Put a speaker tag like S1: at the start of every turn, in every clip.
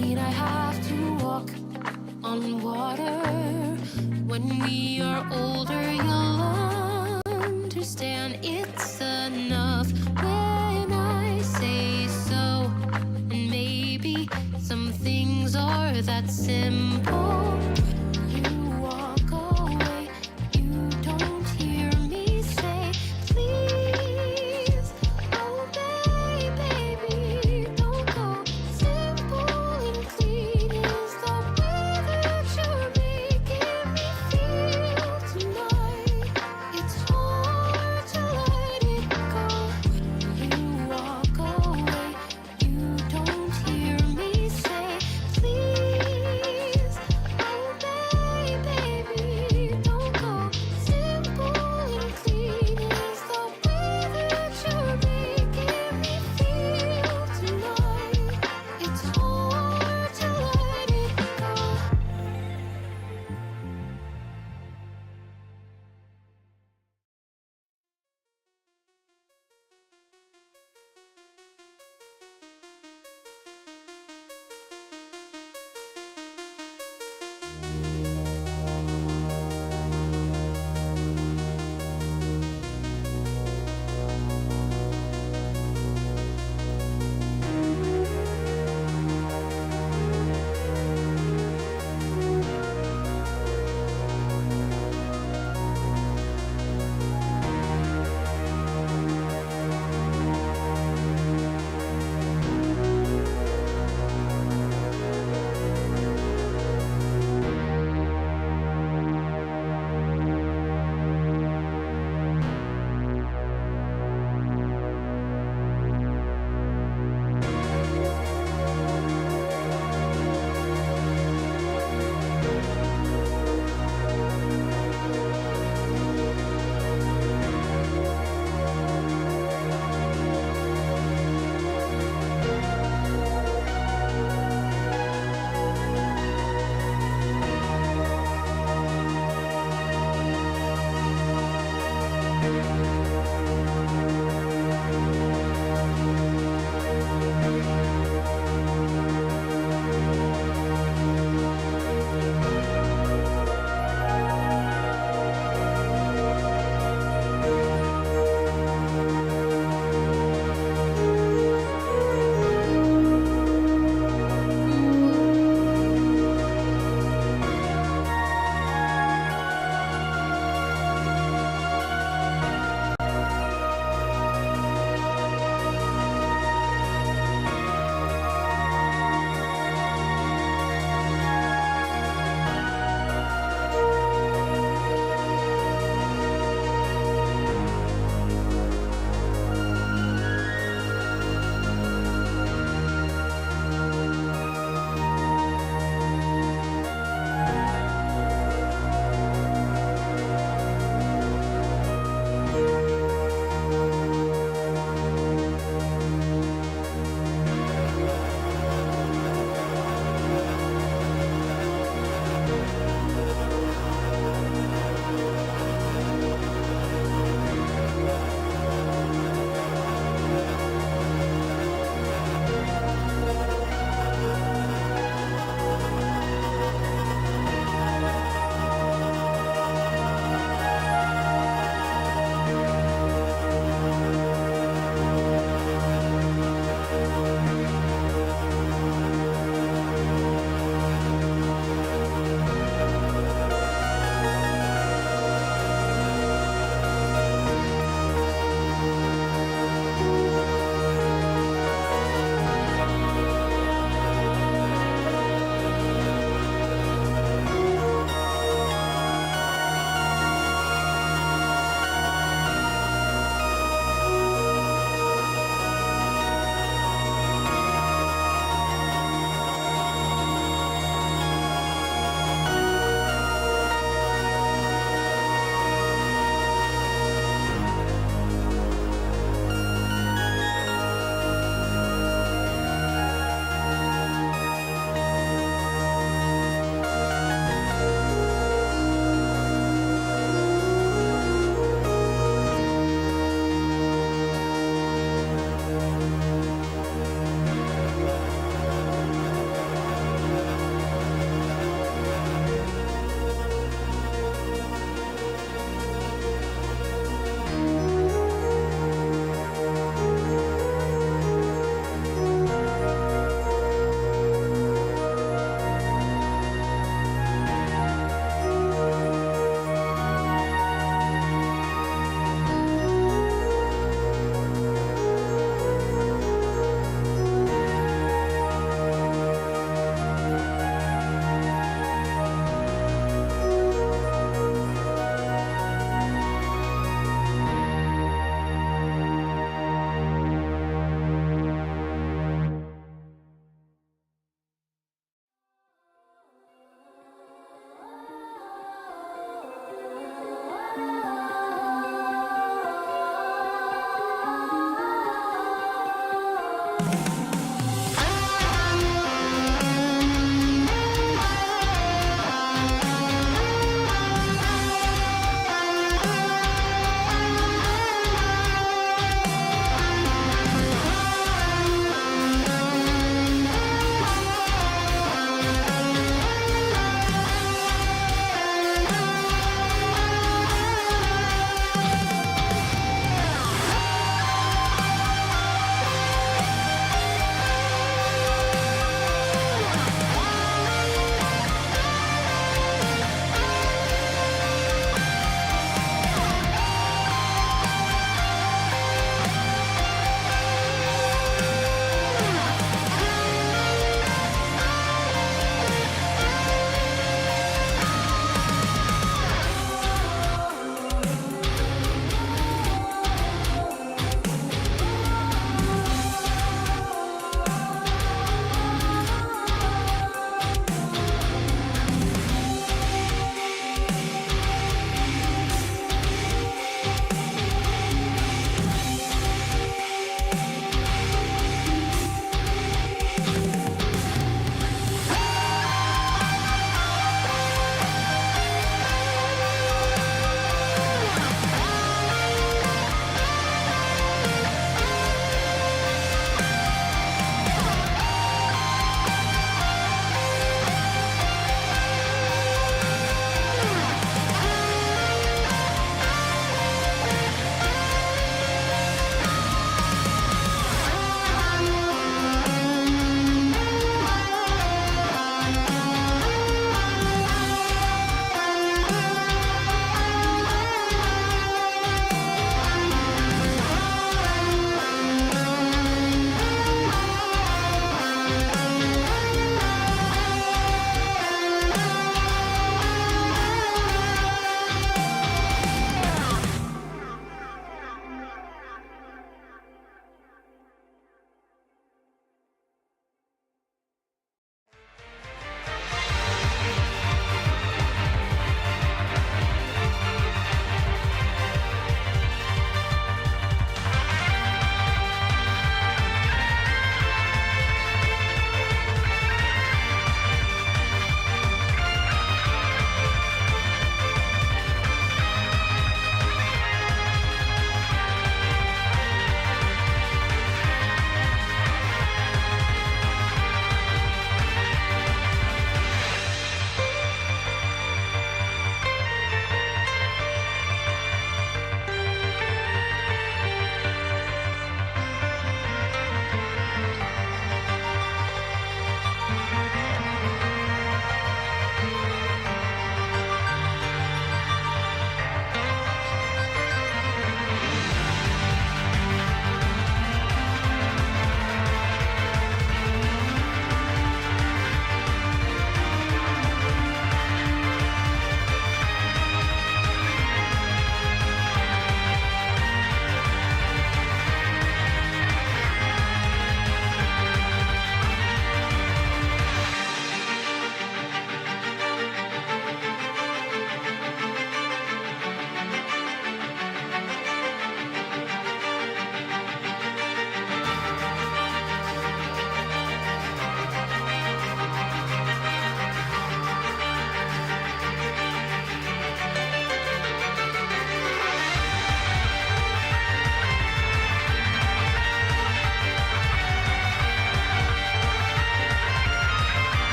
S1: mean I have to walk on water. When we are older, you'll understand it's enough when I say so. And maybe some things are that simple. You walk away, you don't hear me say, please, oh baby, don't go. Simple and clean is the way that you're making me feel tonight. It's hard to let it go. You walk away, you don't hear me say, please, oh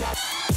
S1: Wow.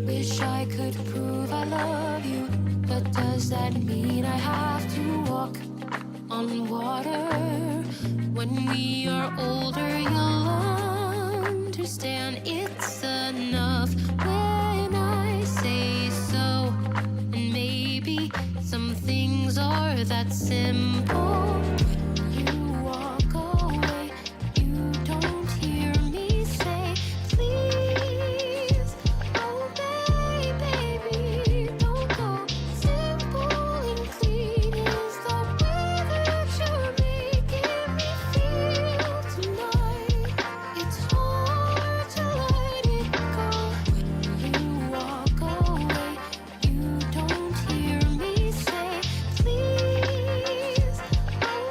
S1: Wish I could prove I love you, but does that mean I have to walk on water? When we are older, you'll understand it's enough when I say so. And maybe some things are that simple. You walk away, you don't hear me say, please. Oh, baby, don't go. Simple and clean is the way that you're making me feel tonight. It's hard to let it go. You walk away, you don't hear me say, please. Oh,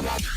S1: Yeah.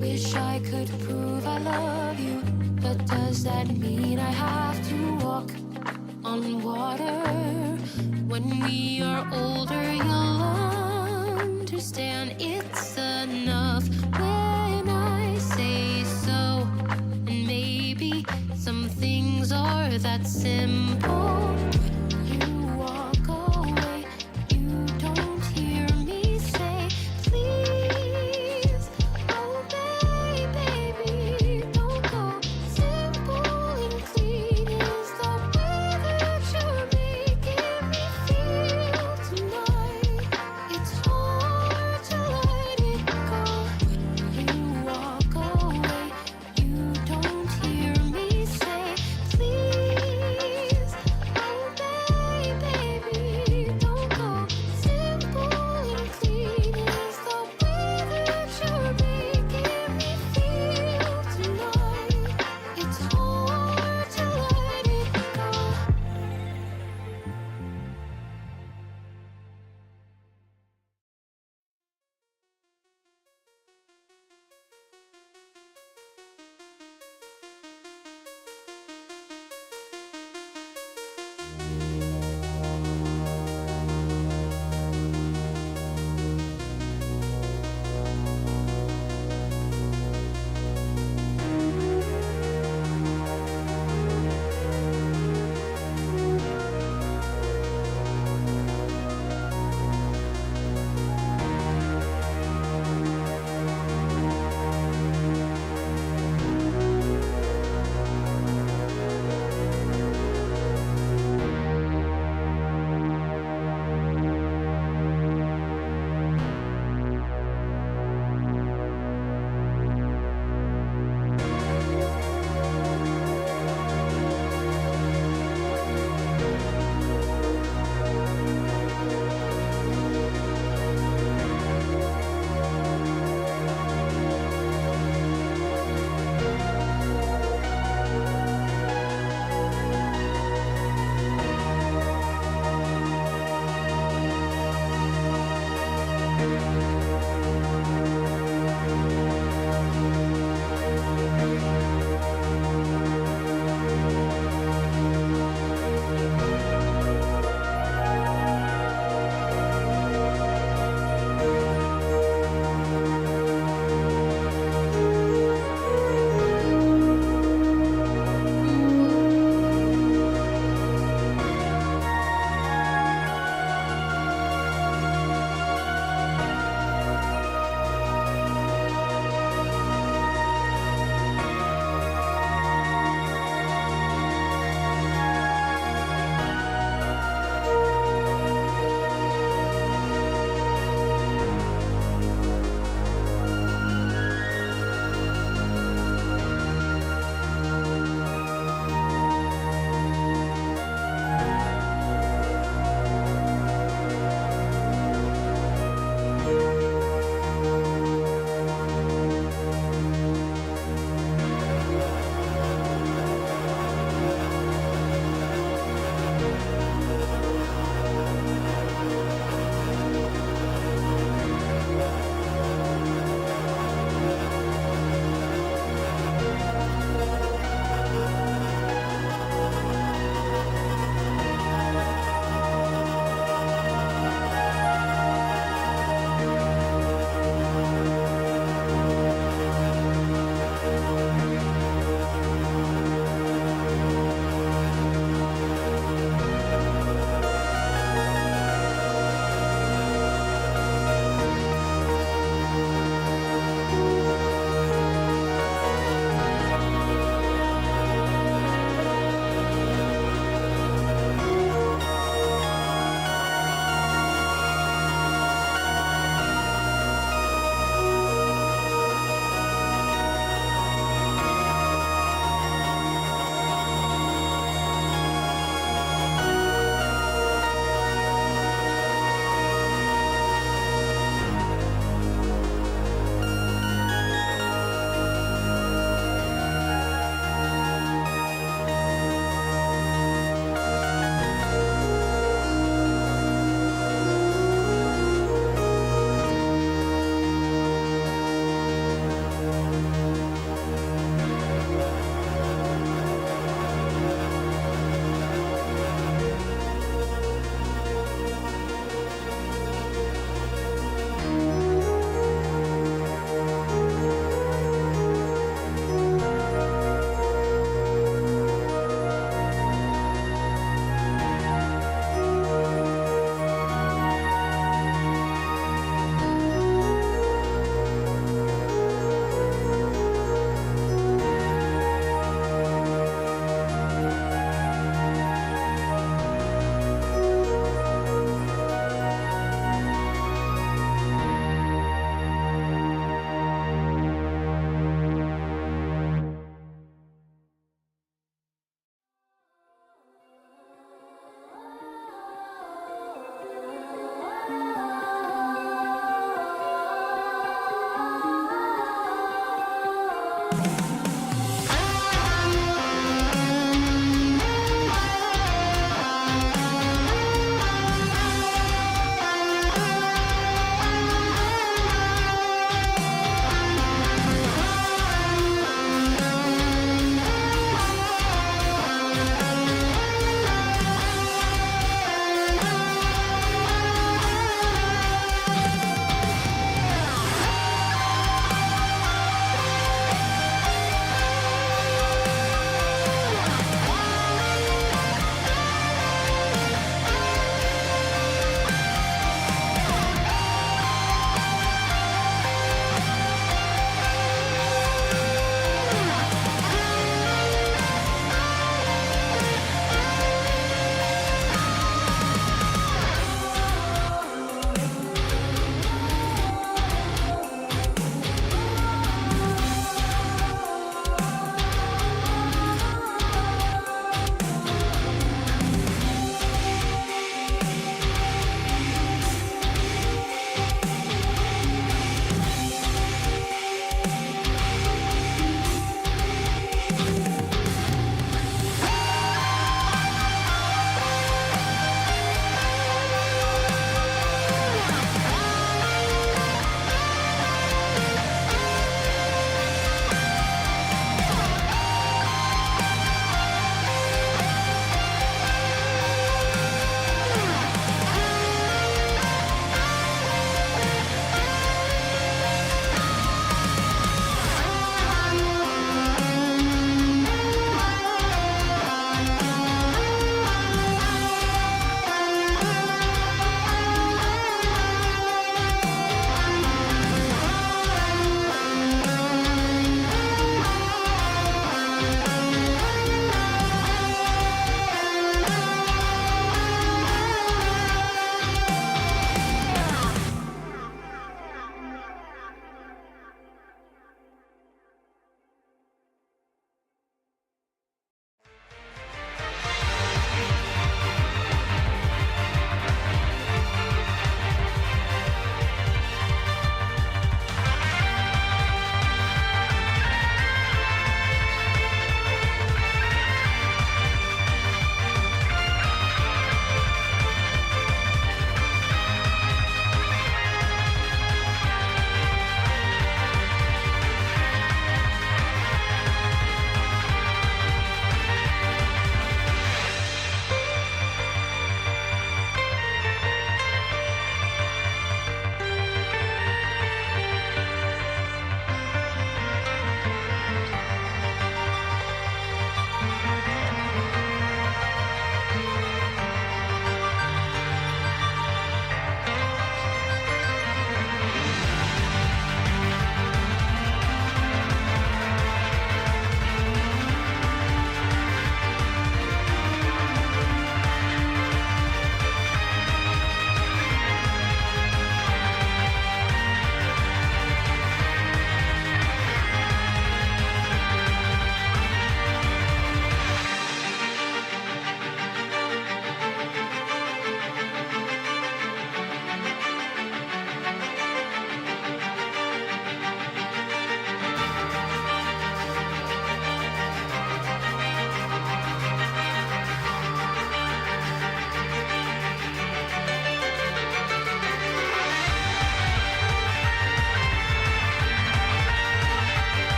S1: Wish I could prove I love you, but does that mean I have to walk on water? When we are older, you'll understand it's enough when I say so. And maybe some things are that simple. You walk away, you don't hear me say, please. Oh, baby, don't go. Simple and clean is the way that you're making me feel tonight. It's hard to let it go. You walk away, you don't hear me say, please. Oh,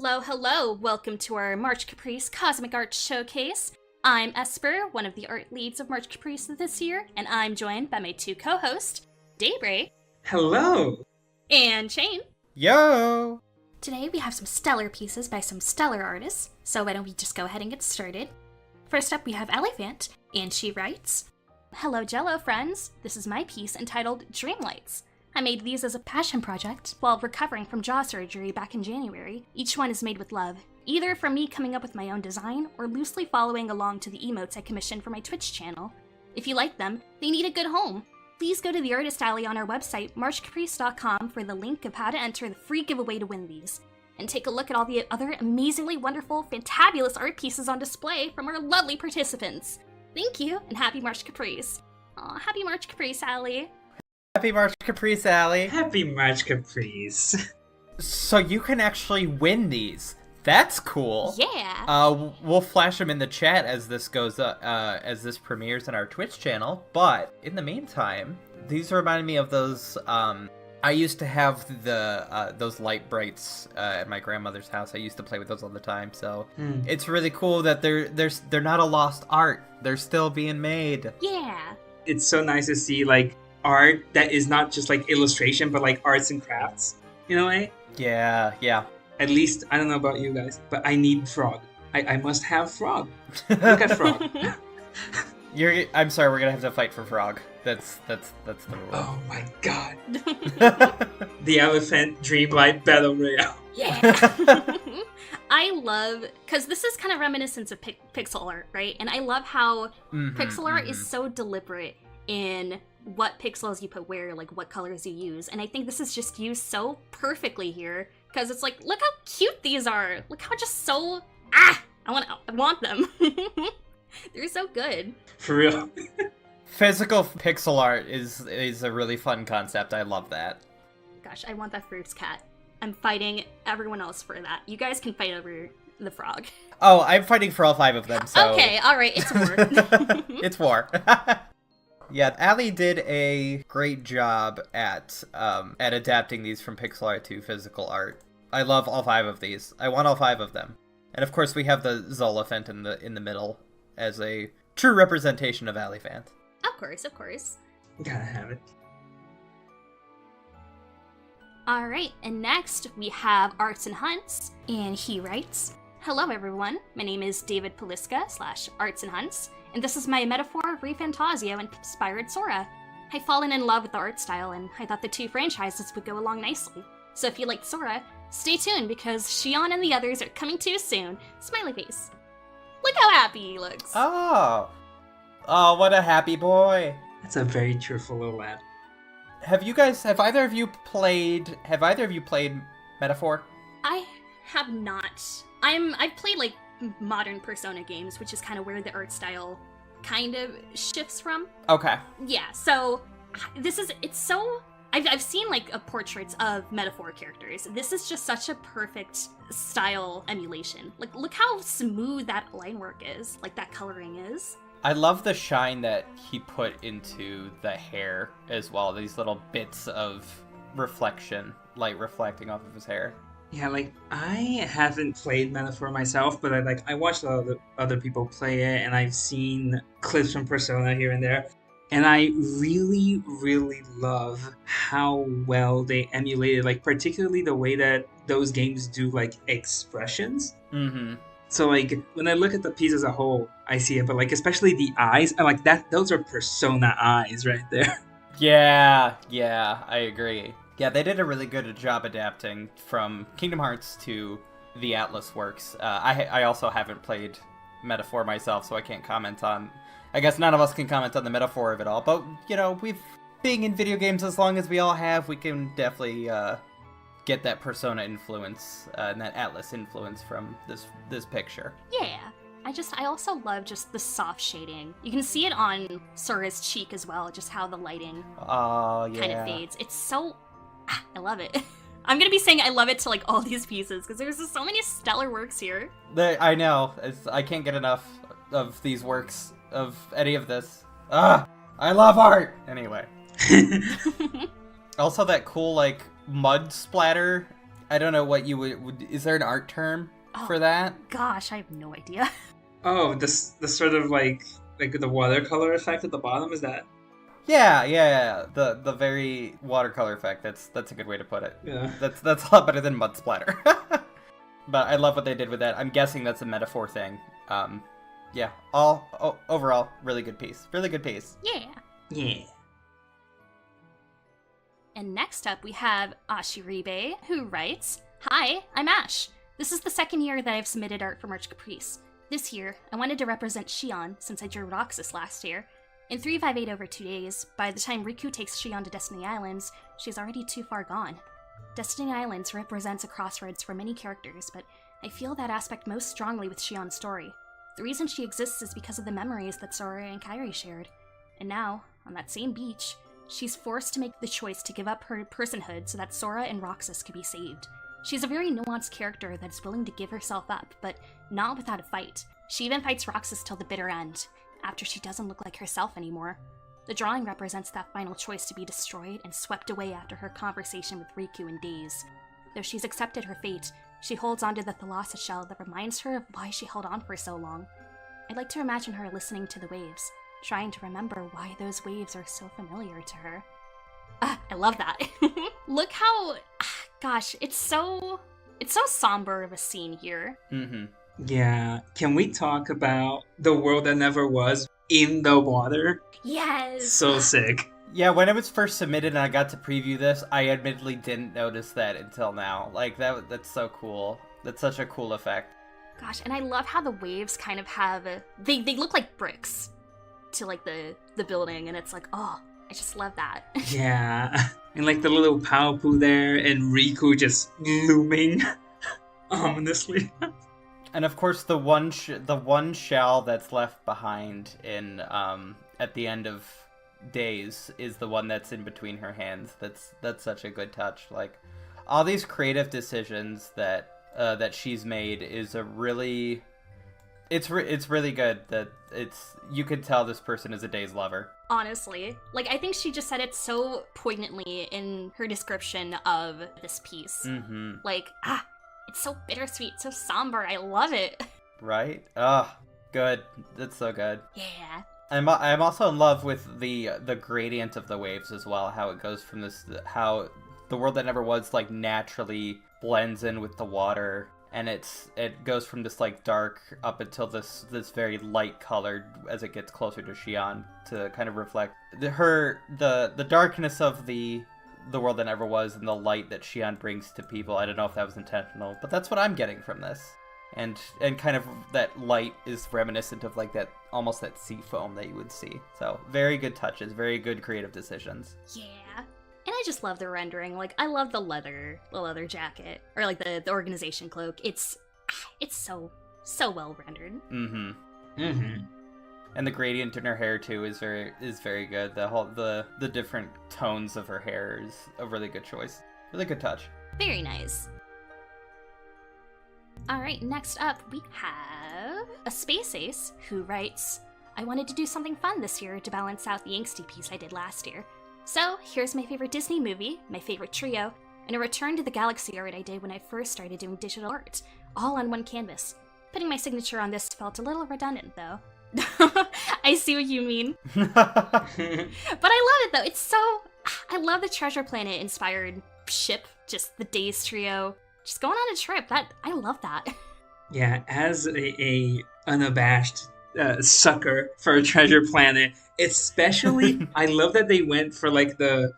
S2: Hello, hello! Welcome to our March Caprice Cosmic Art Showcase. I'm Esper, one of the art leads of March Caprice this year, and I'm joined by my two co-hosts, Daybreak.
S3: Hello!
S2: And Shane.
S4: Yo!
S2: Today we have some stellar pieces by some stellar artists, so why don't we just go ahead and get started. First up we have Elephant, and she writes, "Hello Jello friends, this is my piece entitled Dreamlights. I made these as a passion project while recovering from jaw surgery back in January. Each one is made with love, either from me coming up with my own design or loosely following along to the emotes I commissioned for my Twitch channel. If you like them, they need a good home. Please go to the Artist Alley on our website, marchcaprice.com, for the link of how to enter the free giveaway to win these. And take a look at all the other amazingly wonderful, fantabulous art pieces on display from our lovely participants. Thank you, and happy March Caprice." Aw, happy March Caprice, Allie.
S4: Happy March Caprice, Allie.
S3: Happy March Caprice.
S4: So you can actually win these. That's cool.
S2: Yeah.
S4: We'll flash them in the chat as this goes up, as this premieres on our Twitch channel. But in the meantime, these remind me of those. I used to have those light brights at my grandmother's house. I used to play with those all the time. So it's really cool that they're not a lost art. They're still being made.
S2: Yeah.
S3: It's so nice to see like art that is not just like illustration, but like arts and crafts. In a way.
S4: Yeah.
S3: At least I don't know about you guys, but I need Frog. I must have Frog. Look at Frog.
S4: I'm sorry, we're gonna have to fight for Frog. That's the rule.
S3: Oh my god. The Elephant Dreamlight Battle Royale.
S2: Yeah. I love, because this is kind of reminiscent of pixel art, right? And I love how pixel art is so deliberate in what pixels you put where, like what colors you use. And I think this is just used so perfectly here, because it's like, look how cute these are. Look how just so, I want them. They're so good.
S3: For real.
S4: Physical pixel art is a really fun concept. I love that.
S2: Gosh, I want that Fruits Cat. I'm fighting everyone else for that. You guys can fight over the frog.
S4: Oh, I'm fighting for all 5 of them, so...
S2: Okay, alright, it's war.
S4: It's war. Yeah, Allie did a great job at adapting these from pixel art to physical art. I love all 5 of these. I want all 5 of them. And of course we have the Zolophant in the middle as a true representation of Elephant.
S2: Of course.
S3: Gotta have it.
S2: Alright, and next we have Arts and Hunts, and he writes, "Hello everyone, my name is David Poliska / Arts and Hunts, and this is my metaphor of Refantasio-inspired Sora. I've fallen in love with the art style, and I thought the 2 franchises would go along nicely. So if you like Sora, stay tuned because Shion and the others are coming too soon. Smiley face. Look how happy he looks."
S4: Oh, what a happy boy.
S3: That's a very cheerful little lad.
S4: Have either of you played Metaphor?
S2: I have not. I've played like modern Persona games, which is kind of where the art style kind of shifts from.
S4: Okay.
S2: Yeah, so I've seen like portraits of Metaphor characters. This is just such a perfect style emulation. Like, look how smooth that line work is, like that coloring is.
S4: I love the shine that he put into the hair as well. These little bits of reflection, light reflecting off of his hair.
S3: Yeah, like, I haven't played Metaphor myself, but I watched a lot of other people play it, and I've seen clips from Persona here and there. And I really, really love how well they emulated, like, particularly the way that those games do, like, expressions.
S4: Mm-hmm.
S3: So, like, when I look at the piece as a whole, I see it, but, like, especially the eyes, I like that. Those are Persona eyes right there.
S4: Yeah, I agree. Yeah, they did a really good job adapting from Kingdom Hearts to the Atlas works. I also haven't played Metaphor myself, so I can't comment on... I guess none of us can comment on the metaphor of it all, but, being in video games as long as we all have, we can definitely get that Persona influence and that Atlas influence from this picture.
S2: Yeah. I also love just the soft shading. You can see it on Sora's cheek as well, just how the lighting kind of fades. It's so... I love it. I'm gonna be saying I love it to, like, all these pieces, because there's just so many stellar works here.
S4: I know. I can't get enough of these works, of any of this. I love art! Anyway. Also that cool, like, mud splatter I don't know what you is there an art term for that?
S2: Gosh, I have no idea.
S3: Oh, this sort of like the watercolor effect at the bottom, is that?
S4: Yeah. The very watercolor effect. That's a good way to put it.
S3: Yeah.
S4: That's a lot better than mud splatter. But I love what they did with that. I'm guessing that's a metaphor thing. Yeah. Overall, really good piece. Really good piece.
S2: Yeah.
S3: Yeah.
S2: And next up, we have Ashiribe, who writes, "Hi, I'm Ash. This is the second year that I've submitted art for March Caprice. This year, I wanted to represent Shion since I drew Roxas last year. In 358 over 2 days, by the time Riku takes Shion to Destiny Islands, she's already too far gone. Destiny Islands represents a crossroads for many characters, but I feel that aspect most strongly with Shion's story. The reason she exists is because of the memories that Sora and Kairi shared. And now, on that same beach, she's forced to make the choice to give up her personhood so that Sora and Roxas could be saved. She's a very nuanced character that is willing to give herself up, but not without a fight. She even fights Roxas till the bitter end, after she doesn't look like herself anymore. The drawing represents that final choice to be destroyed and swept away after her conversation with Riku in Days. Though she's accepted her fate, she holds onto the Thalassa shell that reminds her of why she held on for so long. I'd like to imagine her listening to the waves, trying to remember why those waves are so familiar to her." I love that. Look how, gosh, it's so somber of a scene here.
S4: Mm-hmm.
S3: Yeah. Can we talk about the world that never was in the water?
S2: Yes!
S3: So sick.
S4: Yeah, when it was first submitted and I got to preview this, I admittedly didn't notice that until now. Like, that's so cool. That's such a cool effect.
S2: Gosh, and I love how the waves kind of have, they look like bricks to, like, the building, and it's like, oh, I just love that.
S3: Yeah. And like the little Paopu there and Riku just looming ominously.
S4: And of course, the one shell that's left behind in at the end of Days is the one that's in between her hands. That's such a good touch. Like, all these creative decisions that she's made is a really, it's really good. That you could tell this person is a Days lover.
S2: Honestly, like, I think she just said it so poignantly in her description of this piece.
S4: Mm-hmm.
S2: Like, it's so bittersweet, so somber. I love it.
S4: Right? Good. That's so good.
S2: Yeah.
S4: I'm also in love with the gradient of the waves as well. How it goes from how the world that never was like naturally blends in with the water, and it goes from this like dark up until this very light colored as it gets closer to Xion to kind of reflect the darkness of the world that never was and the light that Xion brings to people. I don't know if that was intentional, but that's what I'm getting from this. And kind of that light is reminiscent of like that, almost that sea foam that you would see. So very good touches, very good creative decisions.
S2: Yeah. And I just love the rendering. Like, I love the leather jacket, or like the organization cloak. It's so well rendered.
S4: Mm-hmm.
S3: Mm-hmm.
S4: And the gradient in her hair too is very good. The different tones of her hair is a really good choice. Really good touch.
S2: Very nice. Alright, next up we have a Space Ace who writes, "I wanted to do something fun this year to balance out the angsty piece I did last year. So here's my favorite Disney movie, my favorite trio, and a return to the Galaxy art I did when I first started doing digital art, all on one canvas. Putting my signature on this felt a little redundant though." I see what you mean. But I love it though. It's so... I love the Treasure Planet inspired ship, just the Days trio. Just going on a trip. I love that.
S3: Yeah, as a unabashed sucker for Treasure Planet, especially, I love that they went for like the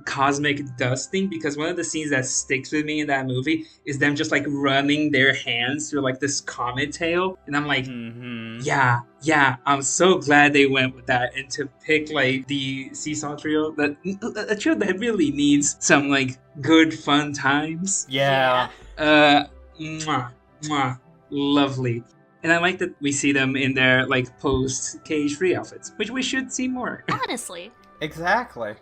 S3: cosmic dust thing, because one of the scenes that sticks with me in that movie is them just like running their hands through like this comet tail, and I'm like, yeah, I'm so glad they went with that, and to pick like the Seesaw trio, a trio that really needs some like good fun times.
S4: Yeah.
S3: Lovely. And I like that we see them in their like post Cage Free outfits, which we should see more.
S2: Honestly.
S4: Exactly.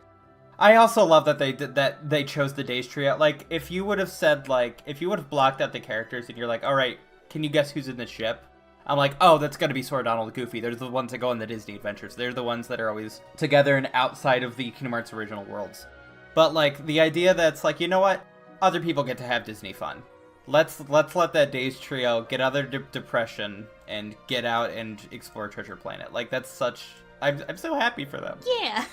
S4: I also love that they chose the Days trio. Like, if you would have blocked out the characters and you're like, all right, can you guess who's in the ship? I'm like, oh, that's gonna be Sora, Donald, Goofy. They're the ones that go on the Disney adventures. They're the ones that are always together and outside of the Kingdom Hearts original worlds. But like the idea that's like, you know what? other people get to have Disney fun. Let's let that Days trio get out of their depression and get out and explore Treasure Planet. Like, that's such... I'm so happy for them.
S2: Yeah.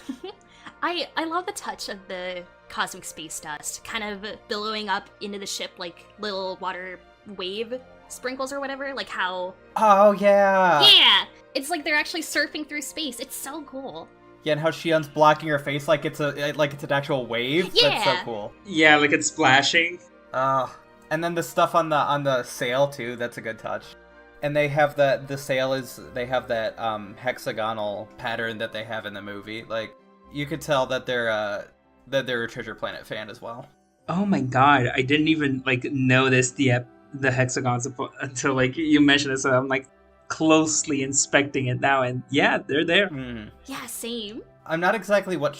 S2: I love the touch of the cosmic space dust kind of billowing up into the ship like little water wave sprinkles or whatever. Like how...
S4: Oh, yeah!
S2: Yeah! It's like they're actually surfing through space. It's so cool.
S4: Yeah, and how Shion's blocking her face like it's an actual wave.
S2: Yeah.
S4: That's so cool.
S3: Yeah, like it's splashing.
S4: And then the stuff on the sail too. That's a good touch. And they have the sail they have that hexagonal pattern that they have in the movie. Like, you could tell that they're a Treasure Planet fan as well.
S3: Oh my god, I didn't even like notice the hexagons until like you mentioned it. So I'm like closely inspecting it now, and yeah, they're there.
S2: Yeah, same.
S4: I'm not exactly what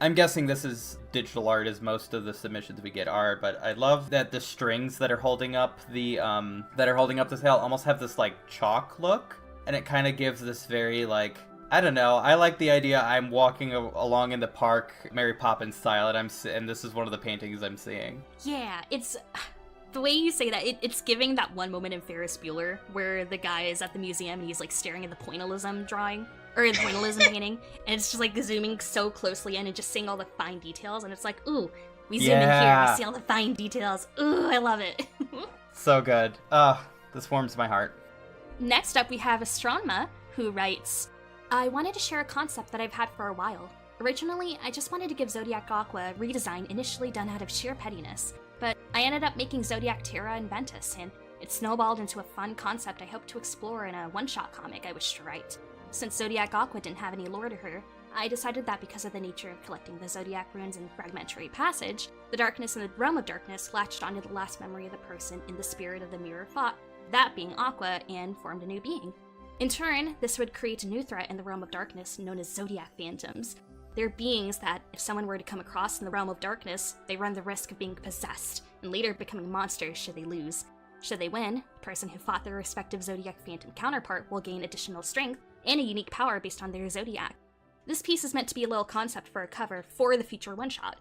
S4: I'm guessing this is digital art, as most of the submissions we get are, but I love that the strings that are holding up the sail almost have this like chalk look, and it kind of gives this very like, I don't know. I like the idea I'm walking along in the park, Mary Poppins style, and this is one of the paintings I'm seeing.
S2: Yeah, it's... The way you say that, it's giving that one moment in Ferris Bueller where the guy is at the museum and he's like staring at the pointillism drawing, or the pointillism painting, and it's just like zooming so closely in and just seeing all the fine details, and it's like, ooh, we zoom in here, we see all the fine details. Ooh, I love it.
S4: So good. This warms my heart.
S2: Next up, we have Astronma, who writes, I wanted to share a concept that I've had for a while. Originally, I just wanted to give Zodiac Aqua a redesign initially done out of sheer pettiness, but I ended up making Zodiac Terra and Ventus, and it snowballed into a fun concept I hope to explore in a one-shot comic I wish to write. Since Zodiac Aqua didn't have any lore to her, I decided that because of the nature of collecting the Zodiac runes in Fragmentary Passage, the darkness in the Realm of Darkness latched onto the last memory of the person in the spirit of the mirror thought, that being Aqua, and formed a new being. In turn, this would create a new threat in the Realm of Darkness known as Zodiac Phantoms. They're beings that, if someone were to come across in the Realm of Darkness, they run the risk of being possessed, and later becoming monsters should they lose. Should they win, the person who fought their respective Zodiac Phantom counterpart will gain additional strength and a unique power based on their Zodiac. This piece is meant to be a little concept for a cover for the future one-shot.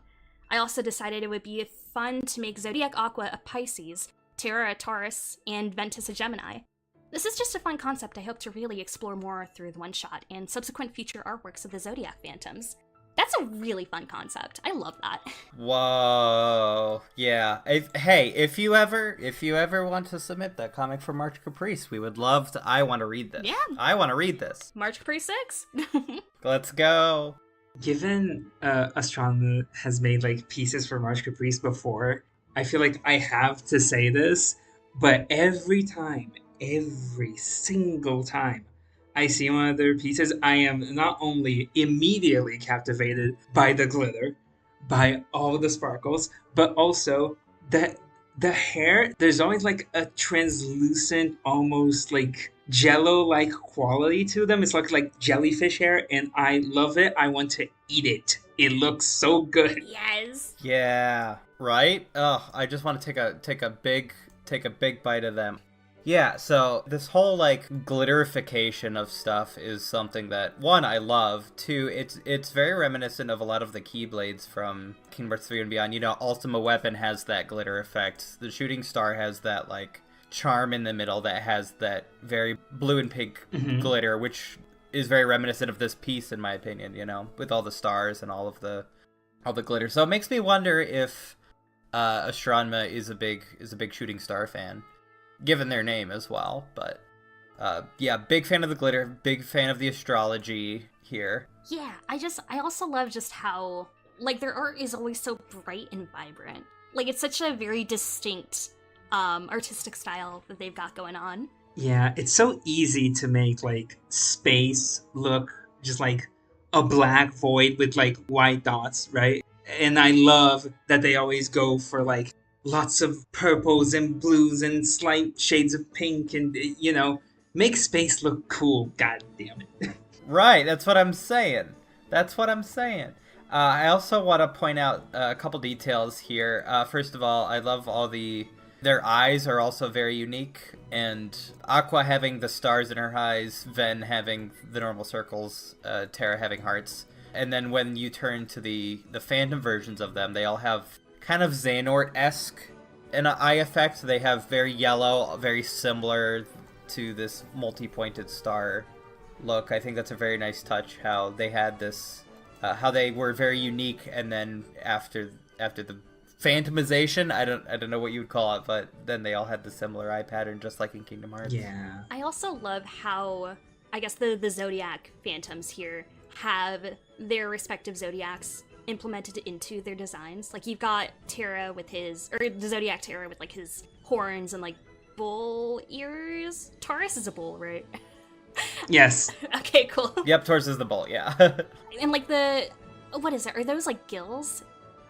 S2: I also decided it would be fun to make Zodiac Aqua a Pisces, Terra a Taurus, and Ventus a Gemini. This is just a fun concept I hope to really explore more through the one-shot and subsequent future artworks of the Zodiac Phantoms. That's a really fun concept. I love that.
S4: Whoa. Yeah. If you ever want to submit that comic for March Caprice, we would love to. I want to read this.
S2: Yeah.
S4: I want to read this.
S2: March Caprice 6?
S4: Let's go.
S3: Given Astronomer has made like pieces for March Caprice before, I feel like I have to say this, but every single time I see one of their pieces, I am not only immediately captivated by the glitter, by all the sparkles, but also that the hair, there's always like a translucent, almost like jello-like quality to them. It's like jellyfish hair, and I love it. I want to eat it. It looks so good.
S2: Yes.
S4: Yeah. Right? Oh, I just want to take a big bite of them. Yeah, so this whole like glitterification of stuff is something that, one, I love. Two, it's very reminiscent of a lot of the Keyblades from Kingdom Hearts 3 and beyond. You know, Ultima Weapon has that glitter effect. The Shooting Star has that like charm in the middle that has that very blue and pink glitter, which is very reminiscent of this piece in my opinion, you know, with all the stars and all the glitter. So it makes me wonder if Astronma is a big Shooting Star fan, given their name as well. But yeah, big fan of the glitter, big fan of the astrology here.
S2: Yeah, I also love just how, like, their art is always so bright and vibrant. Like, it's such a very distinct artistic style that they've got going on.
S3: Yeah, it's so easy to make like space look just like a black void with like white dots, right? And I love that they always go for like lots of purples and blues and slight shades of pink, and, you know, make space look cool. God damn it.
S4: Right, that's what I'm saying. I also want to point out a couple details here. First of all, I love their eyes are also very unique, and Aqua having the stars in her eyes, Ven having the normal circles, Terra having hearts. And then when you turn to the Phantom versions of them, they all have kind of Xehanort-esque an eye effect. They have very yellow, very similar to this multi-pointed star look. I think that's a very nice touch, how they had this, how they were very unique, and then after the phantomization, I don't know what you would call it, but then they all had the similar eye pattern, just like in Kingdom Hearts.
S3: Yeah.
S2: I also love how, I guess, the Zodiac Phantoms here have their respective Zodiacs implemented into their designs. Like, you've got Terra with his, or the Zodiac Terra with, like, his horns and, like, bull ears. Taurus is a bull, right?
S3: Yes.
S2: Okay, cool.
S4: Yep, Taurus is the bull, yeah.
S2: And, like, what is it? Are those, like, gills?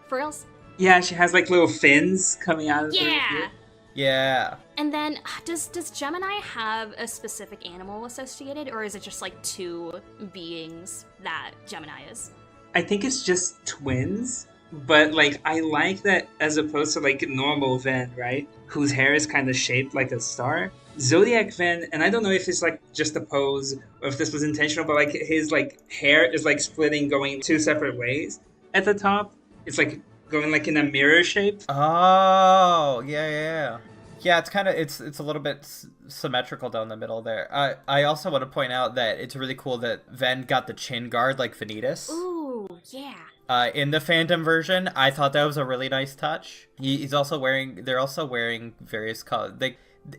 S2: Frills?
S3: Yeah, she has like little fins coming out of her.
S2: Yeah!
S4: Yeah.
S2: And then, does Gemini have a specific animal associated, or is it just, like, two beings that Gemini is?
S3: I think it's just twins, but like I like that as opposed to like normal Ven, right? Whose hair is kind of shaped like a star. Zodiac Ven, and I don't know if it's like just a pose or if this was intentional, but like his like hair is like splitting, going two separate ways at the top. It's like going like in a mirror shape.
S4: Oh, yeah. Yeah, it's kind of, it's a little bit symmetrical down the middle there. I also want to point out that it's really cool that Ven got the chin guard like Vanitas.
S2: Ooh, yeah.
S4: In the Phantom version, I thought that was a really nice touch. They're also wearing various colors.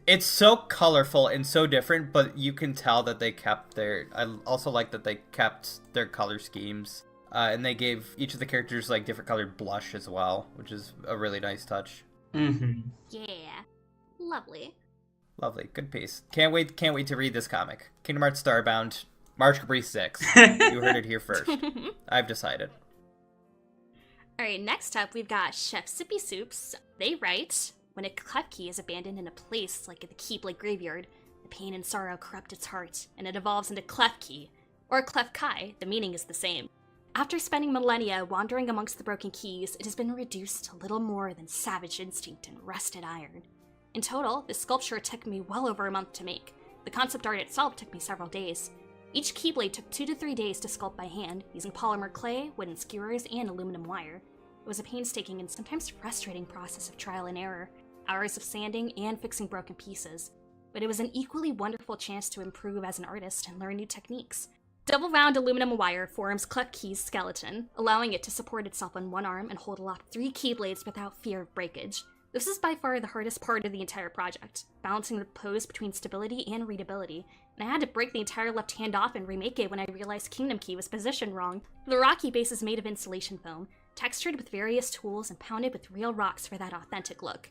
S4: It's so colorful and so different, but you can tell that they kept I also like that they kept their color schemes. And they gave each of the characters like different colored blush as well, which is a really nice touch.
S3: Mm-hmm.
S2: Yeah. Lovely.
S4: Lovely. Good piece. Can't wait to read this comic. Kingdom Hearts Starbound, March Caprice 6. You heard it here first. I've decided.
S2: Alright, next up we've got Chef Sippy Soups. They write, when a clef key is abandoned in a place like the Keyblade Graveyard, the pain and sorrow corrupt its heart, and it evolves into clef key. Or clef kai, the meaning is the same. After spending millennia wandering amongst the broken keys, it has been reduced to little more than savage instinct and rusted iron. In total, this sculpture took me well over a month to make. The concept art itself took me several days. Each keyblade took 2 to 3 days to sculpt by hand, using polymer clay, wooden skewers, and aluminum wire. It was a painstaking and sometimes frustrating process of trial and error, hours of sanding and fixing broken pieces. But it was an equally wonderful chance to improve as an artist and learn new techniques. Double round aluminum wire forms clef key's skeleton, allowing it to support itself on one arm and hold aloft 3 keyblades without fear of breakage. This is by far the hardest part of the entire project, balancing the pose between stability and readability, and I had to break the entire left hand off and remake it when I realized Kingdom Key was positioned wrong. The rocky base is made of insulation foam, textured with various tools and pounded with real rocks for that authentic look.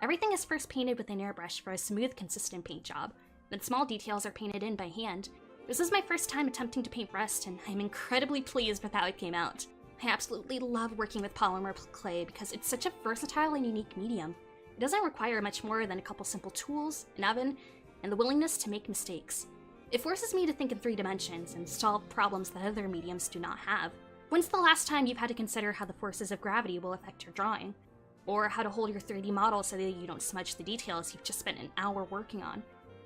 S2: Everything is first painted with an airbrush for a smooth, consistent paint job, then small details are painted in by hand. This is my first time attempting to paint rust, and I'm incredibly pleased with how it came out. I absolutely love working with polymer clay because it's such a versatile and unique medium. It doesn't require much more than a couple simple tools, an oven, and the willingness to make mistakes. It forces me to think in 3 dimensions and solve problems that other mediums do not have. When's the last time you've had to consider how the forces of gravity will affect your drawing? Or how to hold your 3D model so that you don't smudge the details you've just spent an hour working on?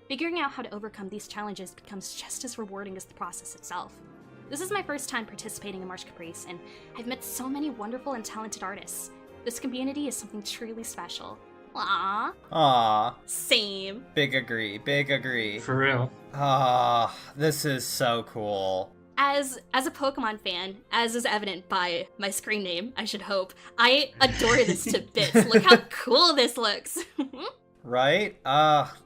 S2: Figuring out how to overcome these challenges becomes just as rewarding as the process itself. This is my first time participating in March Caprice, and I've met so many wonderful and talented artists. This community is something truly special.
S4: Aww.
S2: Same.
S4: Big agree.
S3: For real.
S4: This is so cool.
S2: As a Pokemon fan, as is evident by my screen name, I should hope, I adore this to bits. Look how cool this looks.
S4: Right?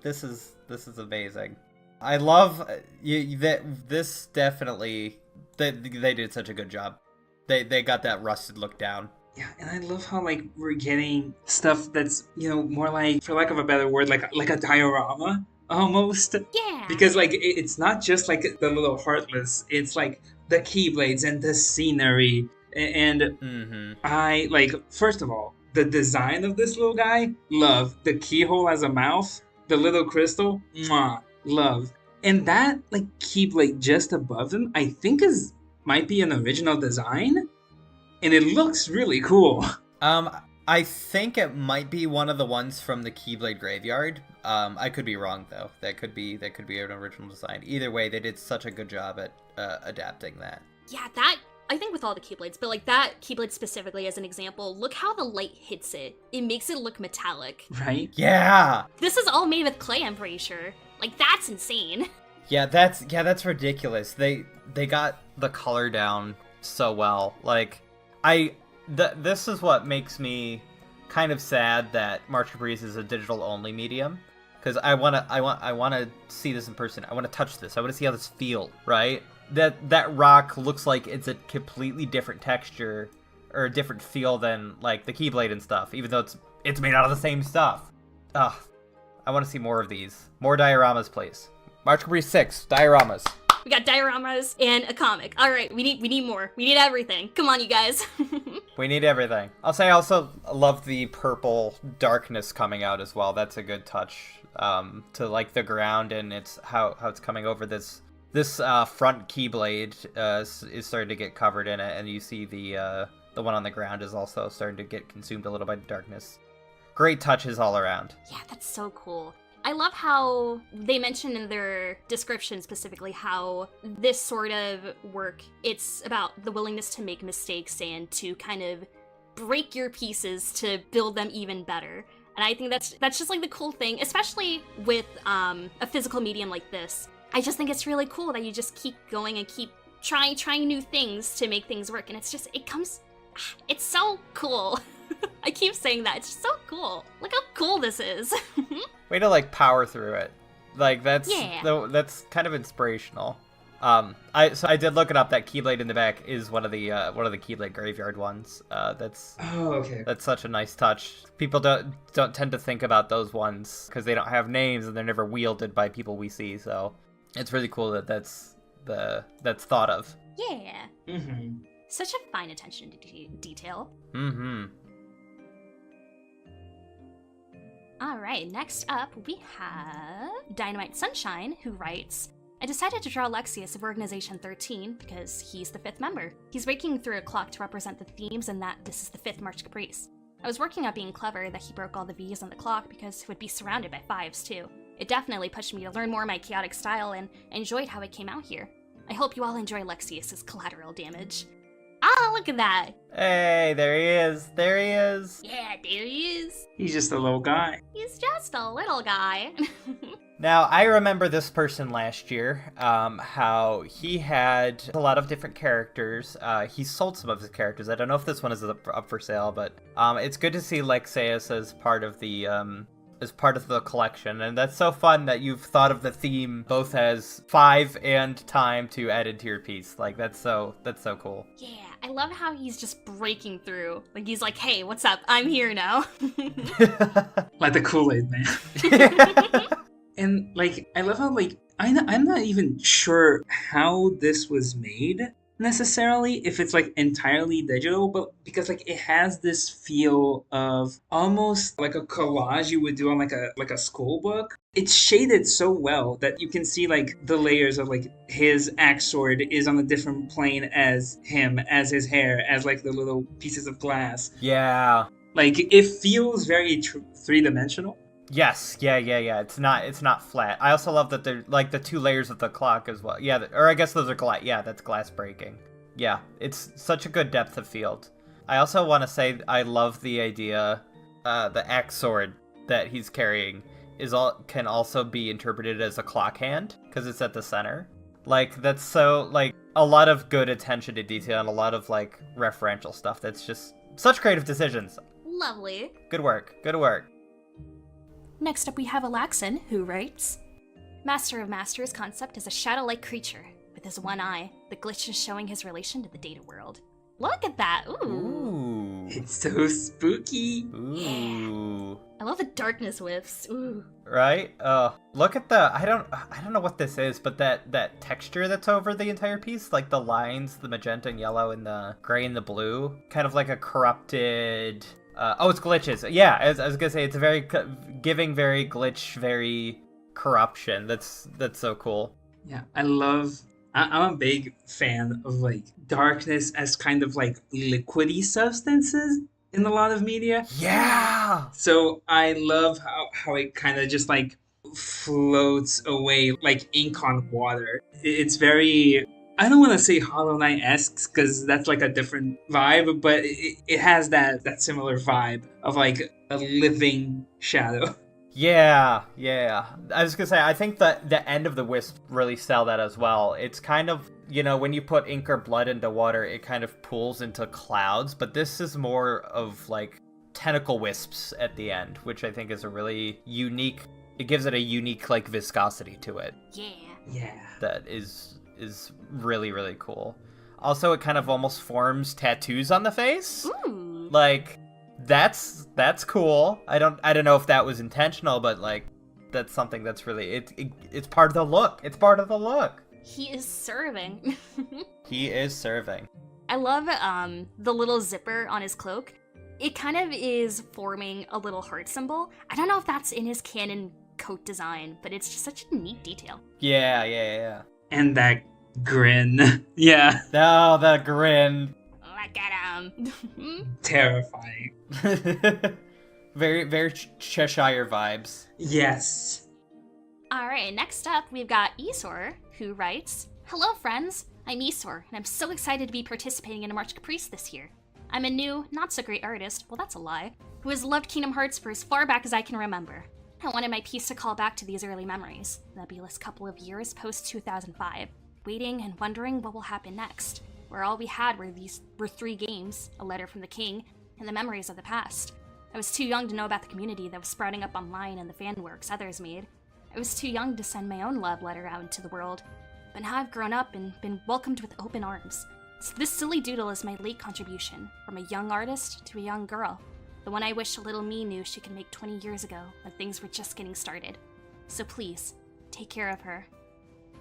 S4: This is amazing. I love this definitely. They did such a good job. They got that rusted look down.
S3: Yeah, and I love how like we're getting stuff that's more like, for lack of a better word, like a diorama almost.
S2: Yeah.
S3: Because like it's not just like the little heartless. It's like the keyblades and the scenery. And I like, first of all, the design of this little guy. Love the keyhole as a mouth. The little crystal. Mwah, love. And that like keyblade just above him, I think might be an original design. And it looks really cool.
S4: I think it might be one of the ones from the Keyblade Graveyard. I could be wrong though. That could be an original design. Either way, they did such a good job at adapting that.
S2: Yeah, I think with all the Keyblades, but like that Keyblade specifically as an example, look how the light hits it. It makes it look metallic.
S3: Right?
S4: Yeah.
S2: This is all made with clay, I'm pretty sure. Like, that's insane.
S4: Yeah, that's ridiculous. They got the color down so well. Like, this is what makes me kind of sad that March Caprice is a digital only medium, because I wanna see this in person. I wanna touch this. I wanna see how this feels, right? That rock looks like it's a completely different texture or a different feel than like the Keyblade and stuff, even though it's made out of the same stuff. Ugh. I want to see more of these. More dioramas, please. March Caprice 6, dioramas.
S2: We got dioramas and a comic. All right, we need more. We need everything. Come on, you guys.
S4: We need everything. I'll say I also love the purple darkness coming out as well. That's a good touch to like the ground, and it's how it's coming over this front Keyblade is starting to get covered in it, and you see the one on the ground is also starting to get consumed a little by darkness. Great touches all around.
S2: Yeah, that's so cool. I love how they mentioned in their description specifically how this sort of work, it's about the willingness to make mistakes and to kind of break your pieces to build them even better. And I think that's just like the cool thing, especially with a physical medium like this. I just think it's really cool that you just keep going and keep trying new things to make things work. And it's so cool. I keep saying that. It's just so cool. Look how cool this is.
S4: Way to like power through it. Like that's kind of inspirational. I did look it up. That Keyblade in the back is one of the Keyblade graveyard ones. That's such a nice touch. People don't tend to think about those ones because they don't have names and they're never wielded by people we see. So it's really cool that that's thought of.
S2: Yeah.
S3: Mm-hmm.
S2: Such a fine attention to detail.
S4: Mm-hmm.
S2: All right, next up we have Dynamite Sunshine, who writes, I decided to draw Lexius of Organization 13 because he's the 5th member. He's breaking through a clock to represent the themes and that this is the 5th March Caprice. I was working on being clever that he broke all the V's on the clock because he would be surrounded by 5s too. It definitely pushed me to learn more of my chaotic style and enjoyed how it came out here. I hope you all enjoy Lexius's collateral damage. Oh, look at that!
S4: Hey, there he is. There he is.
S2: Yeah, there he is.
S3: He's just a little guy.
S2: He's just a little guy.
S4: Now, I remember this person last year, how he had a lot of different characters. He sold some of his characters. I don't know if this one is up for sale, but it's good to see Lexius as part of the collection, and that's so fun that you've thought of the theme both as 5 and time to add into your piece. Like that's so cool.
S2: Yeah, I love how he's just breaking through. Like he's like, hey, what's up? I'm here now.
S3: Like the Kool-Aid man. And like I love how like I'm not even sure how this was made necessarily, if it's like entirely digital, but because like it has this feel of almost like a collage you would do on like a school book. It's shaded so well that you can see like the layers of like his axe sword is on a different plane as him, as his hair, as like the little pieces of glass.
S4: Yeah.
S3: Like it feels very three-dimensional.
S4: Yes, yeah. It's not flat. I also love that they're like the 2 layers of the clock as well. Yeah, or I guess those are glass. Yeah, that's glass breaking. Yeah, it's such a good depth of field. I also want to say I love the idea, the axe sword that he's carrying can also be interpreted as a clock hand because it's at the center. Like that's so like a lot of good attention to detail and a lot of like referential stuff. That's just such creative decisions.
S2: Lovely.
S4: Good work. Good work.
S2: Next up we have Alaxon, who writes, Master of Masters' concept is a shadow-like creature with his one eye. The glitch is showing his relation to the data world. Look at that! Ooh!
S3: It's so spooky!
S4: Ooh!
S2: I love the darkness whiffs. Ooh!
S4: Right? Look at the I don't know what this is, but that texture that's over the entire piece, like the lines, the magenta and yellow and the gray and the blue, kind of like a corrupted. It's glitches. Yeah, as I was gonna say, it's very giving, very glitch, very corruption. That's so cool.
S3: Yeah, I'm a big fan of like darkness as kind of like liquidy substances in a lot of media.
S4: Yeah.
S3: So I love how it kind of just like floats away like ink on water. It's very I don't want to say Hollow Knight-esque because that's like a different vibe, but it has that similar vibe of like a living shadow.
S4: Yeah. I was gonna say, I think that the end of the wisp really sell that as well. It's kind of, when you put ink or blood into water, it kind of pools into clouds, but this is more of like tentacle wisps at the end, which I think is a really unique, it gives it a unique like viscosity to it.
S3: Yeah.
S4: That is really, really cool. Also, it kind of almost forms tattoos on the face.
S2: Ooh.
S4: Like, that's cool. I don't know if that was intentional, but like that's something that's really it's part of the look. It's part of the look.
S2: He is serving.
S4: He is serving.
S2: I love the little zipper on his cloak. It kind of is forming a little heart symbol. I don't know if that's in his canon coat design, but it's just such a neat detail.
S4: Yeah.
S3: And that grin. Yeah.
S4: Oh, the grin.
S2: Look at him.
S3: Terrifying.
S4: Very, very Cheshire vibes.
S3: Yes.
S2: Alright, next up we've got Esor, who writes, "Hello friends, I'm Esor, and I'm so excited to be participating in a March Caprice this year. I'm a new, not-so-great artist, well that's a lie, who has loved Kingdom Hearts for as far back as I can remember. I wanted my piece to call back to these early memories, the nebulous couple of years post-2005, waiting and wondering what will happen next, where all we had were 3 games, a letter from the king, and the memories of the past. I was too young to know about the community that was sprouting up online and the fan works others made. I was too young to send my own love letter out into the world, but now I've grown up and been welcomed with open arms. So this silly doodle is my late contribution, from a young artist to a young girl, the one I wish a little me knew she could make 20 years ago when things were just getting started. So please, take care of her."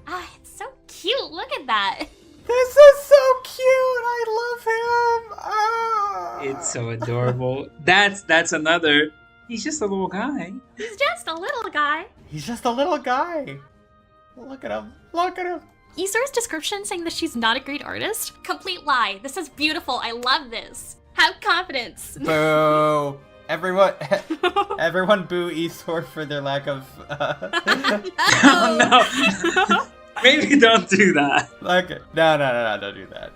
S2: Ah, it's so cute, look at that!
S4: This is so cute! I love him! Ah.
S3: It's so adorable. That's another. He's just a little guy.
S2: He's just a little guy.
S4: He's just a little guy. Look at him. Look at him.
S2: Esor's description saying that she's not a great artist? Complete lie. This is beautiful. I love this. Have confidence.
S4: Boo. Everyone boo Esor for their lack of
S3: Oh no. Maybe don't do that.
S4: like no, don't do that.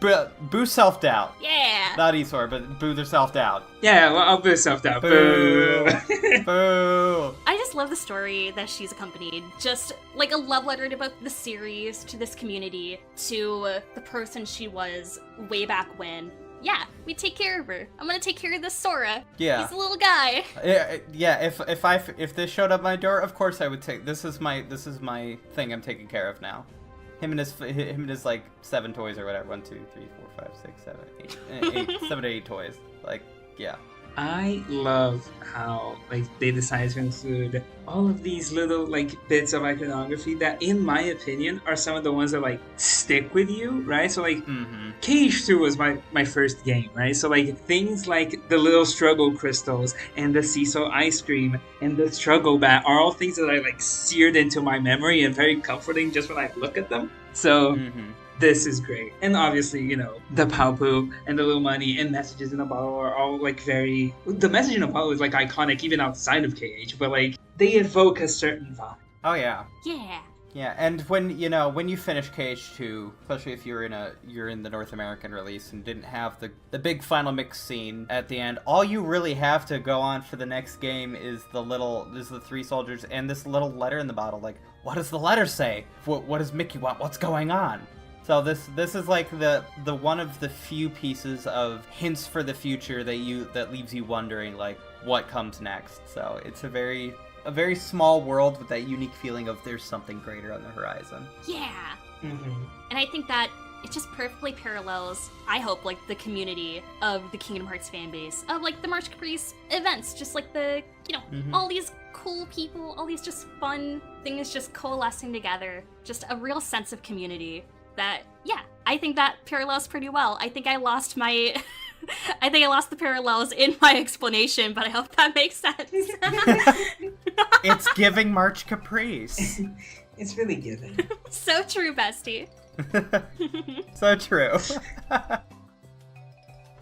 S4: But boo self-doubt.
S2: Yeah.
S4: Not Esor, but boo their self-doubt.
S3: Yeah, well, I'll boost self down.
S4: Boo.
S3: Boo.
S4: Boo.
S2: I just love the story that she's accompanied. Just like a love letter to both the series, to this community, to the person she was way back when. Yeah, we take care of her. I'm gonna take care of this Sora.
S4: Yeah.
S2: He's a little guy.
S4: Yeah. If this showed up my door, of course I would take. This is my thing. I'm taking care of now. Him and his like 7 toys or whatever. 1, 2, 3, 4, 5, 6, 7, 8, 7 to 8 toys. Like, yeah.
S3: I love how like they decided to include all of these little like bits of iconography that, in my opinion, are some of the ones that like stick with you, right? So like Cage 2 was my first game, right? So like things like the little struggle crystals and the Cecil ice cream and the struggle bat are all things that I like seared into my memory and very comforting just when I look at them. So this is great. And obviously, you know, the Paupu and the little money and messages in a bottle are all like very... The message in a bottle is like iconic even outside of KH, but like they evoke a certain vibe.
S4: Oh yeah.
S2: Yeah.
S4: Yeah, and when you finish KH2, especially if you're in the North American release and didn't have the big final mix scene at the end, all you really have to go on for the next game is the 3 soldiers and this little letter in the bottle. Like, what does the letter say? What does Mickey want? What's going on? So this is like the one of the few pieces of hints for the future that leaves you wondering like what comes next. So it's a very small world with that unique feeling of there's something greater on the horizon.
S2: Yeah. And I think that it just perfectly parallels, I hope, like the community of the Kingdom Hearts fan base, of like the March Caprice events, just like the, all these cool people, all these just fun things just coalescing together, just a real sense of community that, yeah, I think that parallels pretty well. I think I lost the parallels in my explanation, but I hope that makes sense.
S4: It's giving March Caprice.
S3: It's really giving.
S2: So true, bestie.
S4: So true.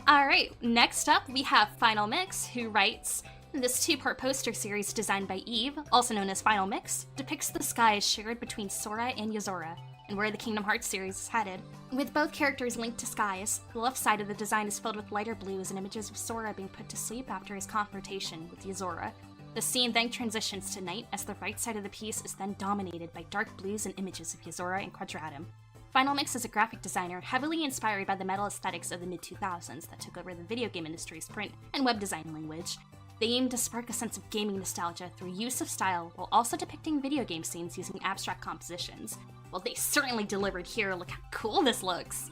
S2: Alright, next up we have Final Mix, who writes, "This 2-part poster series designed by Eve, also known as Final Mix, depicts the skies shared between Sora and Yozora. and where the Kingdom Hearts series is headed. With both characters linked to skies, the left side of the design is filled with lighter blues and images of Sora being put to sleep after his confrontation with Yozora. The scene then transitions to night as the right side of the piece is then dominated by dark blues and images of Yozora and Quadratum. Final Mix is a graphic designer heavily inspired by the metal aesthetics of the mid-2000s that took over the video game industry's print and web design language. They aim to spark a sense of gaming nostalgia through use of style while also depicting video game scenes using abstract compositions. Well, they certainly delivered here. Look how cool this looks.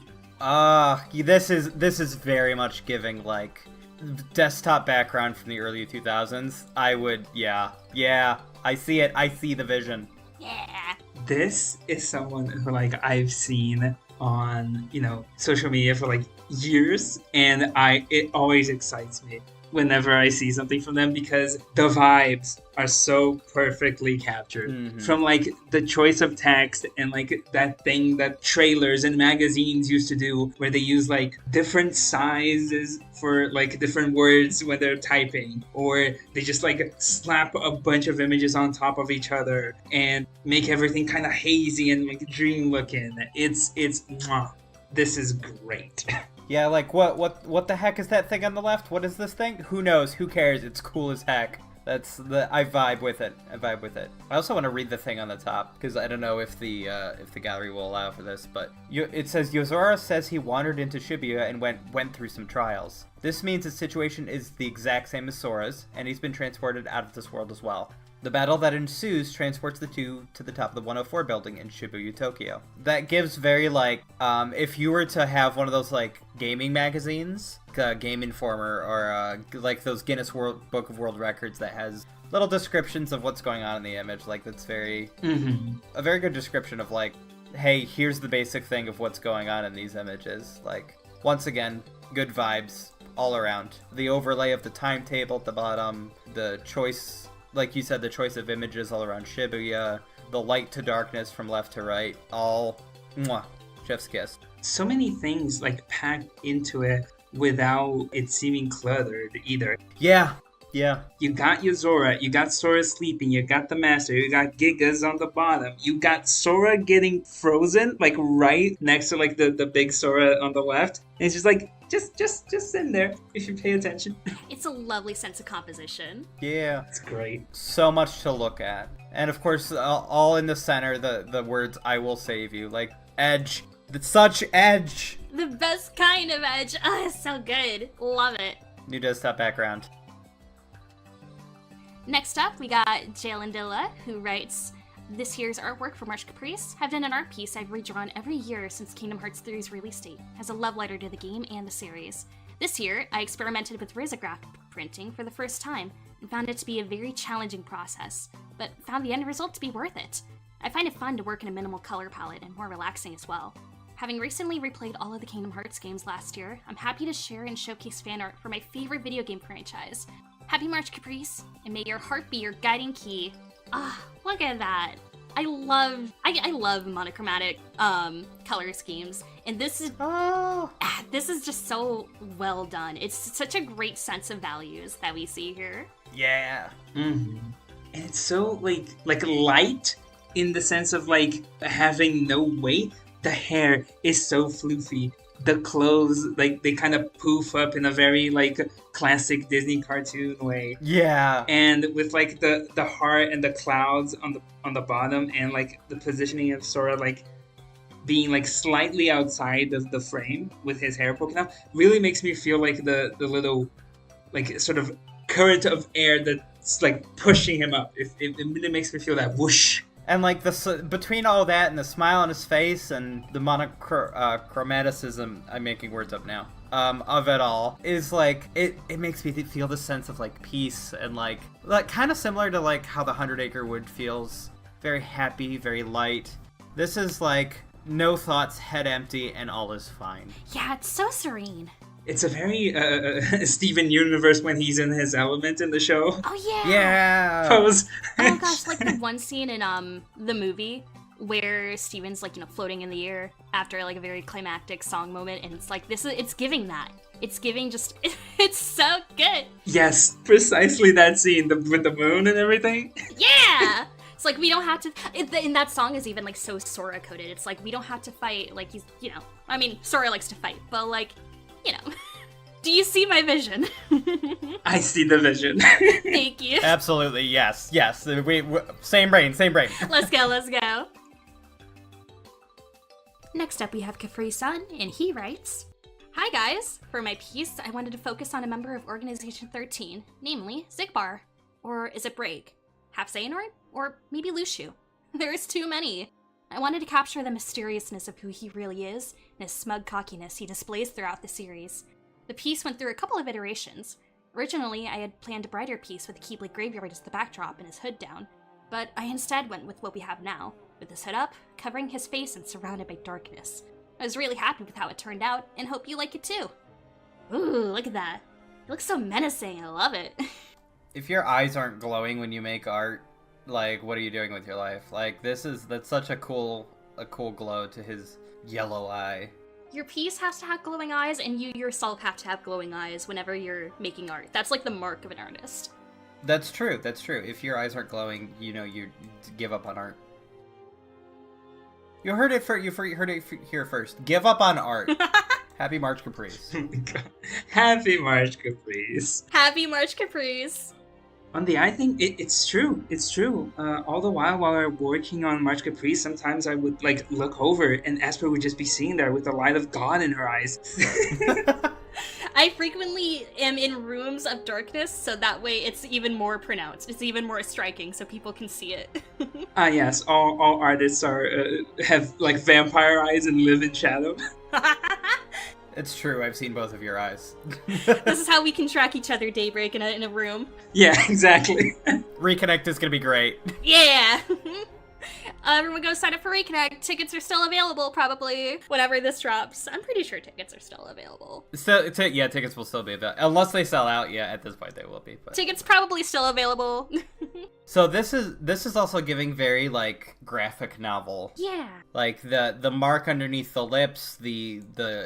S4: This is very much giving, like, desktop background from the early 2000s. I see it. I see the vision.
S2: Yeah.
S3: This is someone who, like, I've seen on, social media for, like, years, and it always excites me whenever I see something from them because the vibes are so perfectly captured.
S4: Mm-hmm.
S3: From, like, the choice of text and, like, that thing that trailers and magazines used to do where they use, like, different sizes for, like, different words when they're typing, or they just, like, slap a bunch of images on top of each other and make everything kind of hazy and, like, dream looking. It's mwah. This is great.
S4: Yeah, like, what the heck is that thing on the left? What is this thing? Who knows? Who cares? It's cool as heck. I vibe with it. I also want to read the thing on the top, because I don't know if the gallery will allow for this, but it says, Yozora says he wandered into Shibuya and went through some trials. This means his situation is the exact same as Sora's, and he's been transported out of this world as well. The battle that ensues transports the two to the top of the 104 building in Shibuya, Tokyo. That gives very, like, if you were to have one of those, like, gaming magazines, Game Informer, or, like, those Guinness Book of World Records that has little descriptions of what's going on in the image, like, that's very, a very good description of, like, hey, here's the basic thing of what's going on in these images. Like, once again, good vibes all around. The overlay of the timetable at the bottom, the choice... Like you said, the choice of images all around Shibuya, the light to darkness from left to right, all mwah, chef's kiss.
S3: So many things, like, packed into it without it seeming cluttered either.
S4: Yeah.
S3: You got Yozora, you got Sora sleeping, you got the Master, you got Gigas on the bottom, you got Sora getting frozen, like, right next to, like, the big Sora on the left. And it's just like, just in there if you pay attention.
S2: It's a lovely sense of composition.
S4: Yeah.
S3: It's great.
S4: So much to look at. And of course, all in the center, the words, I will save you. Like, edge. Such edge.
S2: The best kind of edge. Oh, it's so good. Love it.
S4: New desktop background.
S2: Next up, we got Jalen Dilla, who writes, this year's artwork for March Caprice have been an art piece I've redrawn every year since Kingdom Hearts 3's release date, as a love letter to the game and the series. This year, I experimented with risograph printing for the first time, and found it to be a very challenging process, but found the end result to be worth it. I find it fun to work in a minimal color palette and more relaxing as well. Having recently replayed all of the Kingdom Hearts games last year, I'm happy to share and showcase fan art for my favorite video game franchise. Happy March Caprice, and may your heart be your guiding key. Ah, look at that. I love monochromatic color schemes, and this is just so well done. It's such a great sense of values that we see here.
S4: Yeah.
S3: Mm-hmm. And it's so like light in the sense of, like, having no weight. The hair is so floofy. The clothes, like, they kind of poof up in a very, like, classic Disney cartoon way.
S4: Yeah.
S3: And with, like, the heart and the clouds on the bottom, and, like, the positioning of Sora, like, being, like, slightly outside of the frame with his hair poking out, really makes me feel like the little, like, sort of current of air that's, like, pushing him up. It really makes me feel that whoosh.
S4: And, like, between all that and the smile on his face and the monochromaticism, I'm making words up now, of it all, is, like, it makes me feel the sense of, like, peace and, like kind of similar to, like, how the 100 Acre Wood feels. Very happy, very light. This is, like, no thoughts, head empty, and all is fine.
S2: Yeah, it's so serene.
S3: It's a very Steven Universe when he's in his element in the show.
S2: Oh, yeah.
S4: Yeah.
S3: Pose.
S2: Oh, gosh, like the one scene in the movie where Steven's, like, floating in the air after, like, a very climactic song moment, and it's like, it's giving that. It's giving just, it's so good.
S3: Yes, precisely that scene, with the moon and everything.
S2: Yeah! It's like we don't have to. And that song is even like so Sora coded. It's like we don't have to fight. Like he's, I mean, Sora likes to fight, but like, do you see my vision?
S3: I see the vision.
S2: Thank you.
S4: Absolutely, yes. We same brain.
S2: Let's go. Next up, we have Caprice V, and he writes, "Hi guys! For my piece, I wanted to focus on a member of Organization 13, namely Zigbar. Or is it Break? Half Xehanort? Or maybe Lushu? There's too many. I wanted to capture the mysteriousness of who he really is, and his smug cockiness he displays throughout the series. The piece went through a couple of iterations. Originally, I had planned a brighter piece with the Keyblade Graveyard as the backdrop and his hood down, but I instead went with what we have now, with his hood up, covering his face and surrounded by darkness. I was really happy with how it turned out, and hope you like it too." Ooh, look at that. It looks so menacing, I love it.
S4: If your eyes aren't glowing when you make art, like, what are you doing with your life? Like, that's such a cool glow to his yellow eye.
S2: Your piece has to have glowing eyes, and you yourself have to have glowing eyes whenever you're making art. That's like the mark of an artist.
S4: That's true. If your eyes aren't glowing, you give up on art. You heard it here first. Give up on art. Happy March, Caprice.
S3: Oh my God. Happy March, Caprice.
S2: Happy March, Caprice.
S3: On the eye thing, it's true. It's true. All the while I'm working on March Caprice, sometimes I would like look over and Esper would just be sitting there with the light of God in her eyes.
S2: I frequently am in rooms of darkness, so that way it's even more pronounced. It's even more striking, so people can see it.
S3: Yes, all artists have like vampire eyes and live in shadow.
S4: It's true, I've seen both of your eyes.
S2: This is how we can track each other, Daybreak, in a room.
S3: Yeah, exactly.
S4: Reconnect is gonna be great.
S2: Yeah! Everyone go sign up for Reconnect. Tickets are still available, probably, whenever this drops. I'm pretty sure tickets are still available.
S4: Tickets will still be available. Unless they sell out, at this point they will be. But.
S2: Tickets probably still available.
S4: So this is also giving very, like, graphic novel.
S2: Yeah.
S4: Like, the mark underneath the lips, the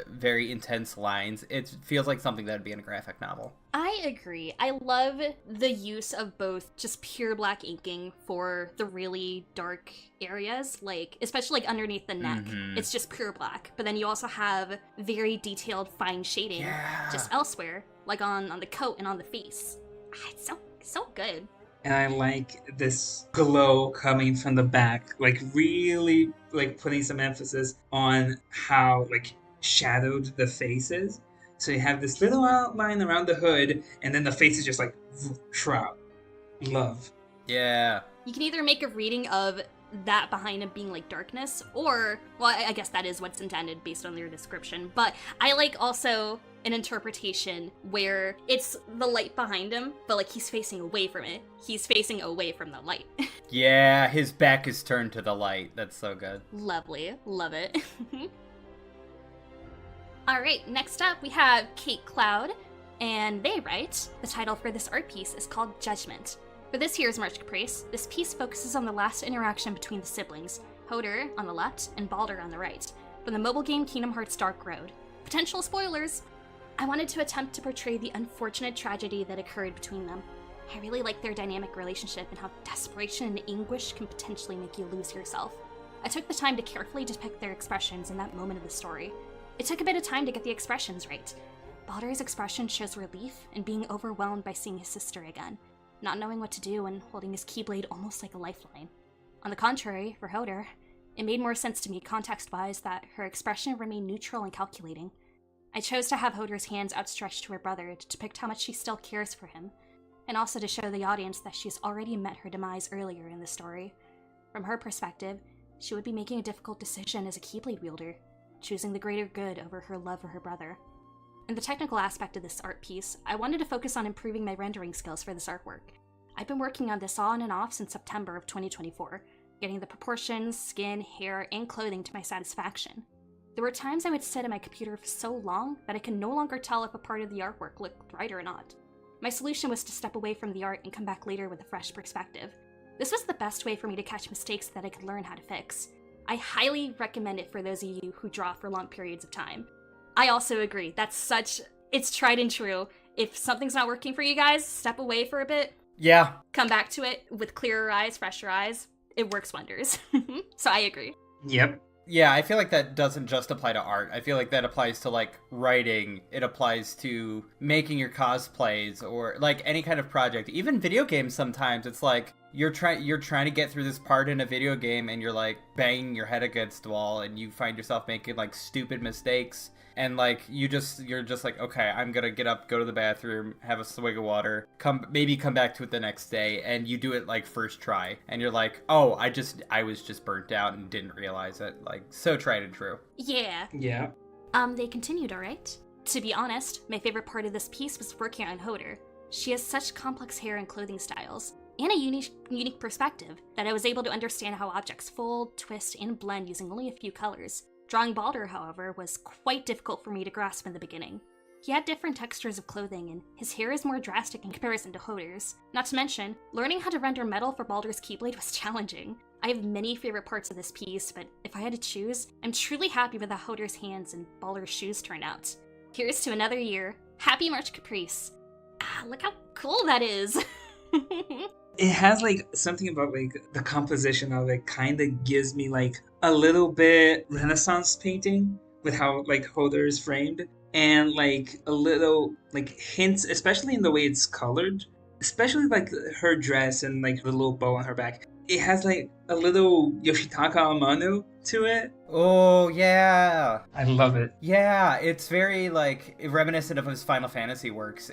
S4: very intense lines, it feels like something that would be in a graphic novel.
S2: I agree. I love the use of both just pure black inking for the really dark areas, like, especially like underneath the neck.
S4: Mm-hmm.
S2: It's just pure black. But then you also have very detailed fine shading just elsewhere, like on the coat and on the face. It's so good.
S3: And I like this glow coming from the back, like really like putting some emphasis on how like shadowed the face is. So you have this little outline around the hood, and then the face is just like shroud. Love.
S4: Yeah.
S2: You can either make a reading of that behind him being like darkness, or, well, I guess that is what's intended based on their description, but I like also an interpretation where it's the light behind him, but like he's facing away from it. He's facing away from the light.
S4: Yeah, his back is turned to the light. That's so good.
S2: Lovely. Love it. Alright, next up we have Kate Cloud, and they write, the title for this art piece is called Judgment. For this year's March Caprice, this piece focuses on the last interaction between the siblings, Hoder on the left and Balder on the right, from the mobile game Kingdom Hearts Dark Road. Potential spoilers! I wanted to attempt to portray the unfortunate tragedy that occurred between them. I really like their dynamic relationship and how desperation and anguish can potentially make you lose yourself. I took the time to carefully depict their expressions in that moment of the story. It took a bit of time to get the expressions right. Balder's expression shows relief and being overwhelmed by seeing his sister again, not knowing what to do and holding his Keyblade almost like a lifeline. On the contrary, for Hoder, it made more sense to me context-wise that her expression remained neutral and calculating. I chose to have Hoder's hands outstretched to her brother to depict how much she still cares for him, and also to show the audience that she's already met her demise earlier in the story. From her perspective, she would be making a difficult decision as a Keyblade wielder, choosing the greater good over her love for her brother. In the technical aspect of this art piece, I wanted to focus on improving my rendering skills for this artwork. I've been working on this on and off since September of 2024, getting the proportions, skin, hair, and clothing to my satisfaction. There were times I would sit at my computer for so long that I could no longer tell if a part of the artwork looked right or not. My solution was to step away from the art and come back later with a fresh perspective. This was the best way for me to catch mistakes that I could learn how to fix. I highly recommend it for those of you who draw for long periods of time. I also agree, it's tried and true. If something's not working for you guys, step away for a bit.
S4: Yeah.
S2: Come back to it with clearer eyes, fresher eyes. it works wonders. So I agree.
S3: Yep.
S4: Yeah, I feel like that doesn't just apply to art. I feel like that applies to, like, writing. It applies to making your cosplays or, like, any kind of project. Even video games sometimes. It's like, you're trying to get through this part in a video game and you're, like, banging your head against the wall and you find yourself making, like, stupid mistakes. And, like, you're just like, okay, I'm gonna get up, go to the bathroom, have a swig of water, maybe come back to it the next day, and you do it, like, first try. And you're like, oh, I was just burnt out and didn't realize it. Like, so tried and true.
S2: Yeah.
S3: Yeah.
S2: They continued, alright? To be honest, my favorite part of this piece was working on Hoder. She has such complex hair and clothing styles, and a unique perspective, that I was able to understand how objects fold, twist, and blend using only a few colors. Drawing Balder, however, was quite difficult for me to grasp in the beginning. He had different textures of clothing, and his hair is more drastic in comparison to Hoder's. Not to mention, learning how to render metal for Balder's Keyblade was challenging. I have many favorite parts of this piece, but if I had to choose, I'm truly happy with how Hoder's hands and Balder's shoes turned out. Here's to another year. Happy March, Caprice. Ah, look how cool that is!
S3: It has like something about like the composition of it kind of gives me like a little bit Renaissance painting with how like Hoder is framed, and like a little like hints, especially in the way it's colored, especially like her dress and like the little bow on her back. It has like a little Yoshitaka Amano to it.
S4: Oh, yeah.
S3: I love it.
S4: Yeah, it's very, like, reminiscent of his Final Fantasy works.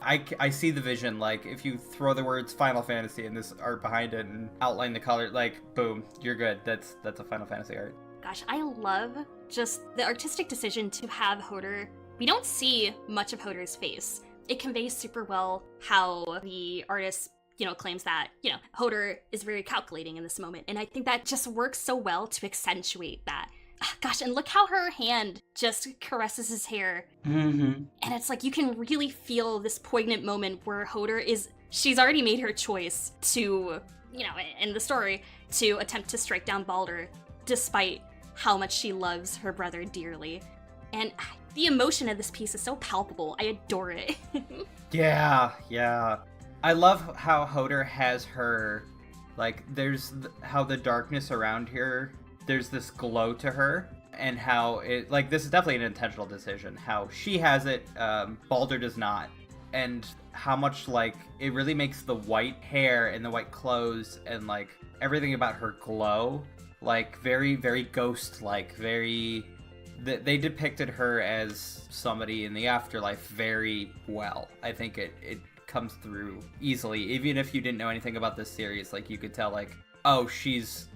S4: I see the vision, like, if you throw the words Final Fantasy and this art behind it and outline the color, like, boom, you're good. That's a Final Fantasy art.
S2: Gosh, I love just the artistic decision to have Hoder. We don't see much of Hoder's face. It conveys super well how the artist claims that, Hoder is very calculating in this moment. And I think that just works so well to accentuate that. Gosh, and look how her hand just caresses his hair.
S3: Mm-hmm.
S2: And it's like you can really feel this poignant moment where she's already made her choice to, in the story, to attempt to strike down Balder, despite how much she loves her brother dearly. And the emotion of this piece is so palpable. I adore it.
S4: Yeah. I love how Hoder has her, like, how the darkness around here, there's this glow to her, and how it, like, this is definitely an intentional decision. How she has it, Balder does not. And how much, like, it really makes the white hair and the white clothes and, like, everything about her glow, like, very, very ghost-like, very... They depicted her as somebody in the afterlife very well. I think it comes through easily, even if you didn't know anything about this series. Like, you could tell, like, oh,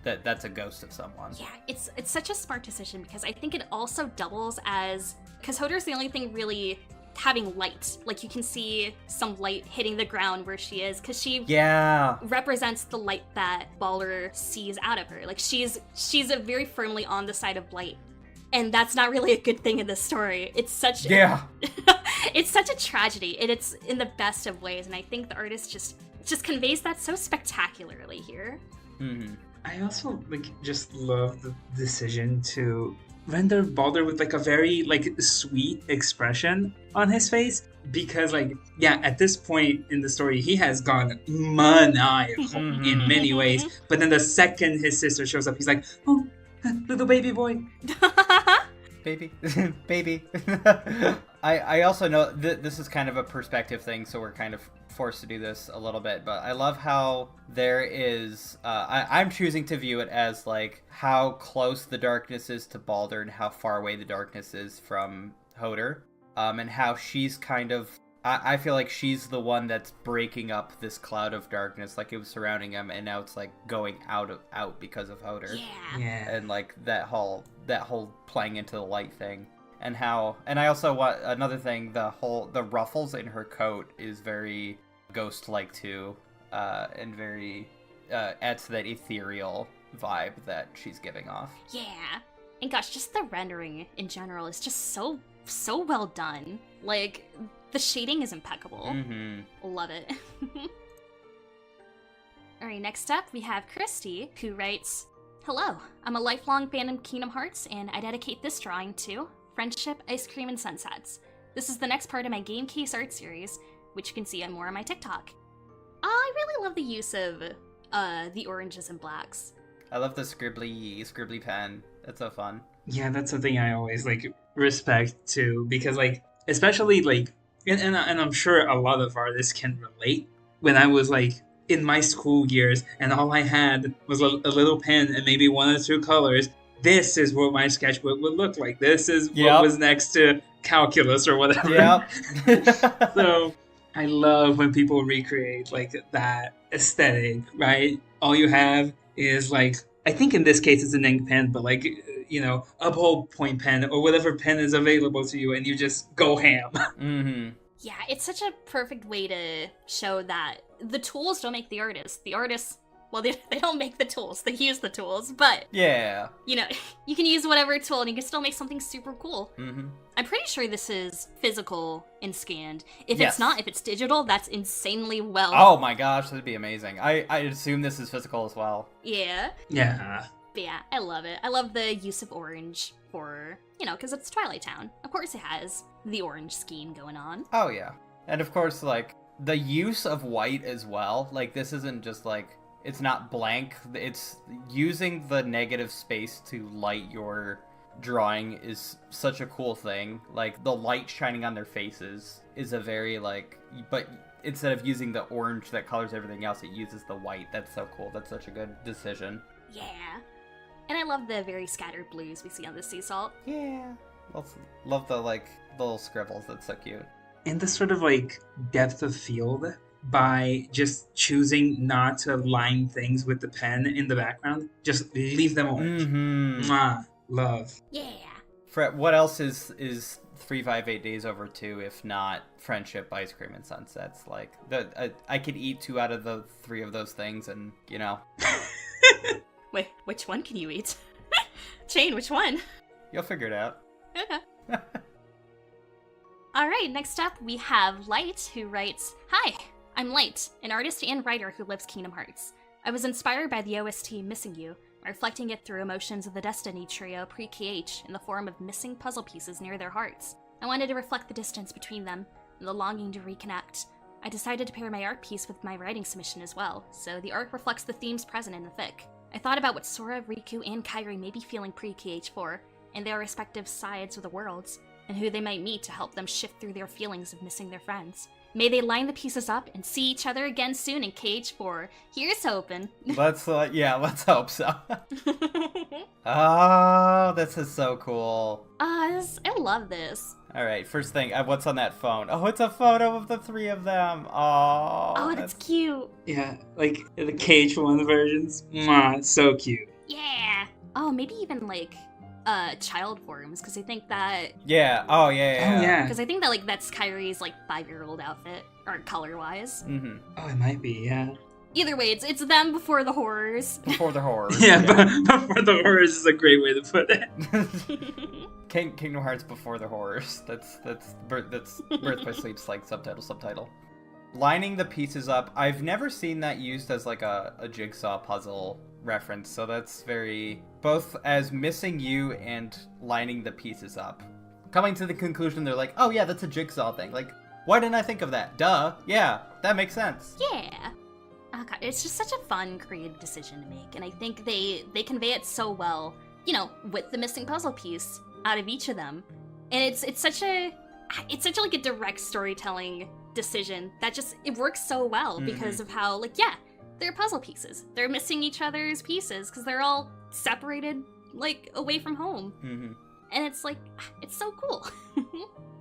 S4: that's a ghost of someone.
S2: Yeah, it's such a smart decision, because I think it also doubles as, because Hoder's the only thing really having light. Like, you can see some light hitting the ground where she is, because she represents the light that Balder sees out of her. Like, she's very firmly on the side of light. And that's not really a good thing in this story. It's such it's such a tragedy, and it's in the best of ways. And I think the artist just conveys that so spectacularly here.
S4: Mm-hmm.
S3: I also just love the decision to render Balder with like a very like sweet expression on his face, because at this point in the story he has gone maniacal in many ways. But then the second his sister shows up, he's like, oh, little baby boy.
S4: baby. I also know this is kind of a perspective thing, so we're kind of forced to do this a little bit, but I love how there is I'm choosing to view it as like how close the darkness is to Balder and how far away the darkness is from Hoder, and how she's kind of I feel like she's the one that's breaking up this cloud of darkness, like it was surrounding him, and now it's like going out because of Hoder.
S2: Yeah.
S4: And like that whole playing into the light thing, and I also want another thing. The ruffles in her coat is very ghost-like too, and very adds to that ethereal vibe that she's giving off.
S2: Yeah. And gosh, just the rendering in general is just so well done. Like, the shading is impeccable.
S4: Mm-hmm.
S2: Love it. Alright, next up we have Christy, who writes, "Hello, I'm a lifelong fan of Kingdom Hearts, and I dedicate this drawing to Friendship, Ice Cream, and Sunsets. This is the next part of my Game Case art series, which you can see more on my TikTok. I really love the use of the oranges and blacks.
S4: I love the scribbly pen. That's so fun.
S3: Yeah, that's something I always like respect too, because like especially like and I'm sure a lot of artists can relate. When I was like in my school years and all I had was a little pen and maybe one or two colors, this is what my sketchbook would look like. This is what was next to calculus or whatever.
S4: Yep.
S3: So I love when people recreate like that aesthetic, right? All you have is like, I think in this case it's an ink pen, but like, you know, a ballpoint pen or whatever pen is available to you, and you just go ham.
S4: Mm-hmm.
S2: Yeah, it's such a perfect way to show that the tools don't make the artist. The artists, well, they don't make the tools. They use the tools, but
S4: Yeah.
S2: you know, you can use whatever tool and you can still make something super cool.
S4: Mm-hmm.
S2: I'm pretty sure this is physical and scanned. If
S4: Yes.
S2: it's not, if it's digital, that's insanely well.
S4: Oh my gosh, that'd be amazing. I assume this is physical as well.
S2: Yeah.
S3: Yeah.
S2: But yeah, I love it. I love the use of orange for, you know, because it's Twilight Town. Of course it has the orange scheme going on.
S4: Oh yeah. And of course, like, the use of white as well. Like, this isn't just like, it's not blank. It's using the negative space to light your drawing is such a cool thing. Like, the light shining on their faces is a very, like, but instead of using the orange that colors everything else, it uses the white. That's so cool. That's such a good decision.
S2: Yeah. And I love the very scattered blues we see on the sea salt.
S4: Yeah. Love the, like, little scribbles. That's so cute.
S3: And the sort of like depth of field by just choosing not to line things with the pen in the background. Just leave them orange.
S4: Mm-hmm.
S3: Mwah. Love.
S2: Yeah.
S4: Fred, what else is 358 Days Over 2 if not Friendship, Ice Cream, and Sunsets? Like, I could eat 2 out of the 3 of those things, and, you know.
S2: Wait, which one can you eat? Shane, which one?
S4: You'll figure it out.
S2: Okay. Alright, next up we have Light, who writes, "Hi, I'm Light, an artist and writer who loves Kingdom Hearts. I was inspired by the OST Missing You, reflecting it through emotions of the Destiny trio pre-KH in the form of missing puzzle pieces near their hearts. I wanted to reflect the distance between them and the longing to reconnect. I decided to pair my art piece with my writing submission as well, so the art reflects the themes present in the fic. I thought about what Sora, Riku, and Kairi may be feeling pre-KH4, and their respective sides of the worlds, and who they might meet to help them shift through their feelings of missing their friends. May they line the pieces up and see each other again soon in KH4. Here's hoping."
S4: Let's hope so. Oh, this is so cool.
S2: I love this.
S4: All right, first thing, what's on that phone? Oh, it's a photo of the 3 of them.
S2: Oh, that's cute.
S3: Yeah, like the KH1 versions. Mwah, so cute.
S2: Yeah. Oh, maybe even like child forms, because I think that
S4: Yeah. Oh, yeah.
S3: Oh, yeah.
S2: because I think that like that's Kyrie's like 5-year-old outfit, or color wise.
S4: Mm-hmm.
S3: Oh, it might be, yeah.
S2: Either way, it's them before the horrors.
S4: Before the horror.
S3: Yeah, but before the horrors is a great way to put it.
S4: Kingdom Hearts before the horrors. That's Birth by Sleep's like subtitle. Lining the pieces up. I've never seen that used as like a jigsaw puzzle reference, so that's very both as Missing You and lining the pieces up. Coming to the conclusion, they're like, oh yeah, that's a jigsaw thing. Like, why didn't I think of that? Duh. Yeah, that makes sense.
S2: Yeah. Oh god, it's just such a fun, creative decision to make, and I think they convey it so well, you know, with the missing puzzle piece out of each of them. And it's such like a direct storytelling decision that just, it works so well because of how, like, yeah, they're puzzle pieces. They're missing each other's pieces because they're all separated, like, away from home.
S4: Mm-hmm.
S2: And it's like, it's so cool.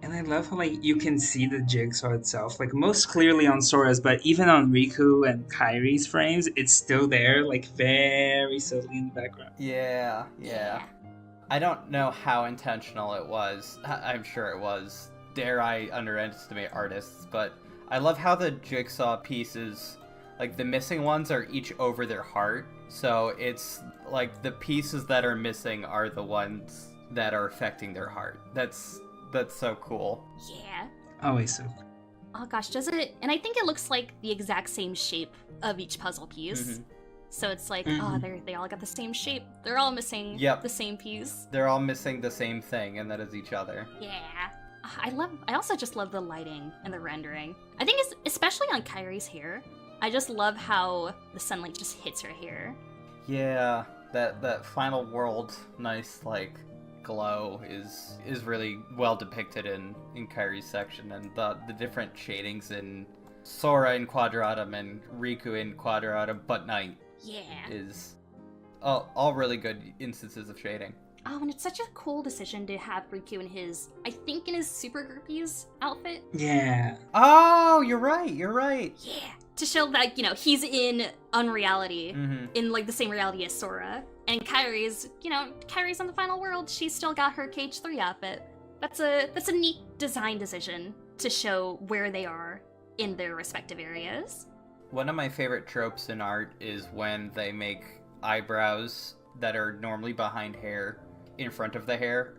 S3: And I love how like you can see the jigsaw itself, like most clearly on Sora's, but even on Riku and Kairi's frames, it's still there, like very subtly in the background.
S4: Yeah. I don't know how intentional it was. I'm sure it was. Dare I underestimate artists, but I love how the jigsaw pieces, like the missing ones are each over their heart. So it's like the pieces that are missing are the ones that are affecting their heart. That's so cool.
S2: Yeah.
S3: Always so.
S2: Oh gosh, does it? And I think it looks like the exact same shape of each puzzle piece.
S4: Mm-hmm.
S2: So it's like,
S3: Mhm.
S2: they all got the same shape. They're all missing the same piece.
S4: They're all missing the same thing, and that is each other.
S2: Yeah. I also just love the lighting and the rendering. I think it's, especially on Kairi's hair, I just love how the sunlight just hits her hair.
S4: Yeah, that final world, nice like glow is really well depicted in Kairi's section, and the different shadings in Sora in Quadratum and Riku in Quadratum, but Night
S2: Yeah.
S4: is all really good instances of shading.
S2: Oh, and it's such a cool decision to have Riku in his Super Groupies outfit.
S3: Yeah.
S4: Oh, you're right.
S2: Yeah. To show that, he's in unreality,
S4: Mm-hmm.
S2: in like the same reality as Sora. And Kairi's in the final world, she's still got her Cage 3 outfit. That's a neat design decision to show where they are in their respective areas.
S4: One of my favorite tropes in art is when they make eyebrows that are normally behind hair in front of the hair,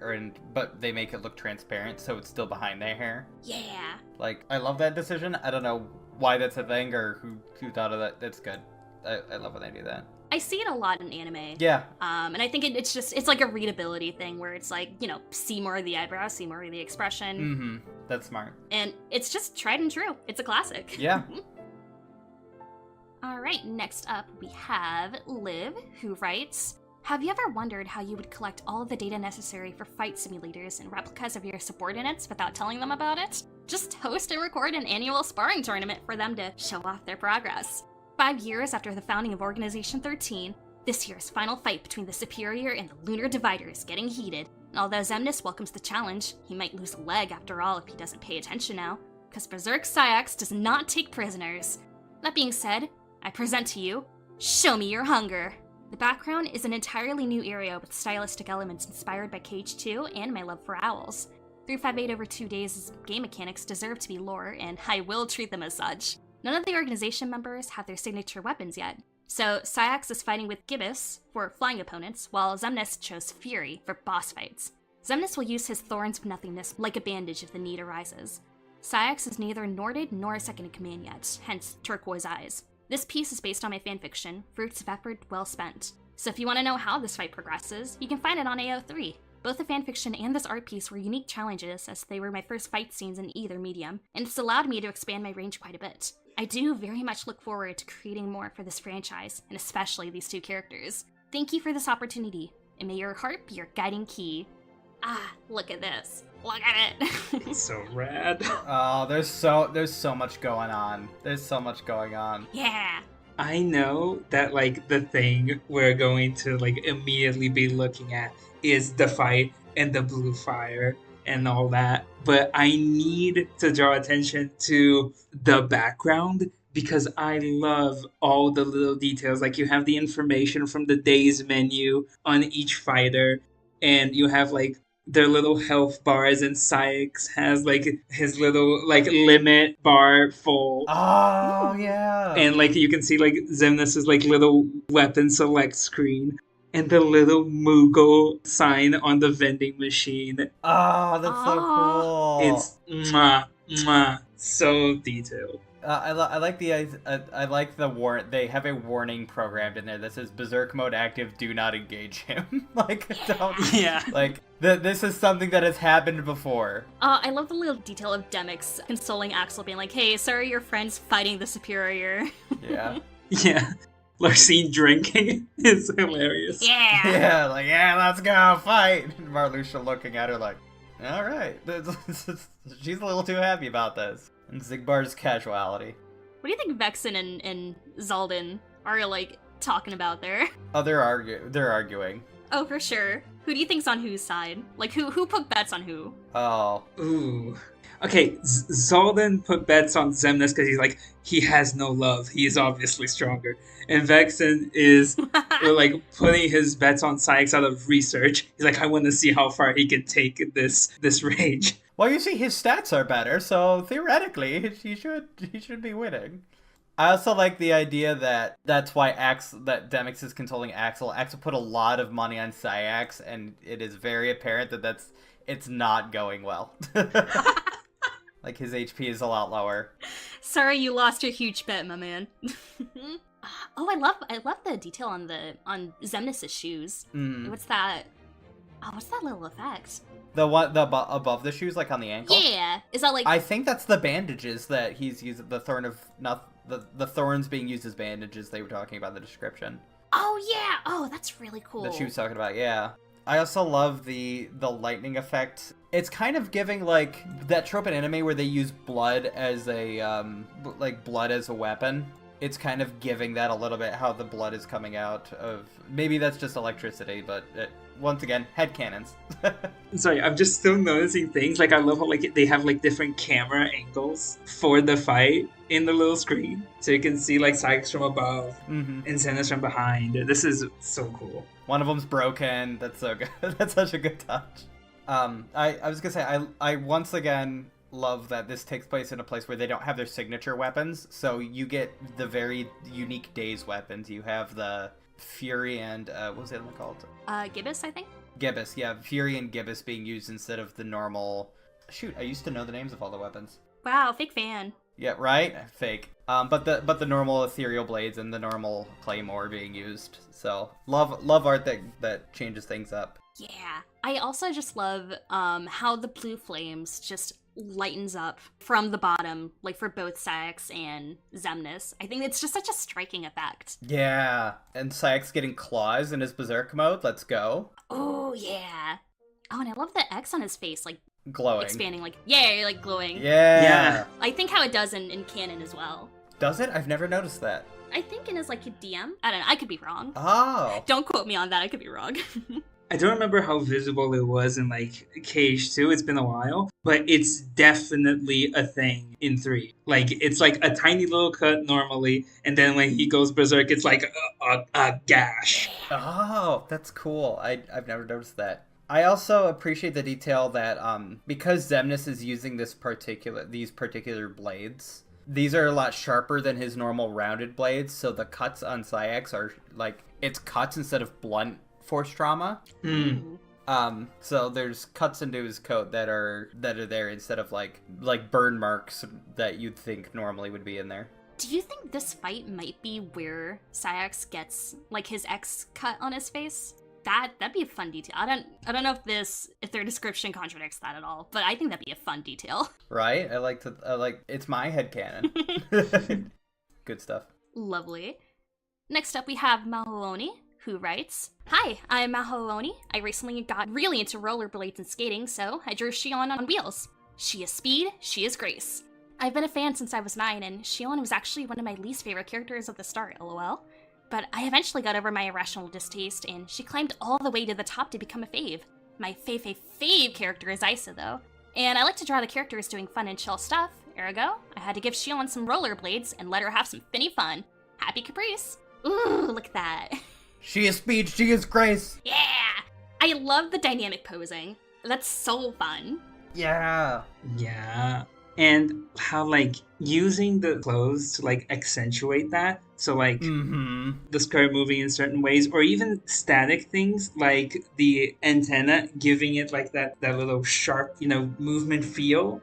S4: but they make it look transparent so it's still behind their hair.
S2: Yeah.
S4: Like, I love that decision. I don't know why that's a thing or who thought of that. That's good. I love when they do that.
S2: I see it a lot in anime.
S4: Yeah.
S2: And I think it's like a readability thing where it's like, see more of the eyebrows, see more of the expression.
S4: Mm-hmm. That's smart.
S2: And it's just tried and true. It's a classic.
S4: Yeah.
S2: All right, next up we have Liv, who writes, have you ever wondered how you would collect all of the data necessary for fight simulators and replicas of your subordinates without telling them about it? Just host and record an annual sparring tournament for them to show off their progress. 5 years after the founding of Organization 13, this year's final fight between the Superior and the Lunar Divider is getting heated, and although Xemnas welcomes the challenge, he might lose a leg after all if he doesn't pay attention now, because Berserk Syax does not take prisoners. That being said, I present to you, Show Me Your Hunger! The background is an entirely new area with stylistic elements inspired by Cage 2 and my love for owls. 358 over 2 days' game mechanics deserve to be lore, and I will treat them as such. None of the organization members have their signature weapons yet, so Syax is fighting with Gibbous for flying opponents, while Xemnas chose Fury for boss fights. Xemnas will use his Thorns of Nothingness like a bandage if the need arises. Syax is neither Norded nor second in command yet, hence turquoise eyes. This piece is based on my fanfiction, Fruits of Effort Well Spent. So if you want to know how this fight progresses, you can find it on AO3. Both the fanfiction and this art piece were unique challenges, as they were my first fight scenes in either medium, and it's allowed me to expand my range quite a bit. I do very much look forward to creating more for this franchise, and especially these two characters. Thank you for this opportunity, and may your heart be your guiding key. Ah, look at this. Look at it.
S3: It's so rad.
S4: Oh, there's so much going on.
S2: Yeah.
S3: I know that, like, the thing we're going to, like, immediately be looking at is the fight and the blue fire and all that. But I need to draw attention to the background because I love all the little details. Like, you have the information from the day's menu on each fighter, and you have, like, their little health bars, and Syax has like his little like limit bar full.
S4: Oh yeah.
S3: And like you can see like Xemnas' like little weapon select screen and the little Moogle sign on the vending machine.
S4: Oh, that's so cool.
S3: It's mwah, so detailed.
S4: I like the they have a warning programmed in there that says Berserk mode active, do not engage him. Like, don't.
S3: Yeah.
S4: Like, this is something that has happened before.
S2: I love the little detail of Demyx consoling Axel, being like, hey, sorry your friend's fighting the Superior.
S4: Yeah.
S3: Yeah. Larcene drinking is hilarious.
S2: Yeah.
S4: Yeah, like, yeah, let's go fight. And Marluxia looking at her like, all right. She's a little too happy about this. And Zigbar's casuality.
S2: What do you think Vexen and Zaldin are, like, talking about there?
S4: Oh, they're arguing.
S2: Oh, for sure. Who do you think's on whose side? Like, who put bets on who?
S4: Oh.
S3: Ooh. Okay, Zaldin put bets on Xemnas because he's like, he has no love. He is obviously stronger. And Vexen is like putting his bets on Syax out of research. He's like, I want to see how far he can take this rage.
S4: Well, you see, his stats are better, so theoretically, he should be winning. I also like the idea that that's why that Demyx is controlling Axel. Axel put a lot of money on Syax, and it is very apparent that it's not going well. Like, his HP is a lot lower.
S2: Sorry you lost your huge bet, my man. Oh, I love the detail on Xemnas' shoes.
S4: Mm.
S2: What's that little effect?
S4: Above the shoes, like on the ankle?
S2: Yeah. Is that like...
S4: I think that's the bandages that he's using, the thorns being used as bandages they were talking about in the description.
S2: Oh, yeah. Oh, that's really cool.
S4: That she was talking about, yeah. I also love the lightning effect. It's kind of giving, like, that trope in anime where they use blood as a, blood as a weapon. It's kind of giving that a little bit, how the blood is coming out of... Maybe that's just electricity, but once again, headcanons.
S3: Sorry, I'm just still noticing things. Like, I love how, like, they have, like, different camera angles for the fight in the little screen. So you can see, like, Sykes from above and Zenith from behind. This is so cool.
S4: One of them's broken. That's so good. That's such a good touch. I was gonna say, I once again love that this takes place in a place where they don't have their signature weapons, so you get the very unique Days weapons. You have the Fury and what was the other one called?
S2: Gibbous, I think.
S4: Gibbous, yeah, Fury and Gibbous being used instead of the normal. Shoot, I used to know the names of all the weapons.
S2: Wow, fake fan.
S4: Yeah, right? Fake. But the normal ethereal blades and the normal claymore being used. So love art that changes things up.
S2: Yeah. I also just love how the blue flames just lightens up from the bottom, like for both Sax and Xemnas. I think it's just such a striking effect.
S4: Yeah. And Sax getting claws in his berserk mode. Let's go.
S2: Oh, yeah. Oh, and I love the X on his face, like
S4: glowing.
S2: Expanding, like, yeah, like glowing.
S4: Yeah.
S2: I think how it does in canon as well.
S4: Does it? I've never noticed that.
S2: I think in his, like, DM. I don't know. I could be wrong.
S4: Oh.
S2: Don't quote me on that. I could be wrong.
S3: I don't remember how visible it was in, like, Cage 2. It's been a while. But it's definitely a thing in 3. Like, it's like a tiny little cut normally. And then when he goes berserk, it's like a gash.
S4: Oh, that's cool. I've never noticed that. I also appreciate the detail that because Xemnas is using these particular blades, these are a lot sharper than his normal rounded blades, so the cuts on Sayax are like, it's cuts instead of blunt force trauma. So there's cuts into his coat that are there instead of like burn marks that you'd think normally would be in there.
S2: Do you think this fight might be where Sayax gets like his X cut on his face? That'd be a fun detail. I don't know if their description contradicts that at all, but I think that'd be a fun detail.
S4: Right? It's my headcanon. Good stuff.
S2: Lovely. Next up we have Mahoney, who writes, "Hi, I'm Mahoney. I recently got really into rollerblades and skating, so I drew Shion on wheels. She is speed, she is grace. I've been a fan since I was 9, and Shion was actually one of my least favorite characters at the start, lol. But I eventually got over my irrational distaste, and she climbed all the way to the top to become a fave. My fave character is Isa, though. And I like to draw the characters doing fun and chill stuff, ergo, I had to give Shion some rollerblades and let her have some finny fun. Happy Caprice. Ooh, look at that.
S4: She is speed, she is grace.
S2: Yeah! I love the dynamic posing. That's so fun.
S4: Yeah.
S3: Yeah. And how, like, using the clothes to, like, accentuate that. So, like, the skirt moving in certain ways, or even static things, like the antenna, giving it, like, that little sharp, movement feel.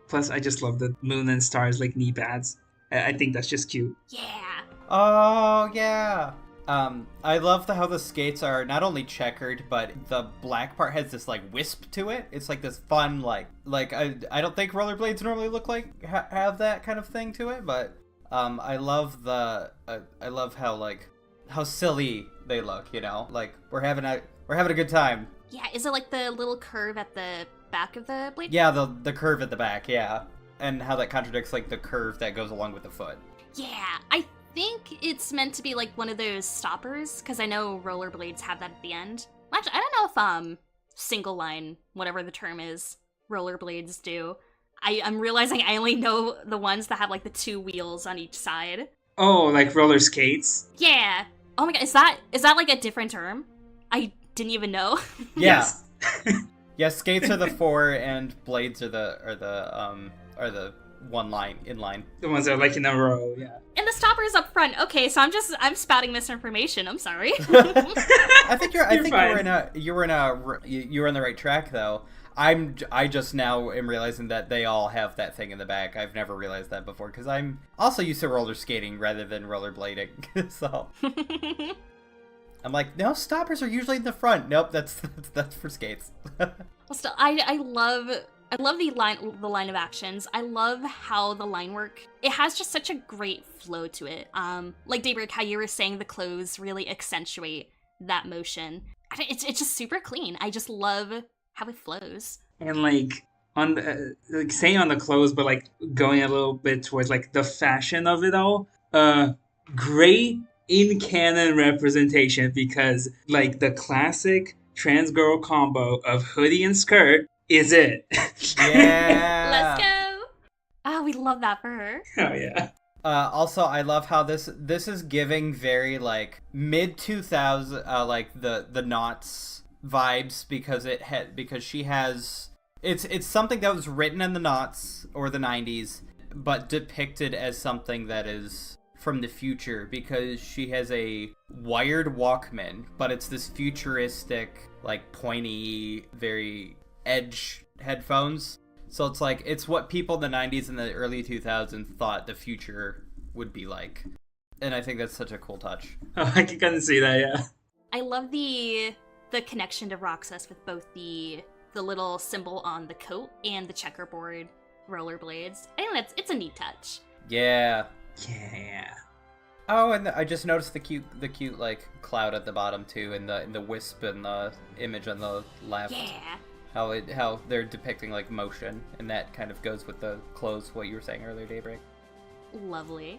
S3: Plus, I just love the moon and stars, like, knee pads. I think that's just cute.
S2: Yeah.
S4: Oh, yeah. I love how the skates are not only checkered, but the black part has this like wisp to it. It's like this fun like I don't think rollerblades normally look like have that kind of thing to it, but I love I love how silly they look. Like we're having a good time.
S2: Yeah, is it like the little curve at the back of the blade?
S4: Yeah, the curve at the back. Yeah, and how that contradicts like the curve that goes along with the foot.
S2: Yeah, I think it's meant to be like one of those stoppers, because I know rollerblades have that at the end. Actually, I don't know if single line, whatever the term is, rollerblades do. I'm realizing I only know the ones that have like the 2 wheels on each side.
S3: Oh, like roller skates?
S2: Yeah. Oh my god, is that like a different term? I didn't even know.
S4: Yeah. Yeah, skates are the 4 and blades are the 1 line in line.
S3: The ones that are like in a row, yeah.
S2: And the stopper is up front. Okay, so I'm spouting misinformation. I'm sorry.
S4: I think
S3: fine.
S4: you were on the right track though. I just now am realizing that they all have that thing in the back. I've never realized that before because I'm also used to roller skating rather than rollerblading. So I'm like, no, stoppers are usually in the front. Nope, that's for skates.
S2: Well, still, I love the line of actions. I love how the line work. It has just such a great flow to it. Like Daybreak, how you were saying the clothes really accentuate that motion. It's just super clean. I just love how it flows.
S3: And like on like saying on the clothes, but like going a little bit towards like the fashion of it all. Great in canon representation, because like the classic trans girl combo of hoodie and skirt is it.
S4: Yeah.
S2: Let's go. Oh, we love that for her.
S3: Oh yeah.
S4: Also, I love how this is giving very like mid 2000 like the knots vibes, because she has it's something that was written in the knots or the 90s, but depicted as something that is from the future, because she has a wired Walkman, but it's this futuristic, like pointy, very edge headphones. So it's like, it's what people in the 90s and the early 2000s thought the future would be like. And I think that's such a cool touch.
S3: Oh, I can kind of see that, yeah.
S2: I love the connection to Roxas with both the little symbol on the coat and the checkerboard rollerblades. I think it's a neat touch.
S4: Yeah.
S3: Yeah.
S4: Oh, and I just noticed the cute like cloud at the bottom too, and the wisp and the image on the left.
S2: Yeah.
S4: How they're depicting like motion, and that kind of goes with the clothes, what you were saying earlier, Daybreak.
S2: Lovely.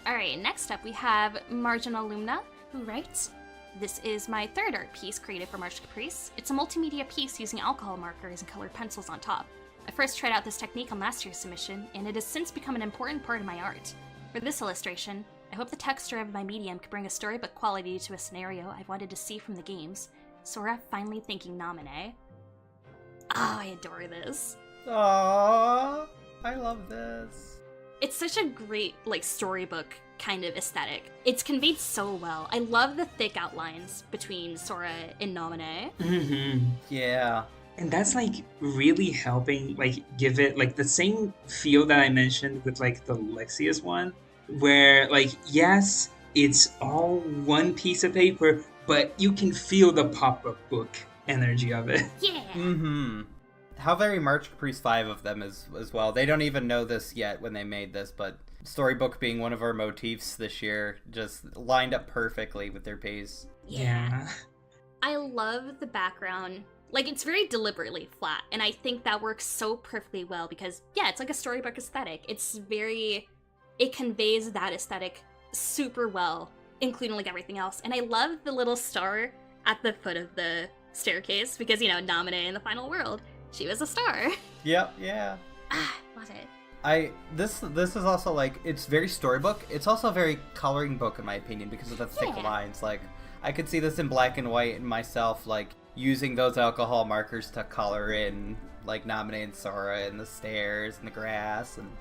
S2: Alright, next up we have Marginal Lumna, who writes, "This is my third art piece created for March Caprice. It's a multimedia piece using alcohol markers and colored pencils on top. I first tried out this technique on last year's submission, and it has since become an important part of my art. For this illustration, I hope the texture of my medium could bring a storybook quality to a scenario I've wanted to see from the games. Sora finally thanking Naminé." Oh, I adore this.
S4: Aww, I love this.
S2: It's such a great, like, storybook kind of aesthetic. It's conveyed so well. I love the thick outlines between Sora and Naminé.
S3: Mm-hmm.
S4: Yeah.
S3: And that's like really helping like give it like the same feel that I mentioned with like the Lexius one, where like yes, it's all one piece of paper, but you can feel the pop-up book energy of it.
S2: Yeah.
S4: Mm-hmm. How very March Caprice 5 of them is as well. They don't even know this yet when they made this, but storybook being one of our motifs this year just lined up perfectly with their pace.
S3: Yeah.
S2: I love the background. Like, it's very deliberately flat, and I think that works so perfectly well because, yeah, it's like a storybook aesthetic. It conveys that aesthetic super well, including, like, everything else. And I love the little star at the foot of the staircase because, you know, Naminé in the final world, she was a star.
S4: Yep, yeah.
S2: Love it.
S4: This is also, like, it's very storybook. It's also very coloring book, in my opinion, because of the thick lines. Like, I could see this in black and white and myself, like, using those alcohol markers to color in, like, Naminé and Sora and the stairs and the grass, and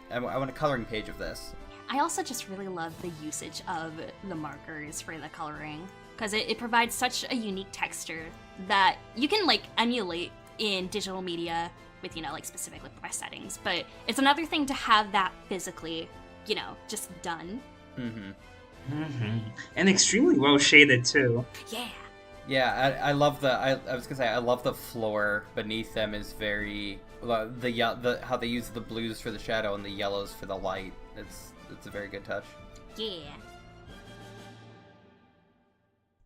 S4: I want a coloring page of this.
S2: I also just really love the usage of the markers for the coloring, because it provides such a unique texture that you can, like, emulate in digital media with, you know, like, specific like, press settings, but it's another thing to have that physically, you know, just done.
S4: Mm-hmm.
S3: Mm-hmm. And extremely well shaded too.
S2: Yeah.
S4: Yeah, I love I was gonna say I love the floor beneath them is very the how they use the blues for the shadow and the yellows for the light. It's a very good touch.
S2: Yeah.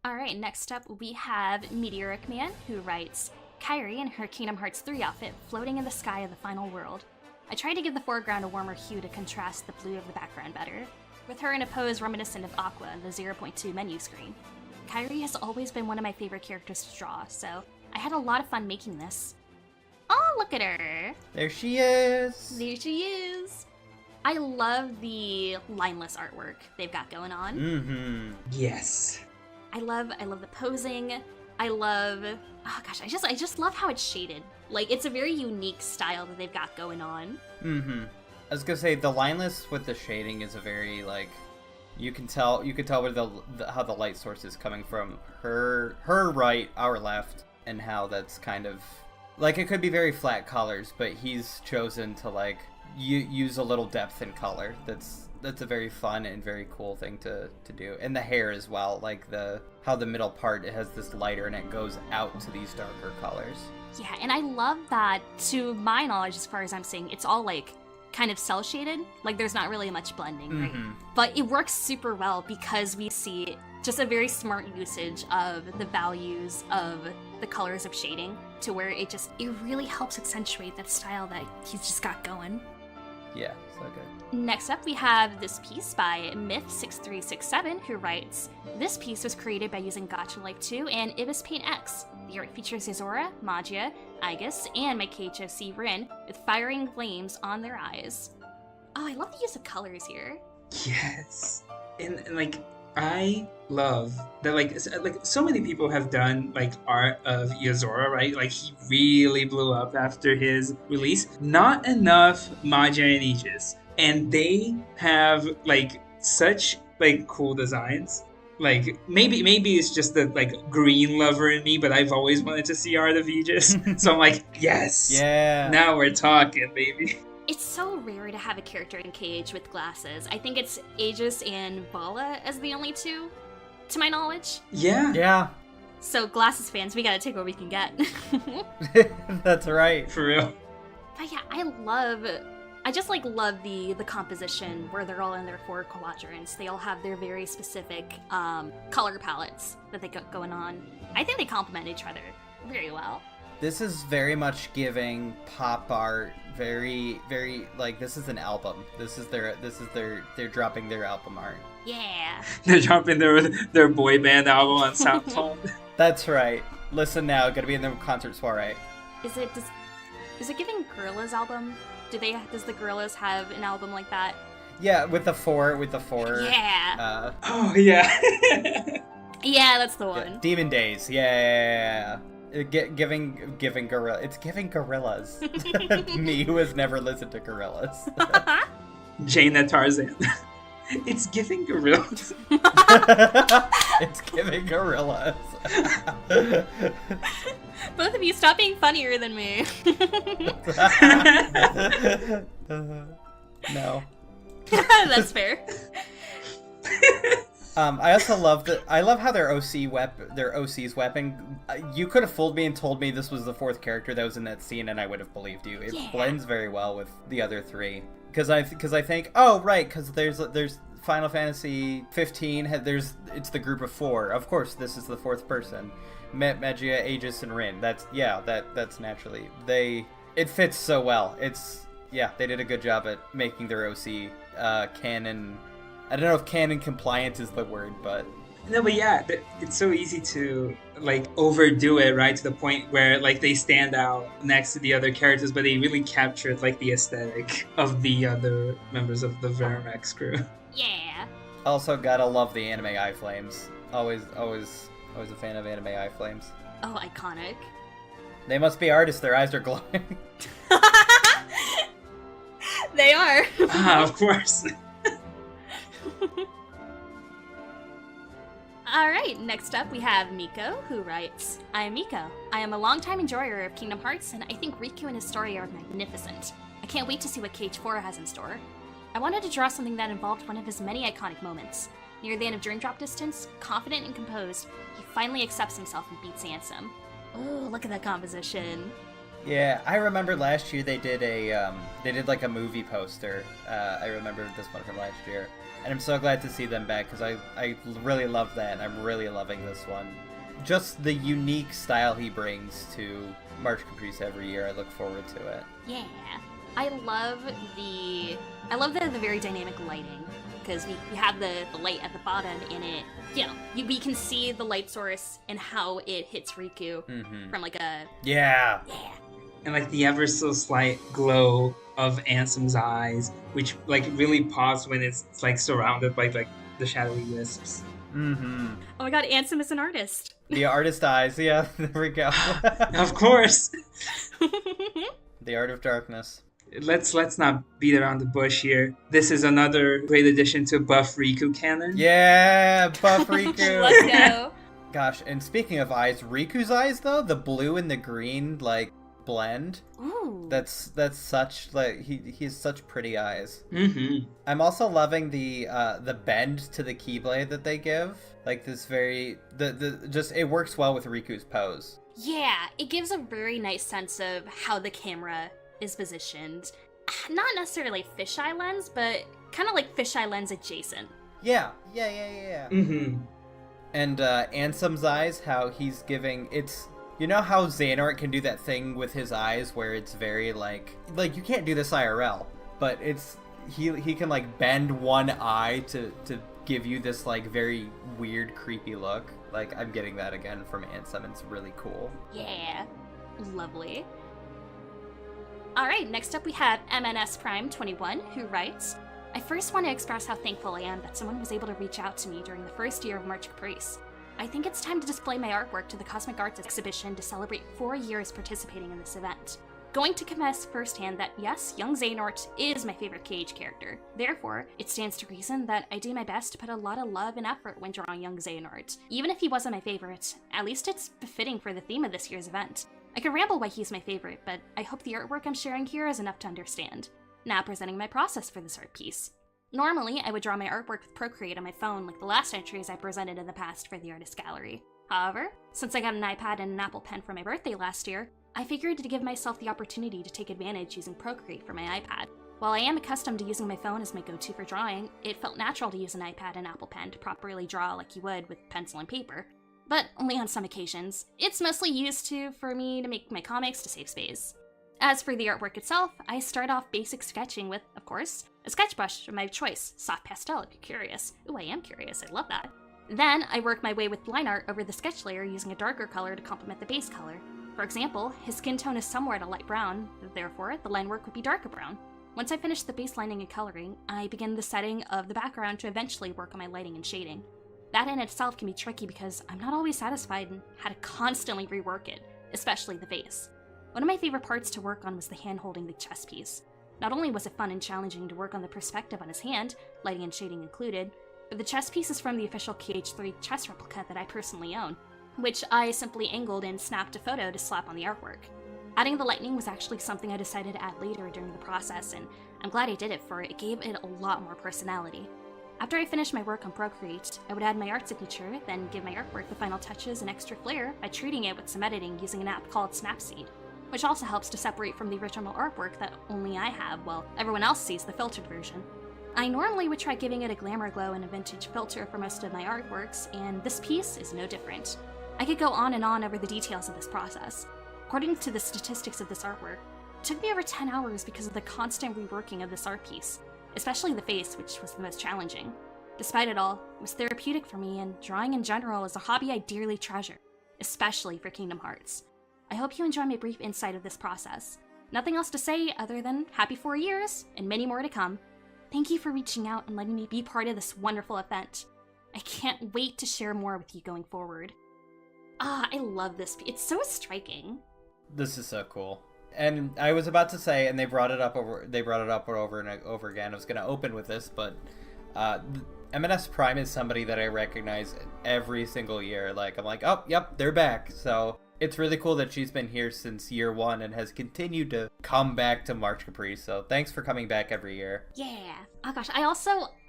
S2: Alright, next up we have Meteoric Man, who writes, "Kairi in her Kingdom Hearts 3 outfit floating in the sky of the final world. I tried to give the foreground a warmer hue to contrast the blue of the background better, with her in a pose reminiscent of Aqua in the 0.2 menu screen. Kairi has always been one of my favorite characters to draw, so I had a lot of fun making this." Oh, look at her!
S4: There she is!
S2: There she is! I love the lineless artwork they've got going on.
S4: Mm-hmm.
S3: Yes.
S2: I love the posing. I love, oh gosh, I just love how it's shaded. Like, it's a very unique style that they've got going on.
S4: Mm-hmm. I was gonna say the lineless with the shading is a very like you can tell where how the light source is coming from her right, our left, and how that's kind of like it could be very flat colors, but he's chosen to like use a little depth in color. That's a very fun and very cool thing to do. And the hair as well, like how the middle part, it has this lighter and it goes out to these darker colors.
S2: Yeah, and I love that, to my knowledge, as far as I'm seeing, it's all like kind of cell shaded. Like there's not really much blending, right? But it works super well because we see just a very smart usage of the values of the colors of shading to where it really helps accentuate that style that he's just got going.
S4: Yeah, so good.
S2: Next up, we have this piece by Myth6367, who writes, "This piece was created by using Gacha Life 2 and Ibis Paint X. The art features Yozora, Magia, Aigis, and my KHOC Rin with firing flames on their eyes." Oh, I love the use of colors here.
S3: Yes. And like, I love that, like so many people have done like art of Yozora, right? Like he really blew up after his release. Not enough Magia and Aegis. And they have like such like cool designs. Like maybe it's just the like green lover in me, but I've always wanted to see art of Aegis. So I'm like, yes.
S4: Yeah.
S3: Now we're talking, baby.
S2: It's so rare to have a character in KH with glasses. I think it's Aegis and Vala as the only two, to my knowledge.
S3: Yeah.
S4: Yeah.
S2: So glasses fans, we gotta take what we can get.
S4: That's right.
S3: For real.
S2: But yeah, I just like love the composition where they're all in their 4 quadrants. They all have their very specific color palettes that they got going on. I think they complement each other very well.
S4: This is very much giving pop art, very, very, like, this is an album. They're dropping their album art.
S2: Yeah.
S3: They're dropping their boy band album on SoundCloud.
S4: That's right. Listen now, gonna be in the concert soiree.
S2: Is it giving Gorillaz album? Does the Gorillaz have an album like that?
S4: Yeah, with the four.
S2: Yeah.
S3: Oh yeah.
S2: Yeah, that's the
S4: Yeah,
S2: one.
S4: Demon Days. Yeah. Giving gorilla. It's giving Gorillas. Me, who has never listened to Gorillas.
S3: Jane at Tarzan. It's giving gorillas.
S4: It's giving Gorillas.
S2: Both of you, stop being funnier than me.
S4: No.
S2: That's fair.
S4: I also love how their OC's weapon. You could have fooled me and told me this was the 4th character that was in that scene, and I would have believed you. It blends very well with the other 3. Because I think, oh right, because there's Final Fantasy 15. It's the group of 4. Of course, this is the 4th person. Magia, Aegis, and Rin. That's naturally it fits so well. They did a good job at making their OC canon. I don't know if canon compliant is the word, but...
S3: No, but yeah, it's so easy to, like, overdo it, right? To the point where, like, they stand out next to the other characters, but they really captured, like, the aesthetic of the other members of the Verimax crew.
S2: Yeah.
S4: Also, gotta love the anime eye flames. Always a fan of anime eye flames.
S2: Oh, iconic.
S4: They must be artists, their eyes are glowing.
S2: They are.
S3: Of course.
S2: Alright, next up we have Miko, who writes, "I am Miko. I am a longtime enjoyer of Kingdom Hearts, and I think Riku and his story are magnificent. I can't wait to see what KH4 has in store. I wanted to draw something that involved one of his many iconic moments. Near the end of Dream Drop Distance, confident and composed, he finally accepts himself and beats Ansem. Oh, look at that composition."
S4: Yeah, I remember last year they did like a movie poster. I remember this one from last year. And I'm so glad to see them back because I really love that, and I'm really loving this one. Just the unique style he brings to March Caprice every year. I look forward to it.
S2: Yeah. I love the very dynamic lighting, because we have the light at the bottom, and we can see the light source and how it hits Riku from like a...
S4: Yeah.
S3: And like the ever so slight glow of Ansem's eyes, which like really pops when it's like surrounded by like the shadowy wisps.
S2: Oh my god, Ansem is an artist.
S4: The artist eyes, yeah, there we go.
S3: Of course.
S4: The art of darkness.
S3: Let's not beat around the bush here. This is another great addition to Buff Riku canon.
S4: Yeah, Buff Riku.
S2: Let's go.
S4: Gosh, and speaking of eyes, Riku's eyes though, the blue and the green, like blend.
S2: Ooh.
S4: That's such, like, he has such pretty eyes.
S3: Mm-hmm.
S4: I'm also loving the bend to the keyblade that they give. Like this very just it works well with Riku's pose.
S2: Yeah, it gives a very nice sense of how the camera is positioned. Not necessarily fisheye lens, but kind of like fisheye lens adjacent.
S4: Yeah.
S3: Mm-hmm.
S4: And Ansem's eyes, how he's giving it's. You know how Xehanort can do that thing with his eyes where it's very like you can't do this IRL, but it's he can like bend one eye to give you this like very weird creepy look. Like I'm getting that again from Ansem. It's really cool.
S2: Yeah, lovely. Alright, next up we have MNS Prime 21, who writes, I first want to express how thankful I am that someone was able to reach out to me during the first year of March Caprice. I think it's time to display my artwork to the Cosmic Arts exhibition to celebrate 4 years participating in this event. Going to confess firsthand that yes, young Xehanort is my favorite KH character. Therefore, it stands to reason that I do my best to put a lot of love and effort when drawing young Xehanort. Even if he wasn't my favorite, at least it's befitting for the theme of this year's event. I could ramble why he's my favorite, but I hope the artwork I'm sharing here is enough to understand. Now presenting my process for this art piece. Normally, I would draw my artwork with Procreate on my phone like the last entries I presented in the past for the Artist Gallery. However, since I got an iPad and an Apple Pen for my birthday last year, I figured to give myself the opportunity to take advantage using Procreate for my iPad. While I am accustomed to using my phone as my go-to for drawing, it felt natural to use an iPad and Apple Pen to properly draw like you would with pencil and paper. But only on some occasions. It's mostly used for me to make my comics to save space. As for the artwork itself, I start off basic sketching with, of course, a sketch brush of my choice, soft pastel if you're curious. Ooh, I am curious, I love that. Then I work my way with line art over the sketch layer using a darker color to complement the base color. For example, his skin tone is somewhat a light brown, therefore the line work would be darker brown. Once I finish the base lining and coloring, I begin the setting of the background to eventually work on my lighting and shading. That in itself can be tricky because I'm not always satisfied and had to constantly rework it, especially the face. One of my favorite parts to work on was the hand holding the chess piece. Not only was it fun and challenging to work on the perspective on his hand, lighting and shading included, but the chess piece is from the official KH3 chess replica that I personally own, which I simply angled and snapped a photo to slap on the artwork. Adding the lightning was actually something I decided to add later during the process, and I'm glad I did it for it gave it a lot more personality. After I finished my work on Procreate, I would add my art signature, then give my artwork the final touches and extra flair by treating it with some editing using an app called Snapseed, which also helps to separate from the original artwork that only I have while everyone else sees the filtered version. I normally would try giving it a glamour glow and a vintage filter for most of my artworks, and this piece is no different. I could go on and on over the details of this process. According to the statistics of this artwork, it took me over 10 hours because of the constant reworking of this art piece, especially the face, which was the most challenging. Despite it all, it was therapeutic for me, and drawing in general is a hobby I dearly treasure, especially for Kingdom Hearts. I hope you enjoy my brief insight of this process. Nothing else to say other than happy 4 years, and many more to come. Thank you for reaching out and letting me be part of this wonderful event. I can't wait to share more with you going forward. I love this. It's so striking.
S4: This is so cool. And I was about to say, and they brought it up over and over again. I was going to open with this, but M&S Prime is somebody that I recognize every single year. Like, I'm like, oh, yep, they're back. So it's really cool that she's been here since year one and has continued to come back to March Caprice. So thanks for coming back every year.
S2: Yeah. Oh gosh,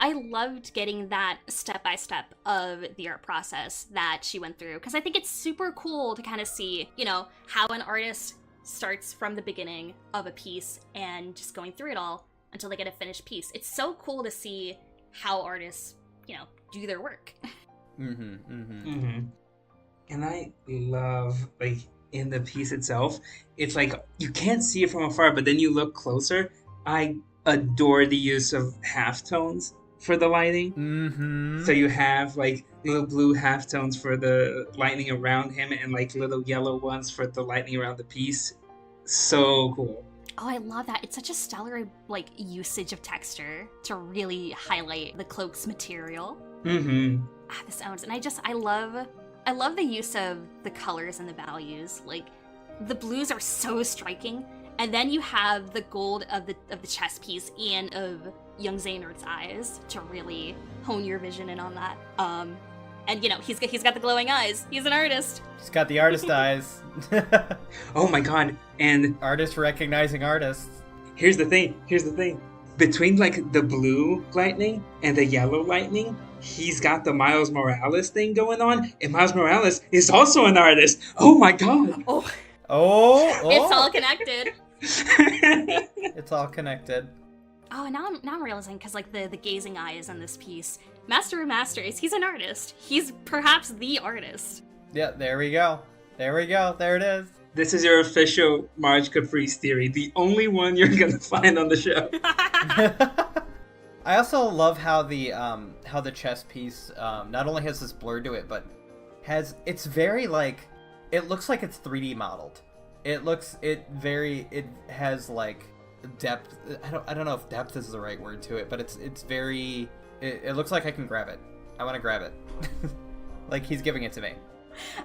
S2: I loved getting that step-by-step of the art process that she went through, because I think it's super cool to kind of see, how an artist starts from the beginning of a piece and just going through it all until they get a finished piece. It's so cool to see how artists, do their work.
S3: And I love, in the piece itself, it's like you can't see it from afar, but then you look closer. I adore the use of halftones for the lighting. So you have little blue halftones for the lightning around him and little yellow ones for the lightning around the piece. So cool.
S2: Oh, I love that. It's such a stellar usage of texture to really highlight the cloak's material. This owns, and I love the use of the colors and the values. The blues are so striking, and then you have the gold of the chess piece and of young Xehanort's eyes to really hone your vision in on that. And, you know, he's got the glowing eyes. He's an artist.
S4: He's got the artist eyes.
S3: Oh my god. And
S4: Artists recognizing artists.
S3: here's the thing. Between like the blue lightning and the yellow lightning, he's got the Miles Morales thing going on, and Miles Morales is also an artist. Oh my god.
S2: Oh,
S4: Oh!
S2: it's all connected.
S4: It's all connected.
S2: Oh, and now I'm realizing, because, like, the gazing eyes in this piece. Master of Masters, he's an artist. He's perhaps the artist.
S4: Yeah, there we go. There it is.
S3: This is your official March Caprice theory, the only one you're gonna find on the show.
S4: I also love how the chess piece not only has this blur to it, but it's very like, it looks like it's 3D modeled. It has like depth. I don't know if depth is the right word to it, but it's very. It looks like I can grab it. I want to grab it. Like he's giving it to me.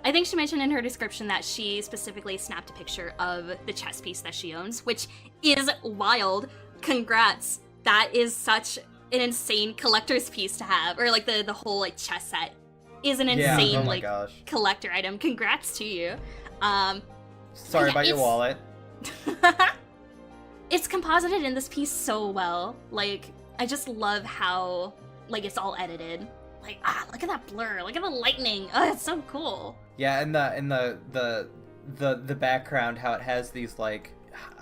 S2: I think she mentioned in her description that she specifically snapped a picture of the chess piece that she owns, which is wild. Congrats. That is such an insane collector's piece to have. Or like the whole like chess set is an insane
S4: oh my gosh.
S2: collector item. Congrats to you.
S4: Sorry about your wallet.
S2: It's composited in this piece so well. Like, I just love how like it's all edited. Like, look at that blur. Look at the lightning. Oh, it's so cool.
S4: Yeah, and the background, how it has these like,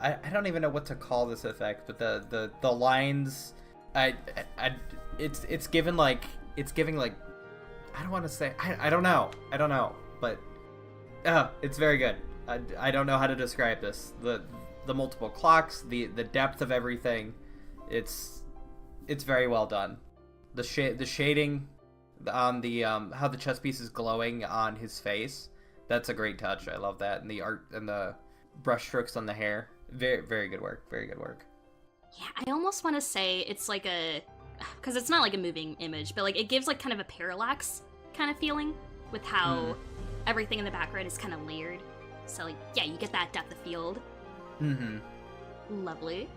S4: I don't even know what to call this effect, but the lines, it's giving like I don't want to say I don't know, but it's very good. I don't know how to describe this. The multiple clocks, the depth of everything, it's very well done. The shading on the how the chess piece is glowing on his face, that's a great touch. I love that. And the art and the brush strokes on the hair, very, very good work. Very good work.
S2: Yeah, I almost want to say it's like because it's not like a moving image, but like it gives like kind of a parallax kind of feeling with how everything in the background is kind of layered. So like, yeah, you get that depth of field. Lovely.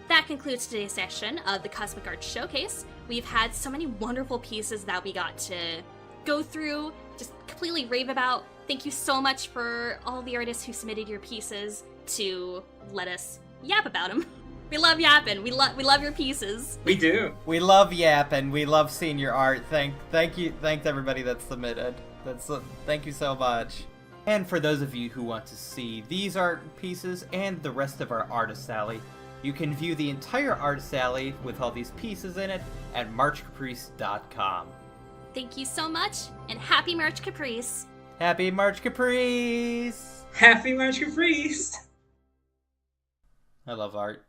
S2: That concludes today's session of the Cosmic Art Showcase. We've had so many wonderful pieces that we got to go through, just completely rave about. Thank you so much for all the artists who submitted your pieces to let us yap about them. We love yapping. We love your pieces.
S3: We do.
S4: We love yapping. We love seeing your art. Thank you. Thanks everybody that submitted. Thank you so much. And for those of you who want to see these art pieces and the rest of our artist alley, you can view the entire artist alley with all these pieces in it at marchcaprice.com.
S2: Thank you so much, and happy March Caprice!
S4: Happy March Caprice!
S3: Happy March Caprice!
S4: I love art.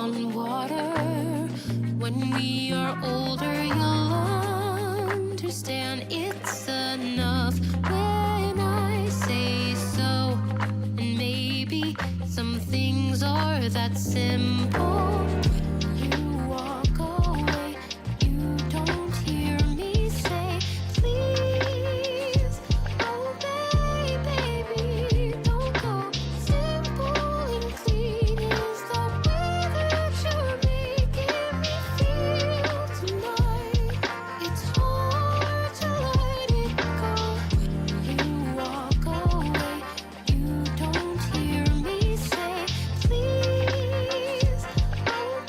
S1: on water. When we are older, you'll understand it's enough when I say so. And maybe some things are that simple. You walk away, you don't hear me say, please. Oh, baby, don't go. Simple and clean is the way that you're making me feel tonight. It's hard to let it go. You walk away, you don't hear me say, please. Oh,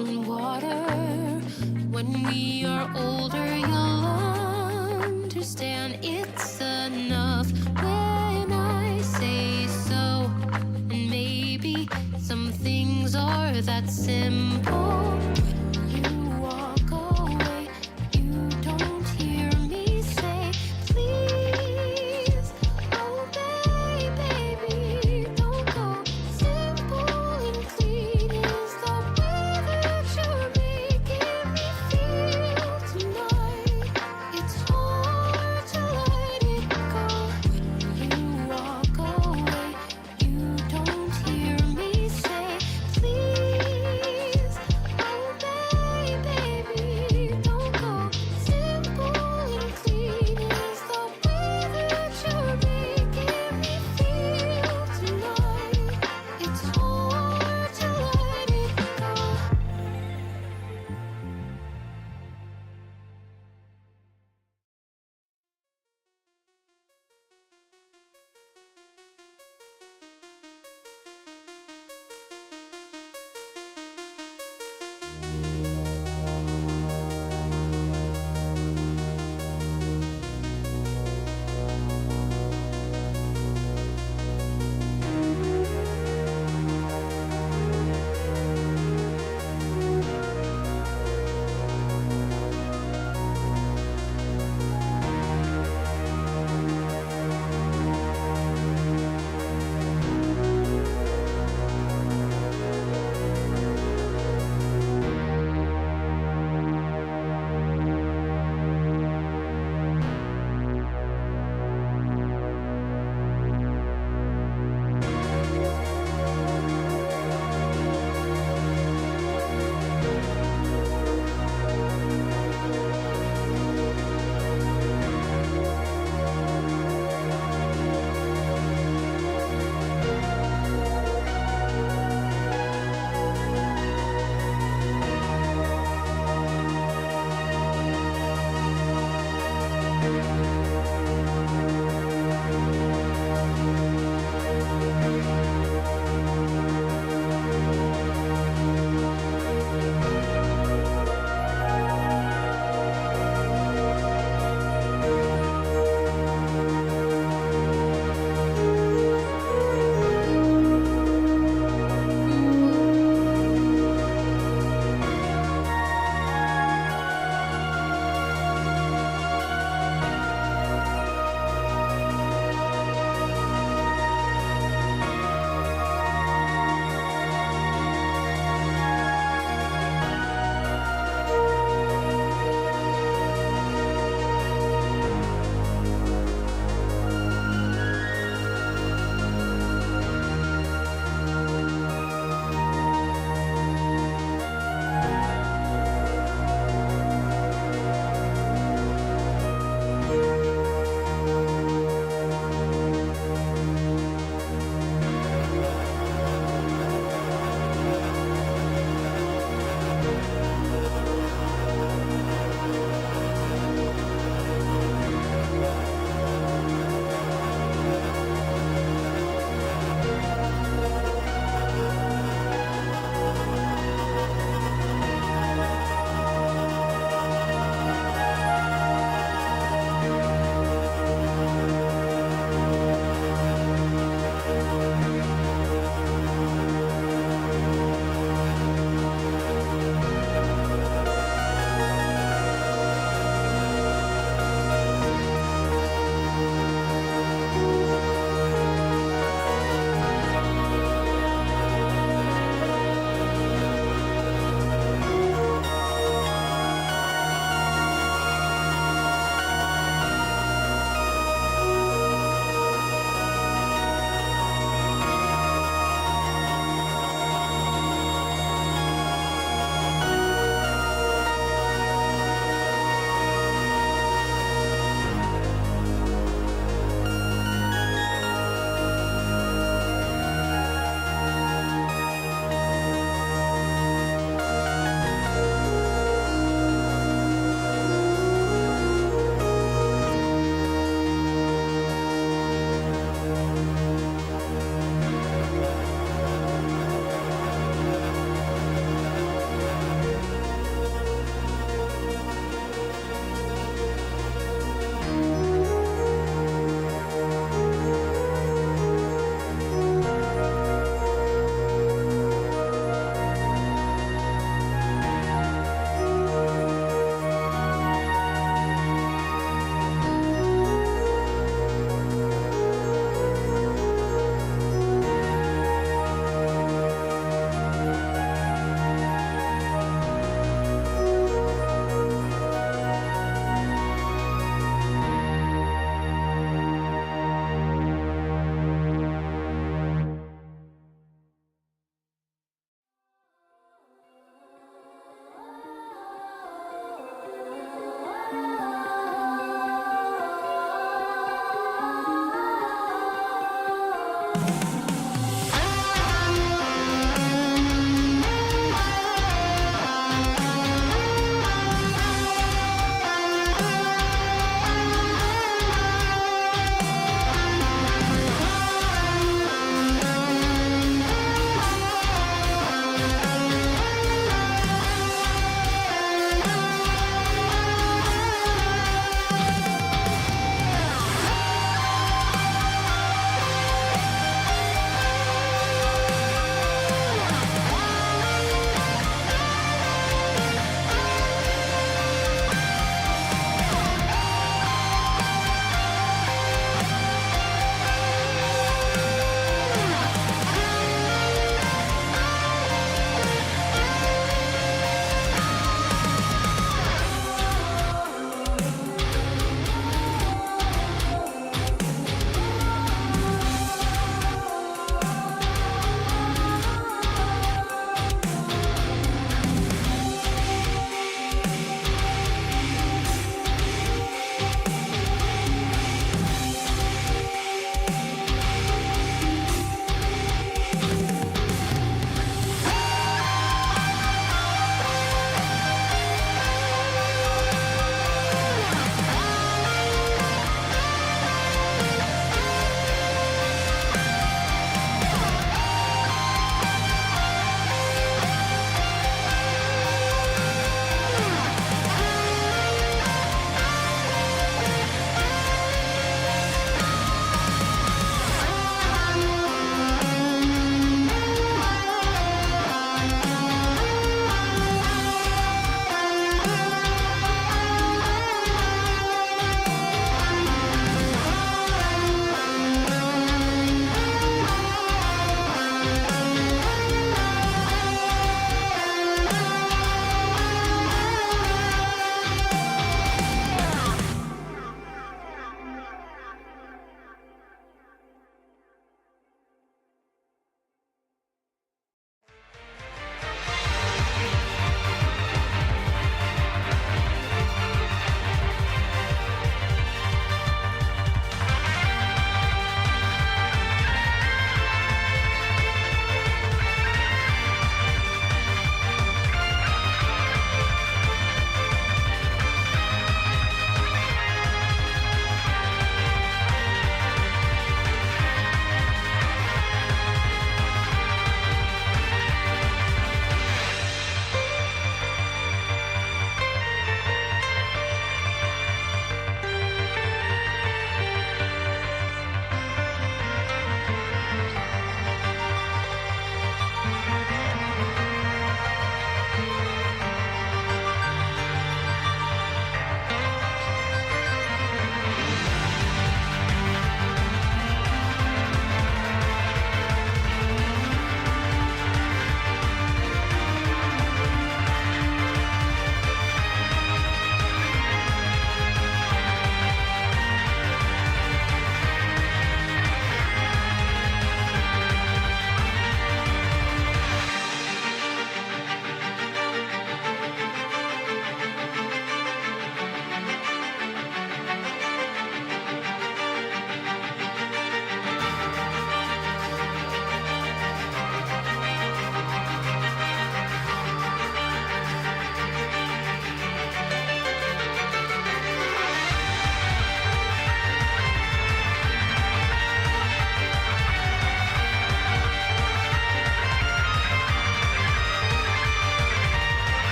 S1: on water. When we are older, you'll understand it's enough when I say so. And maybe some things are that simple. You walk away, you don't hear me say, please. Oh, baby, don't go. Simple and clean is the way that you're making me feel tonight. It's hard to let it go. You walk away, you don't hear me say, please. Oh,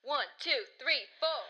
S1: One, two, three, four.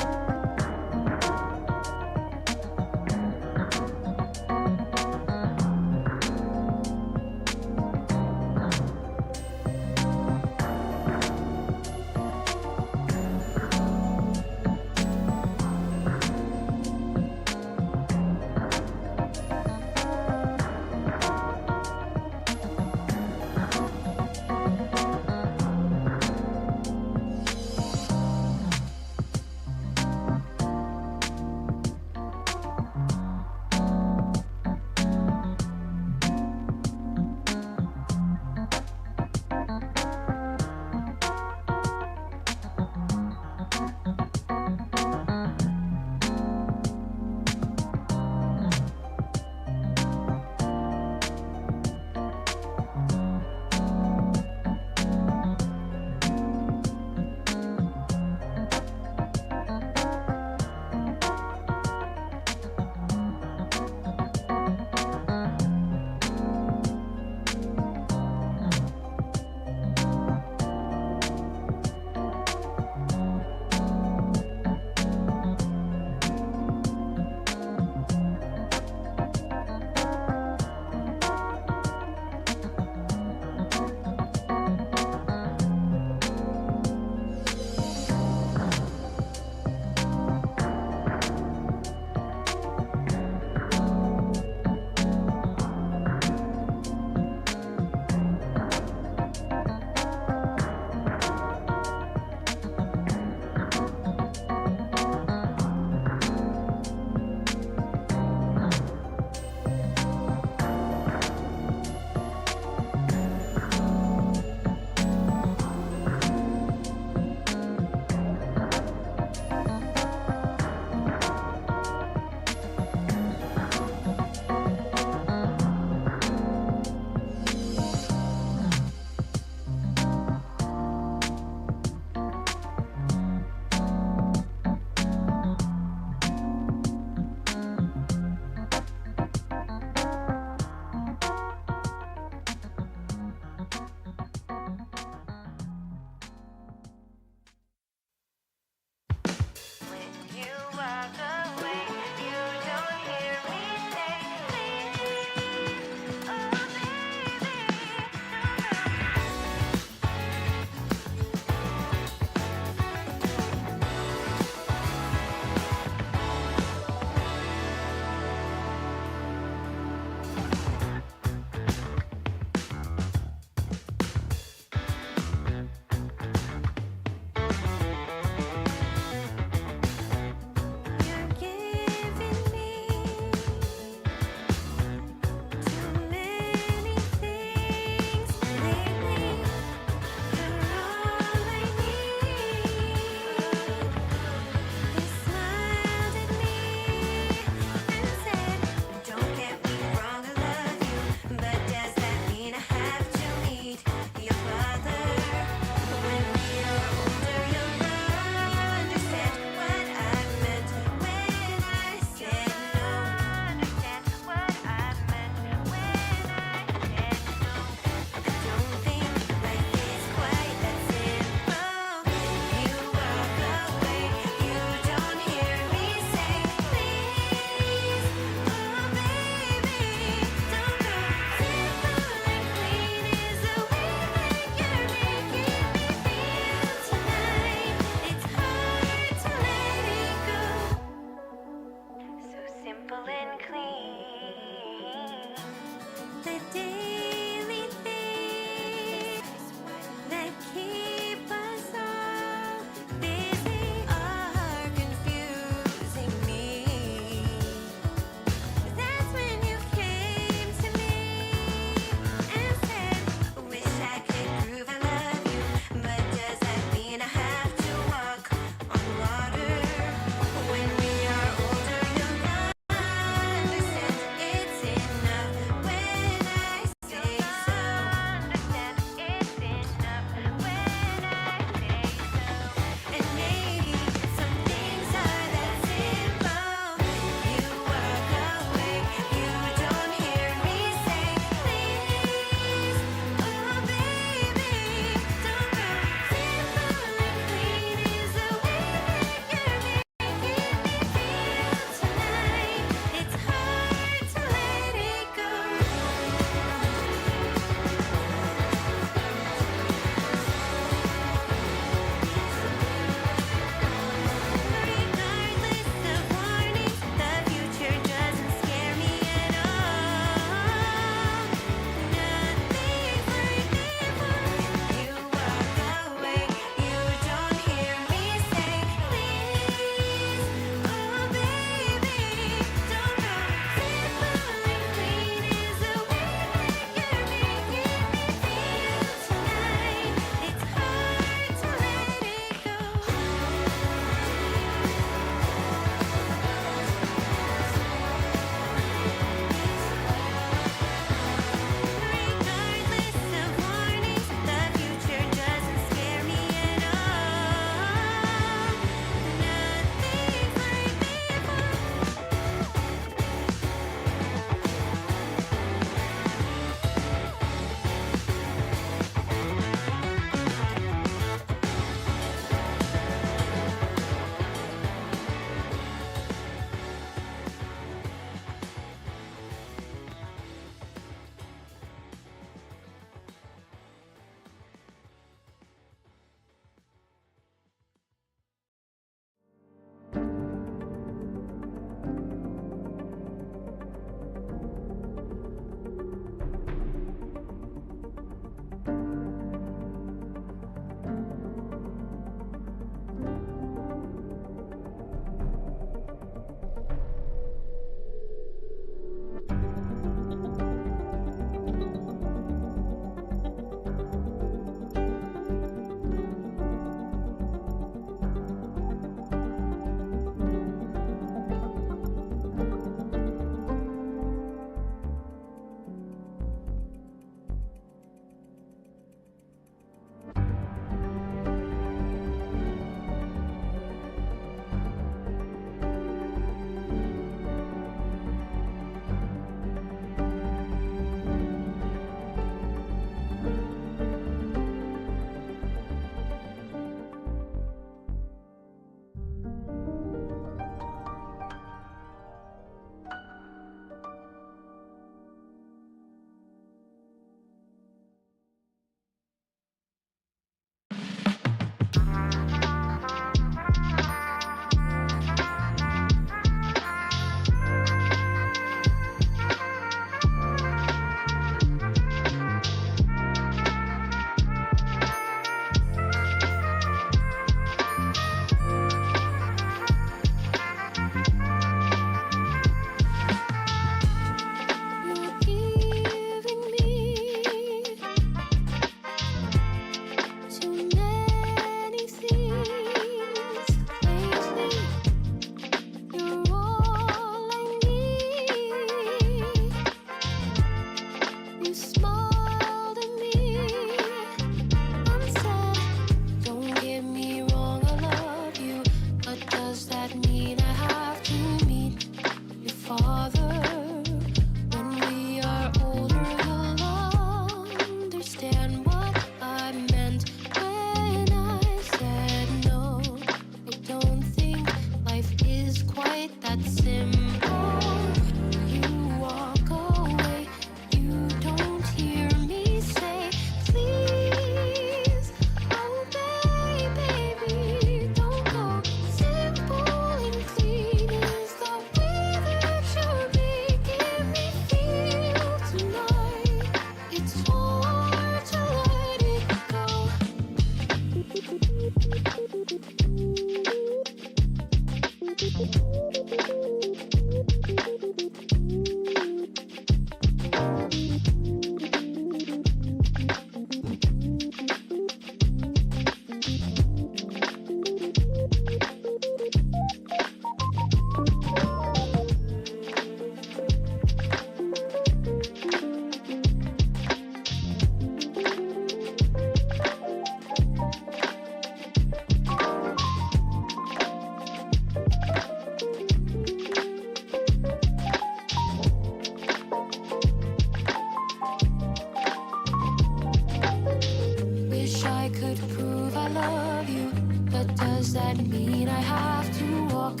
S1: Wish I could prove I love you, but does that mean I have to walk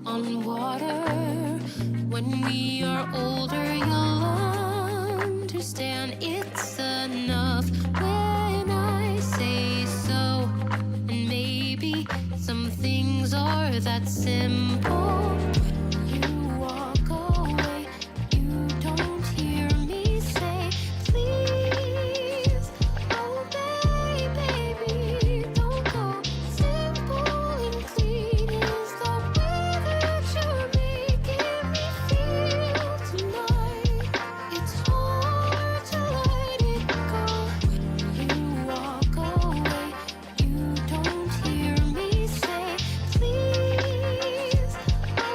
S1: on water? When we are older, you'll understand it's enough when I say so. And maybe some things are that simple. You walk away, you don't hear me say, please. Oh, baby, don't go. Simple and clean is the way that you're making me feel tonight. It's hard to let it go. When you walk away, you don't hear me say, please. Oh,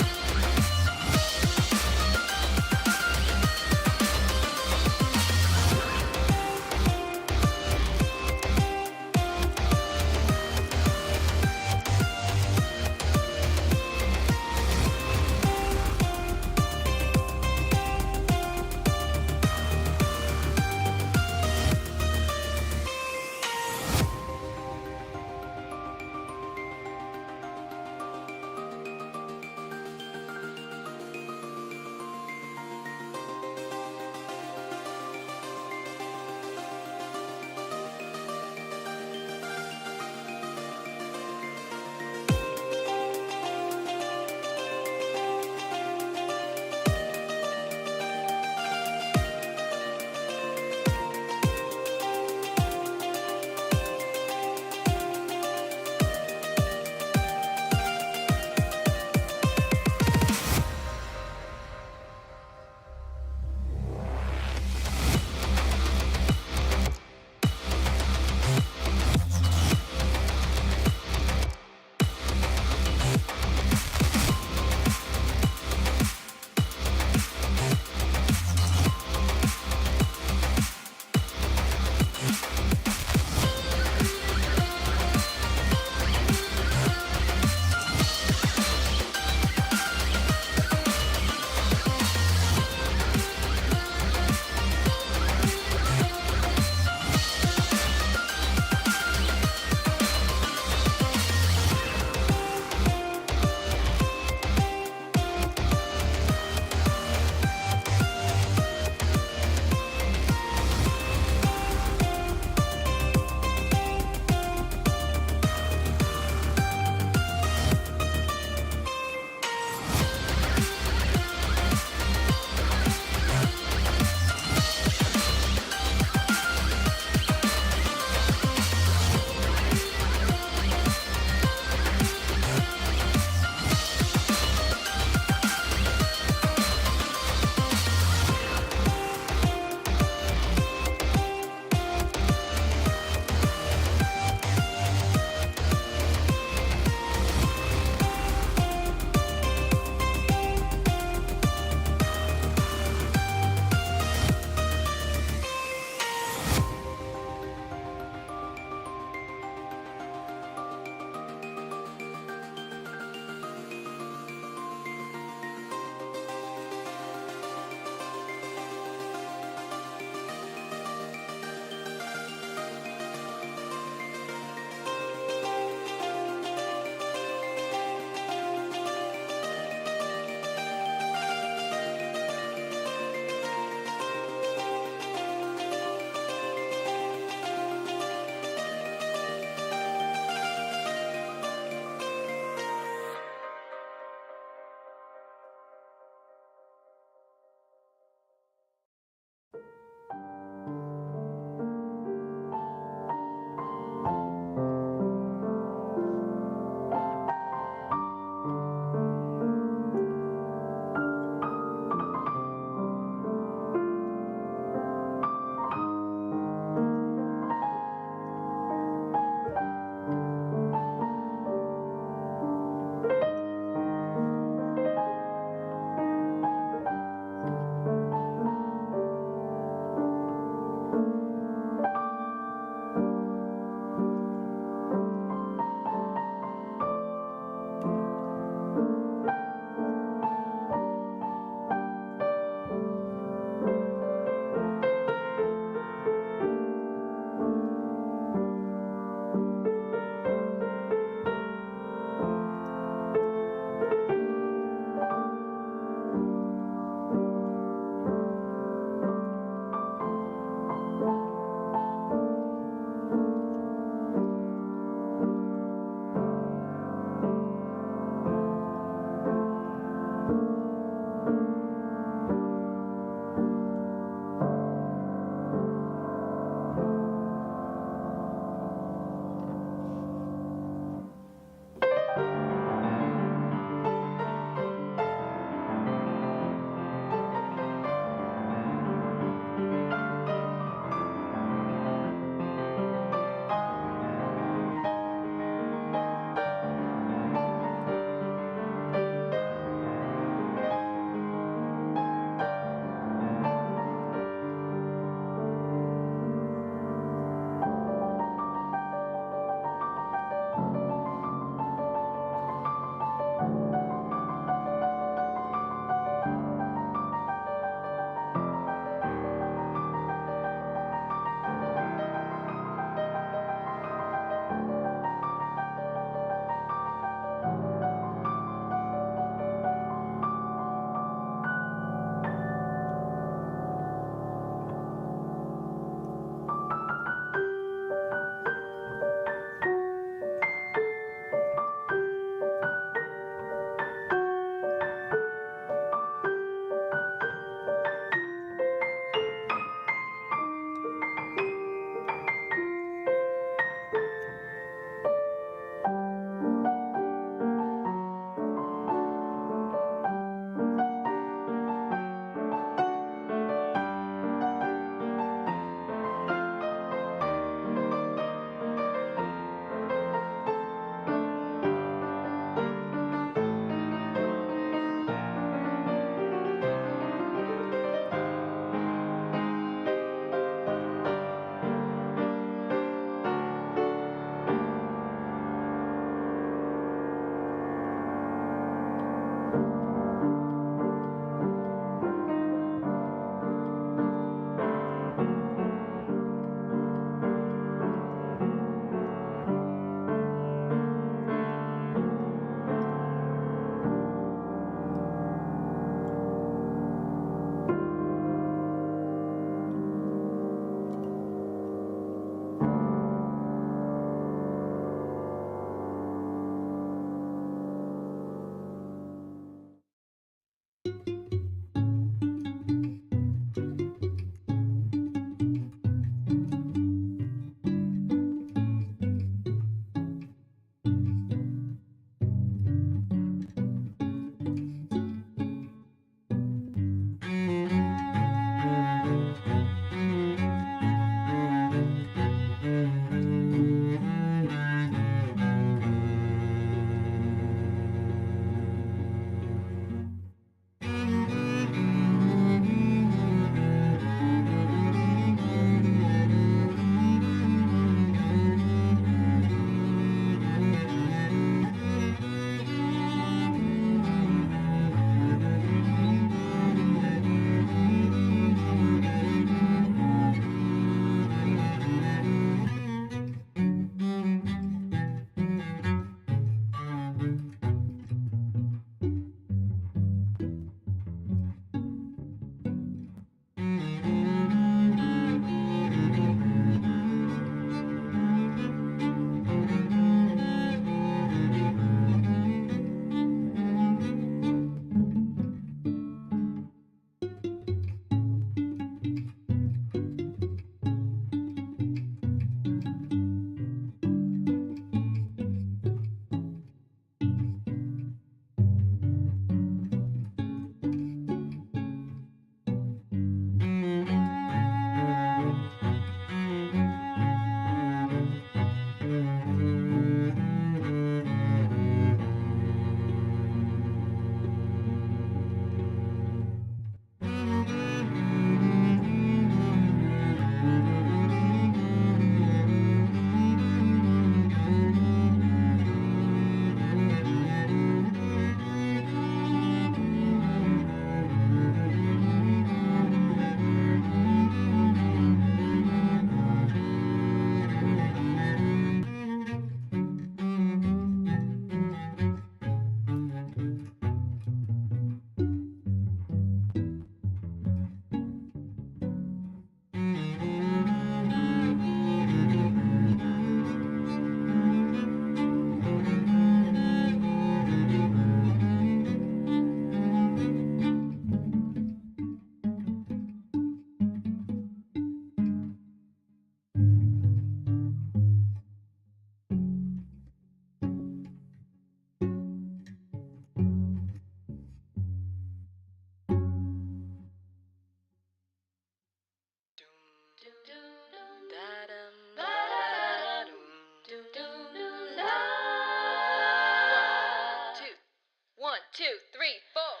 S1: One, two, three, four.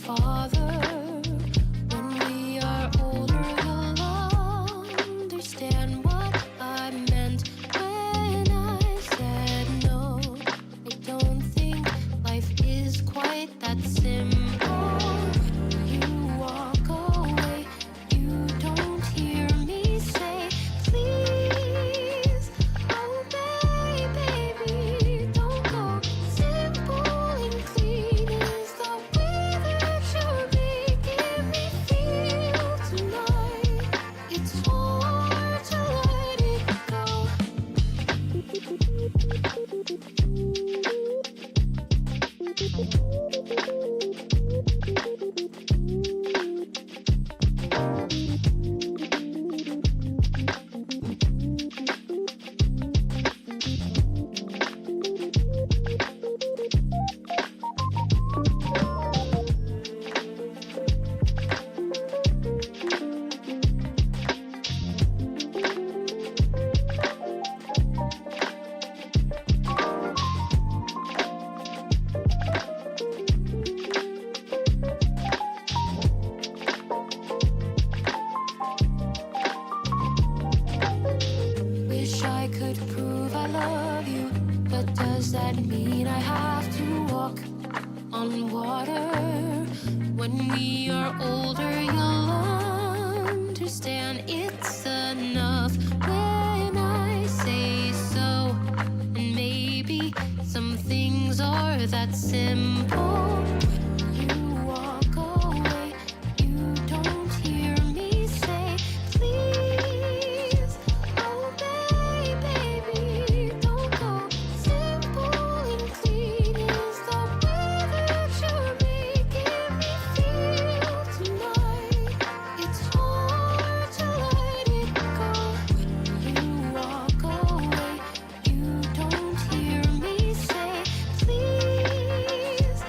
S1: father. When we are older, you'll understand what I meant when I said no. I don't think life is quite that simple. You walk away, you don't hear me say, please, oh baby, don't go. Simple and clean is the way that you're making me feel tonight. It's hard to let it go. Wish I could prove I love you, but does that mean I have to walk on water? When we are older, you'll understand it's enough when I say so. And maybe some things are that simple. You walk away, you don't hear me say, please, oh baby, don't go. Simple and clean is the way that you're making me feel tonight. It's hard to let it go. You walk away, you don't hear me say, please,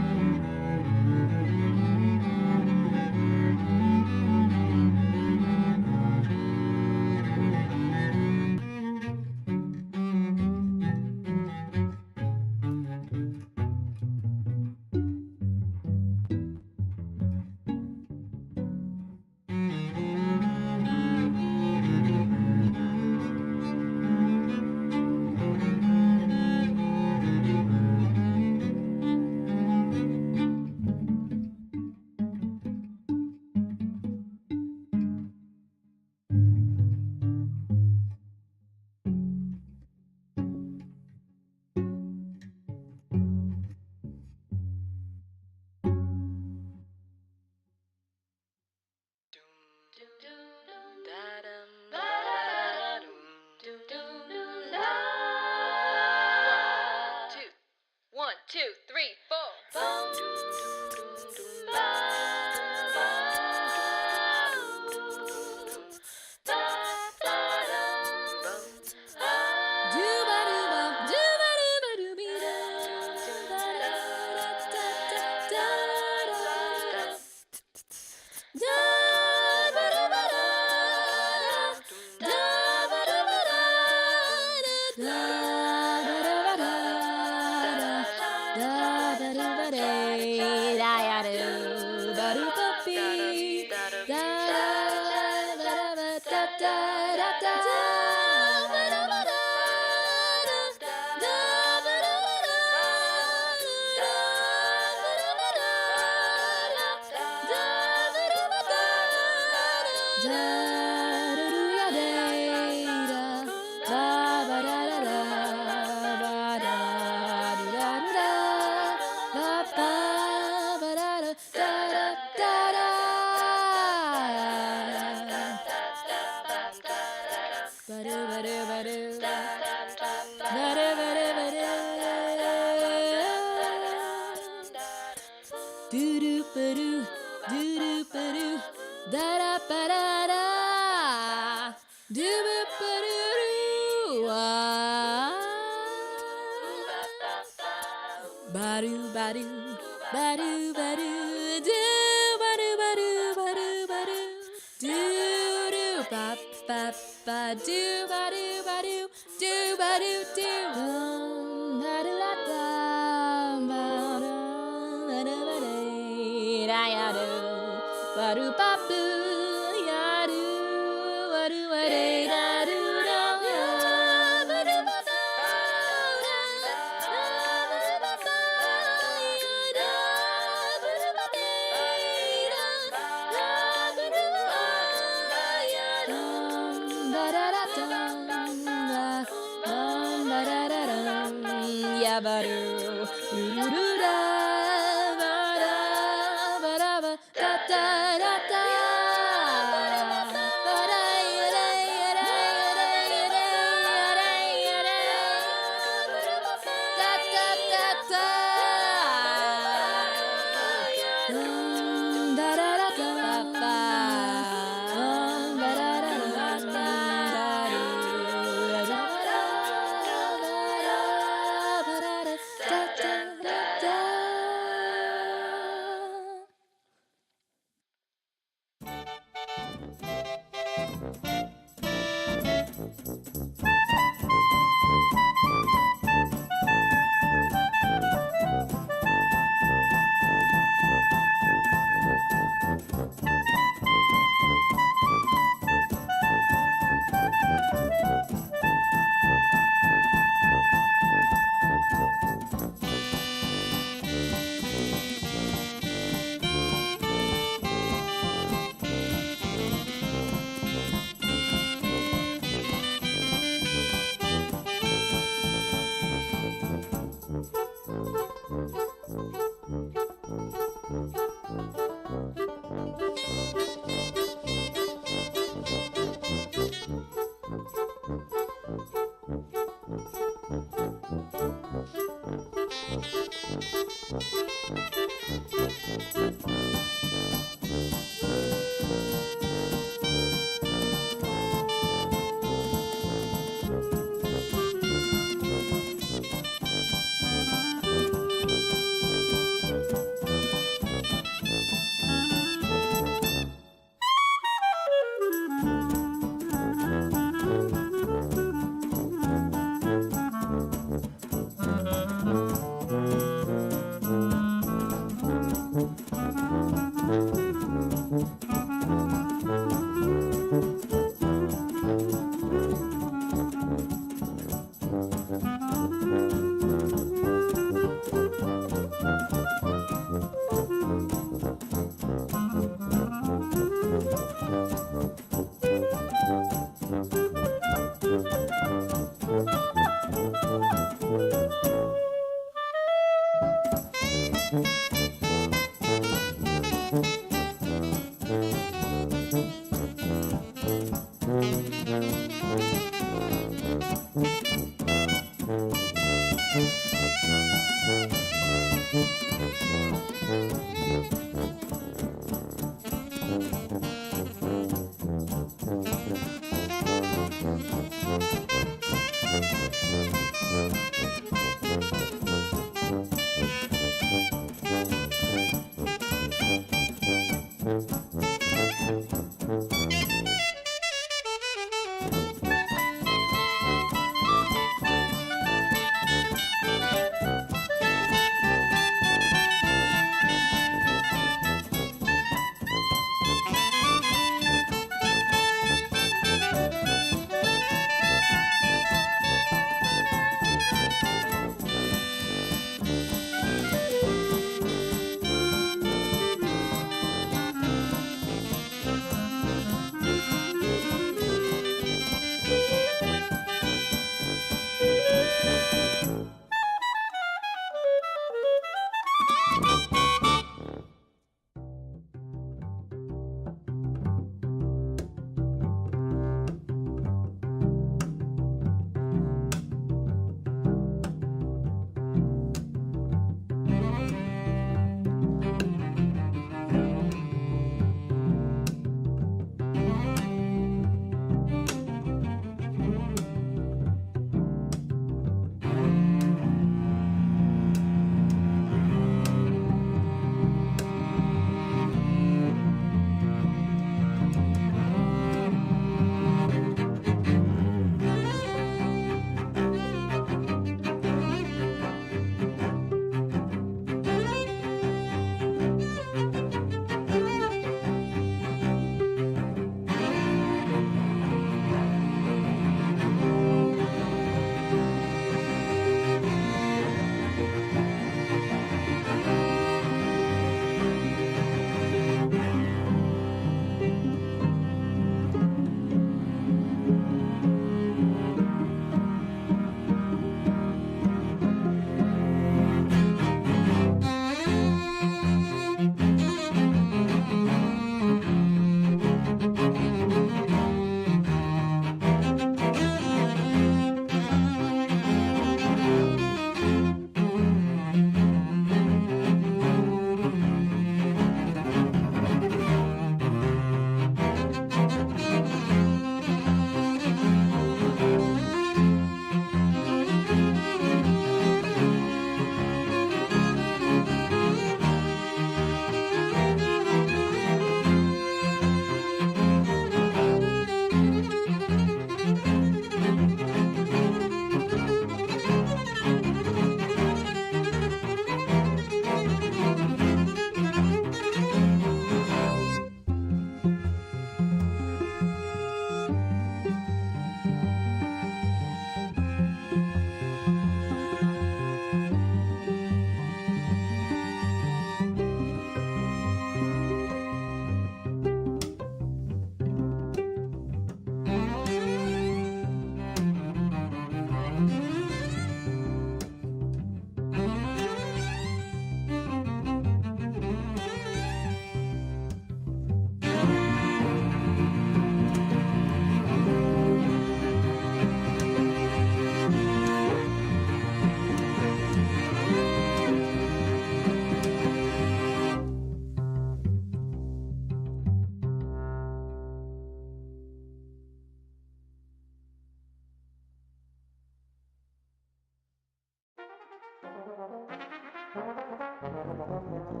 S1: Thank you.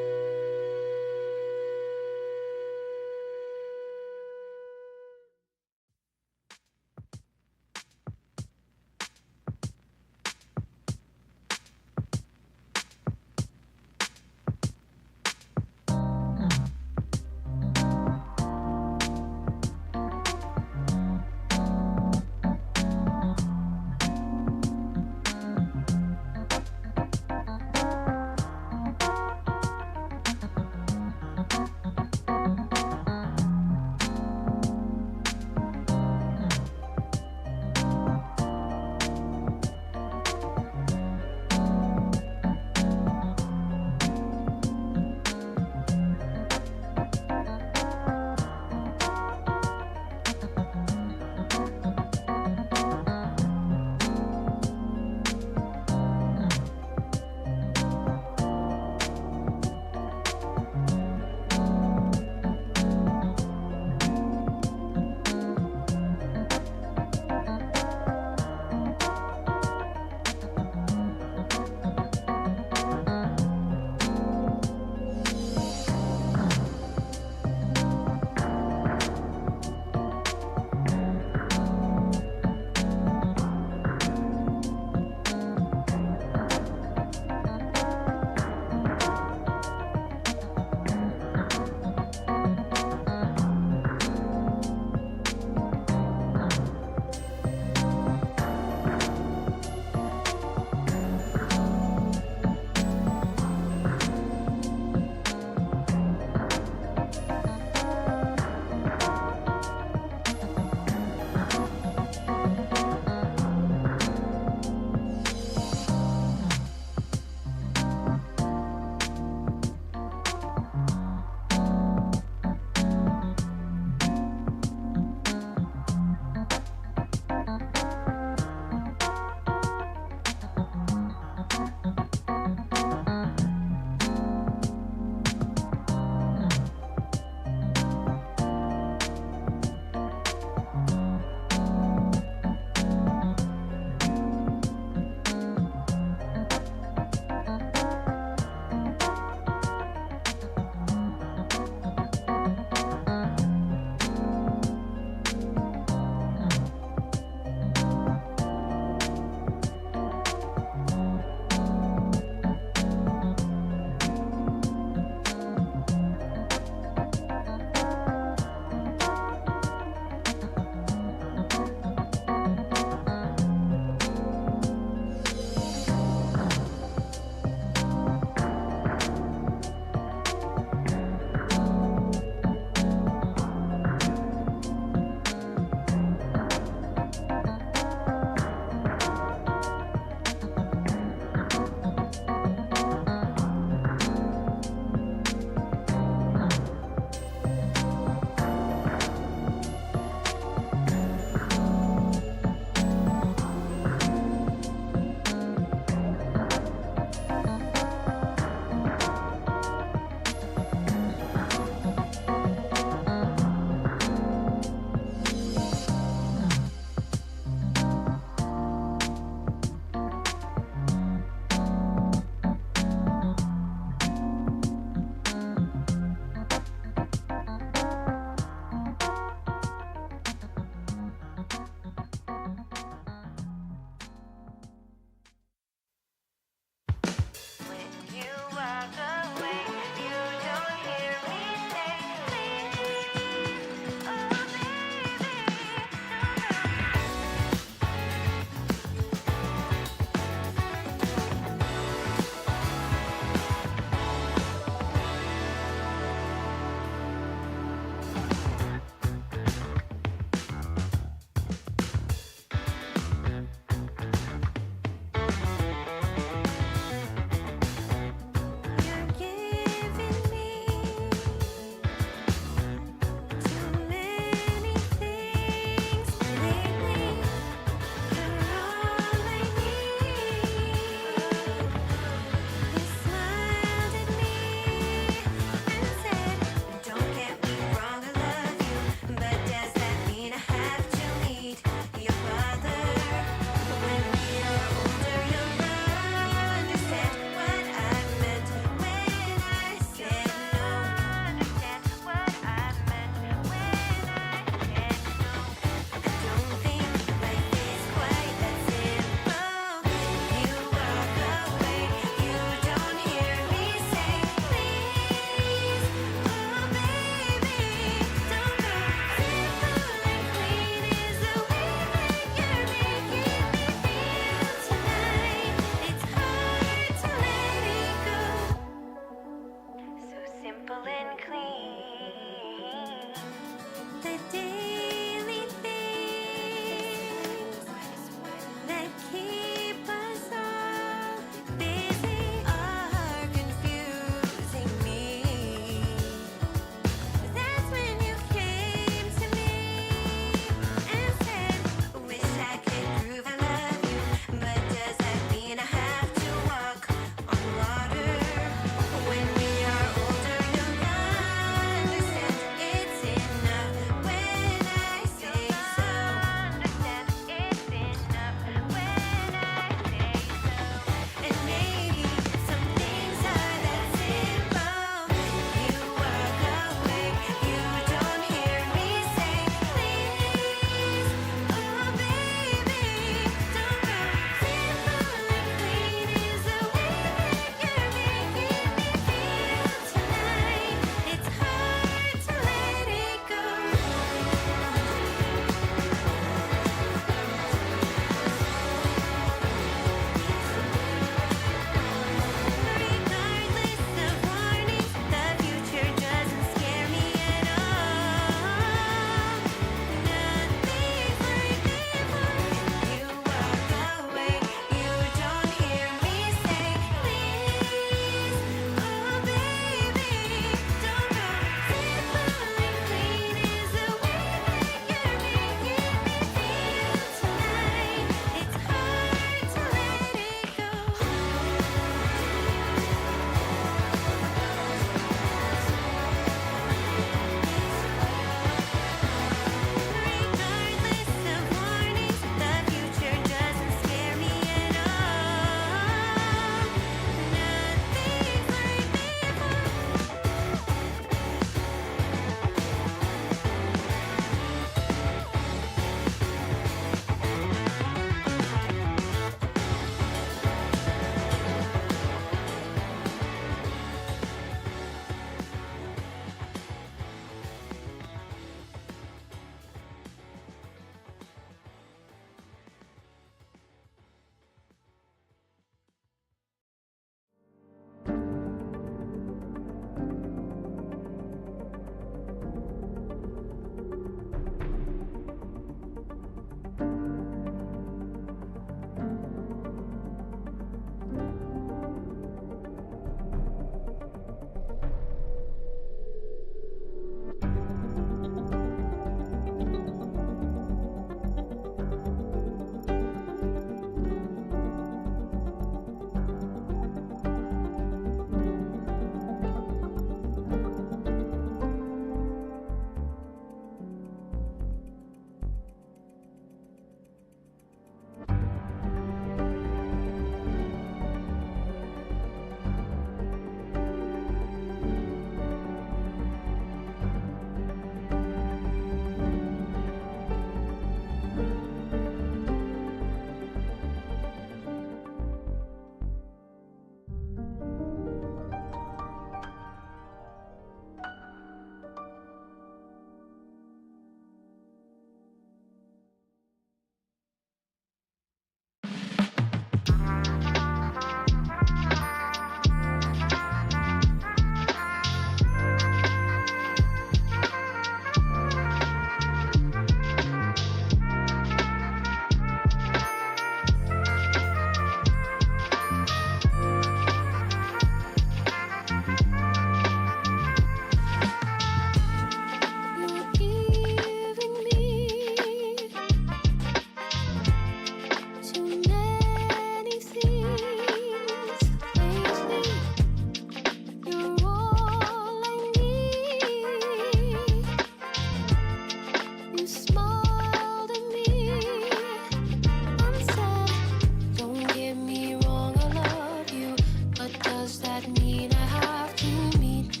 S1: that mean I have to meet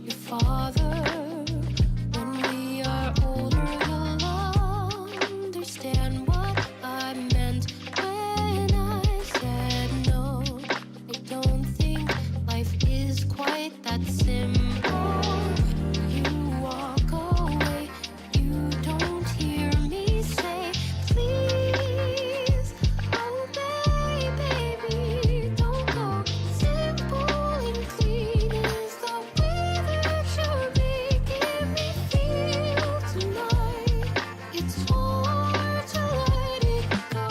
S1: your father? When we are older, you'll understand what I meant when I said no. I don't think life is quite that simple. You walk away, you don't hear me say, please. Oh, baby, don't go. Simple and clean is the way that you're making me feel tonight. It's hard to let it go.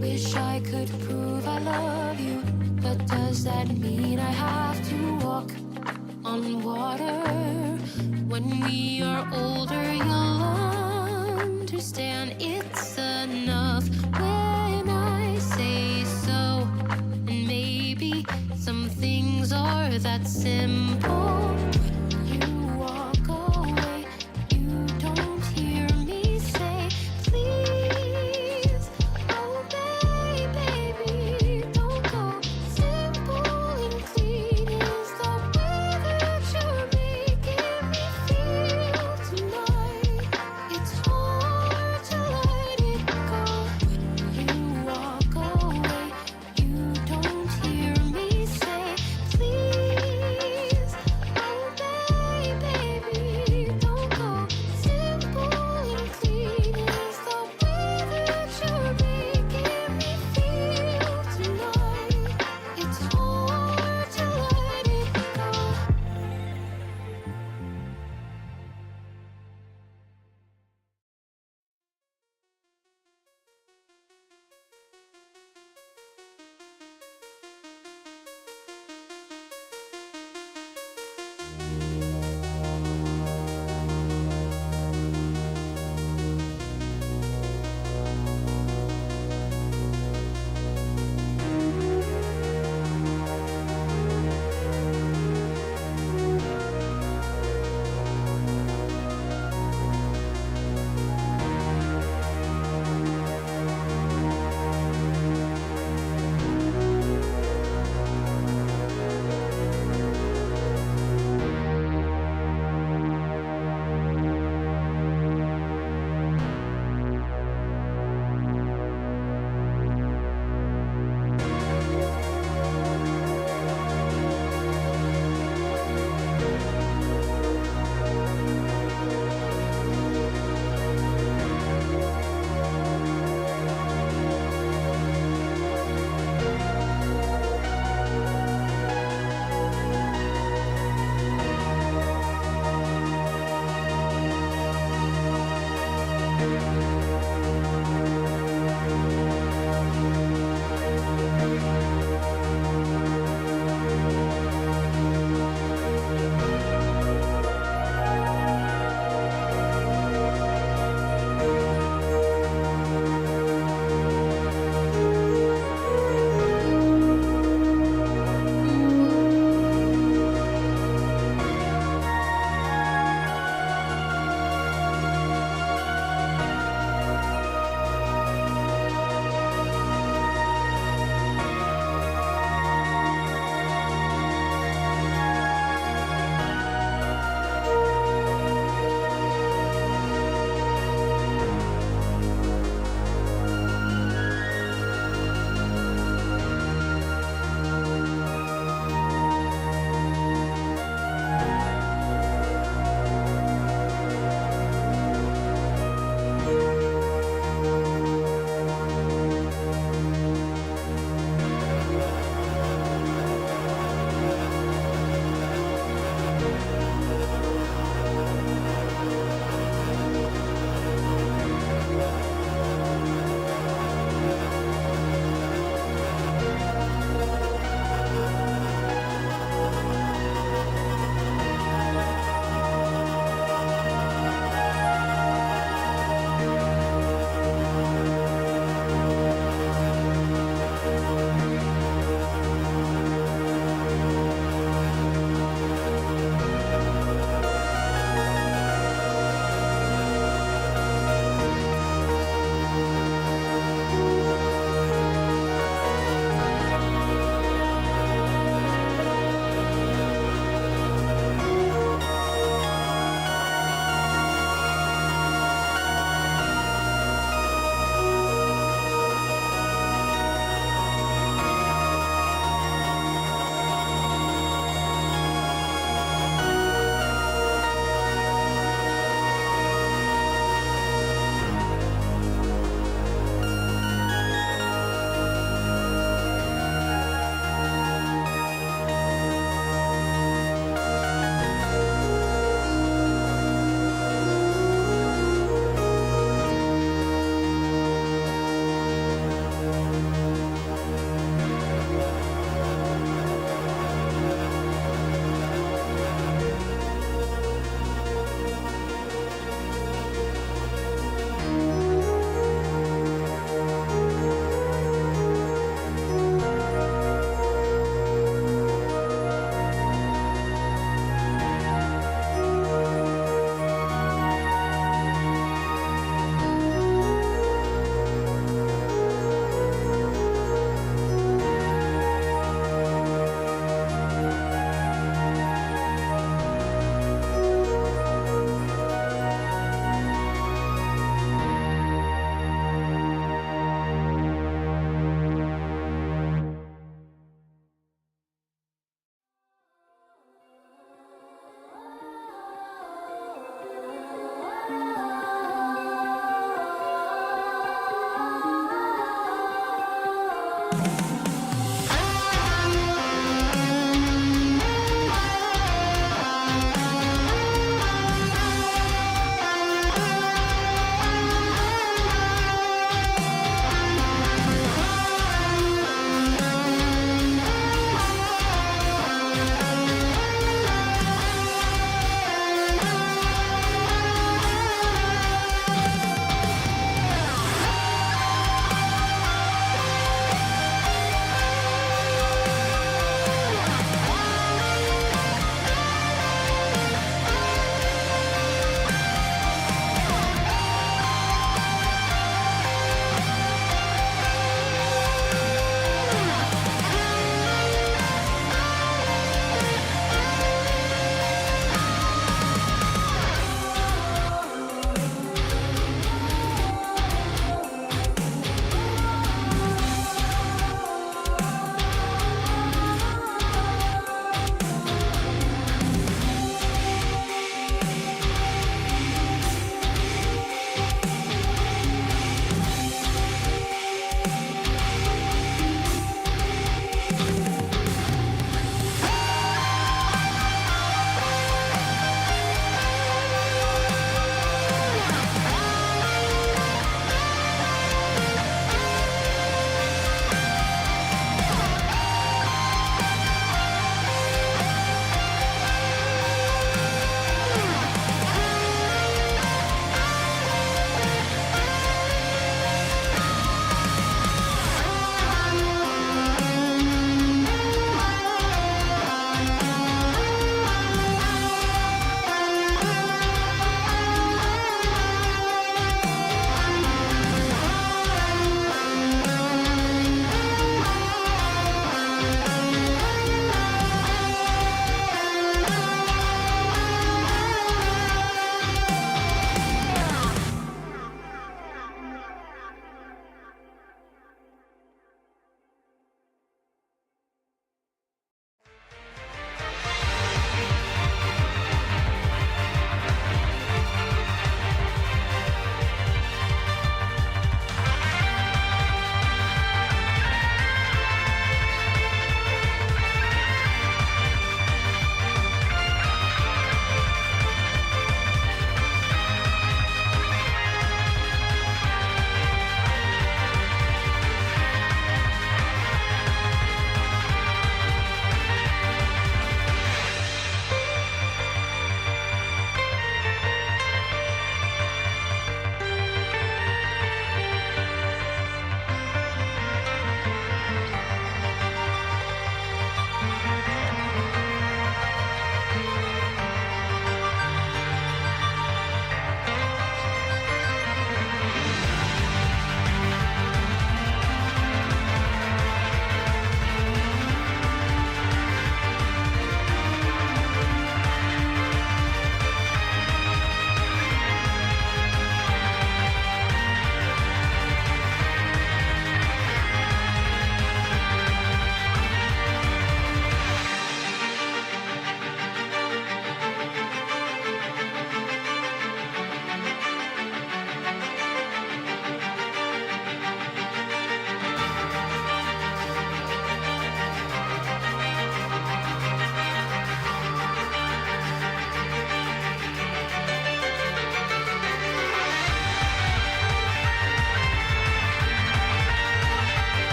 S1: Wish I could prove I love you, but does that mean I have to walk on water? When we are older, you'll understand it's enough when I say so. And maybe some things are that simple. You walk away, you don't hear me say, please. Oh, baby, don't go. Simple and clean is the way that you're making me feel tonight. It's hard to let it go. You walk away, you don't hear me say, please.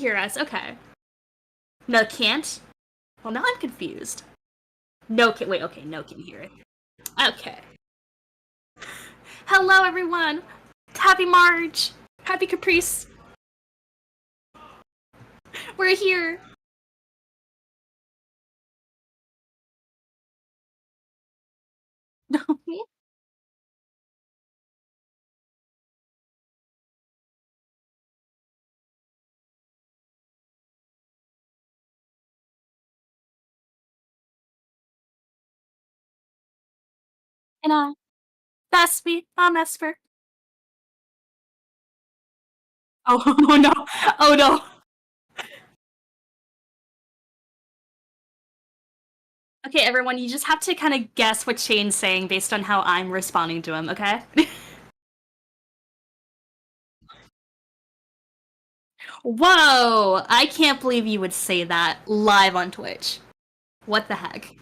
S2: hear us. Okay. No, can't? Well, now I'm confused. No can. Wait, okay, no can hear it. Okay. Hello, everyone. Happy March. Happy Caprice. We're here. And that's me. I'm Esper. Oh, oh no. Oh no. Okay, everyone, you just have to kind of guess what Shane's saying based on how I'm responding to him, okay? Whoa! I can't believe you would say that live on Twitch. What the heck?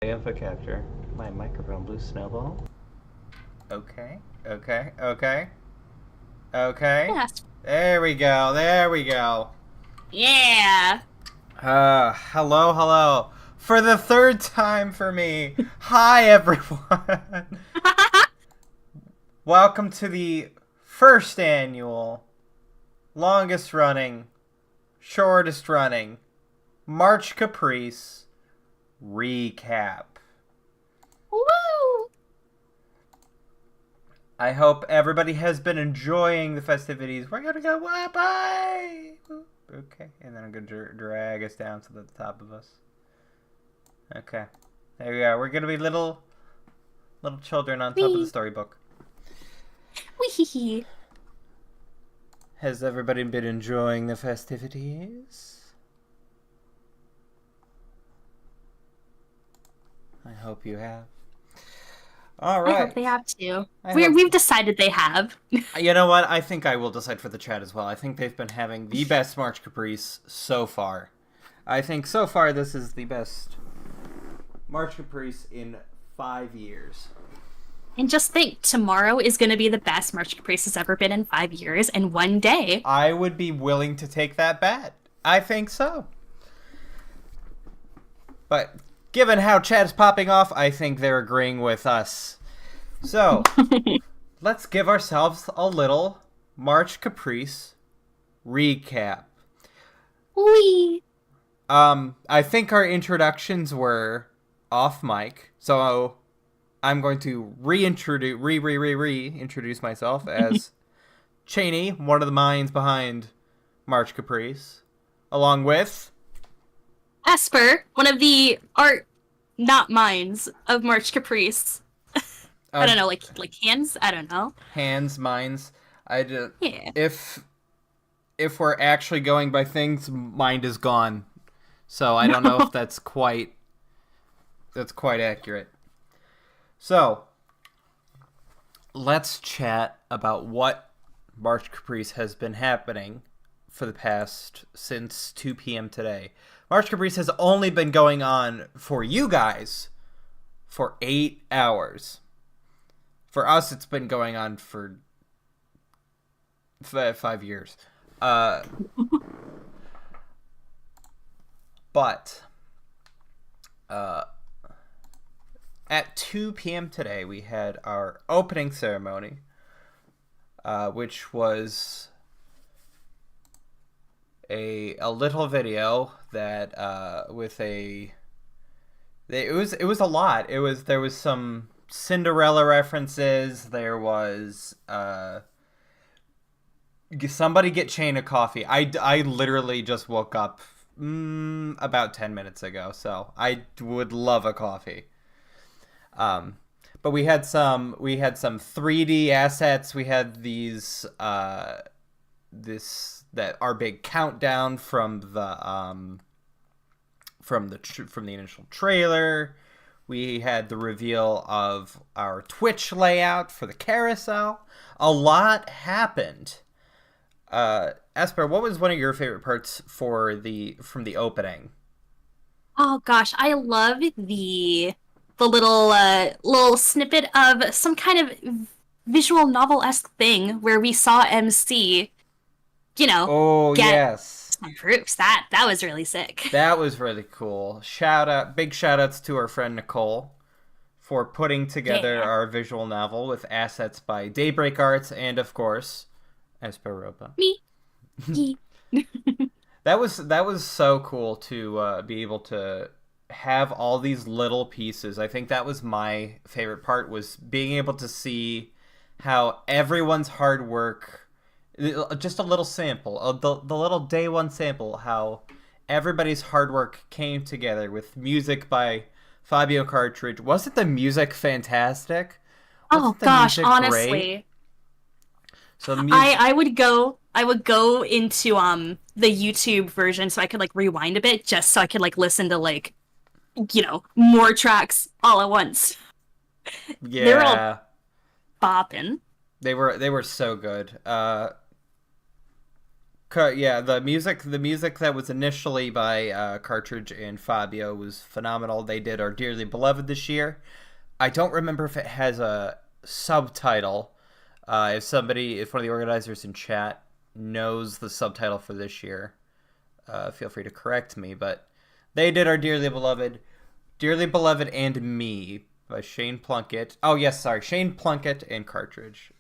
S4: Info capture. My microphone blue snowball. Okay. Okay.
S2: Yes.
S4: There we go. There we go.
S2: Yeah!
S4: Hello. For the third time for me. Hi, everyone. Welcome to the first annual, longest running, shortest running, March Caprice recap.
S2: Woo!
S4: I hope everybody has been enjoying the festivities. We're gonna go bye. Okay, and then I'm gonna drag us down to the top of us. Okay, there we are. We're gonna be little children on top of the storybook.
S2: Wee.
S4: Has everybody been enjoying the festivities? I hope you have. All right.
S2: I hope they have too.
S4: I
S2: We've decided they have.
S4: You know what? I think I will decide for the chat as well. I think they've been having the best March Caprice so far. I think so far this is the best March Caprice in 5 years.
S2: And just think, tomorrow is going to be the best March Caprice has ever been in 5 years, and one day.
S4: I would be willing to take that bet. I think so. But given how chat is popping off, I think they're agreeing with us. So, let's give ourselves a little March Caprice recap.
S2: Wee.
S4: I think our introductions were off mic, so I'm going to reintroduce myself as Cheney, one of the minds behind March Caprice, along with
S2: Esper, one of the art not minds of March Caprice. I don't know, like hands? I don't know.
S4: Hands, minds.
S2: Yeah.
S4: If we're actually going by things, mind is gone. So I don't know if that's quite accurate. So let's chat about what March Caprice has been happening for the past since 2 p.m. today. March Caprice has only been going on for you guys for 8 hours. For us, it's been going on for 5 years. But at 2 p.m. today, we had our opening ceremony, which was a little video that it was a lot. There was some Cinderella references. There was somebody get Chain a coffee. I literally just woke up about 10 minutes ago, so I would love a coffee. But we had some 3D assets. We had these our big countdown from the initial trailer. We had the reveal of our Twitch layout for the carousel. A lot happened. Esper, what was one of your favorite parts from the opening?
S2: Oh gosh, I love the little snippet of some kind of visual novel-esque thing where we saw MC,
S4: Oh,
S2: get
S4: yes.
S2: some proofs. That was really sick.
S4: That was really cool. Big shout outs to our friend Nicole for putting together
S2: Yeah.
S4: our visual novel with assets by Daybreak Arts and, of course, Esperopa.
S2: Me. He.
S4: That was so cool to be able to have all these little pieces. I think that was my favorite part, was being able to see how everyone's hard work, just a little sample, the little day one sample, how everybody's hard work came together with music by Fabio Cartridge. Wasn't the music fantastic?
S2: Oh
S4: Wasn't the
S2: gosh,
S4: music
S2: honestly.
S4: great? So the music,
S2: I would go into the YouTube version so I could like rewind a bit just so I could like listen to like more tracks all at once. They're all
S4: yeah,
S2: bopping.
S4: they were so good. Yeah, the music that was initially by Cartridge and Fabio was phenomenal. They did Our Dearly Beloved this year. I don't remember if it has a subtitle. If one of the organizers in chat knows the subtitle for this year, feel free to correct me. But they did Our Dearly Beloved and Me by Shane Plunkett. Oh yes, sorry, Shane Plunkett and Cartridge.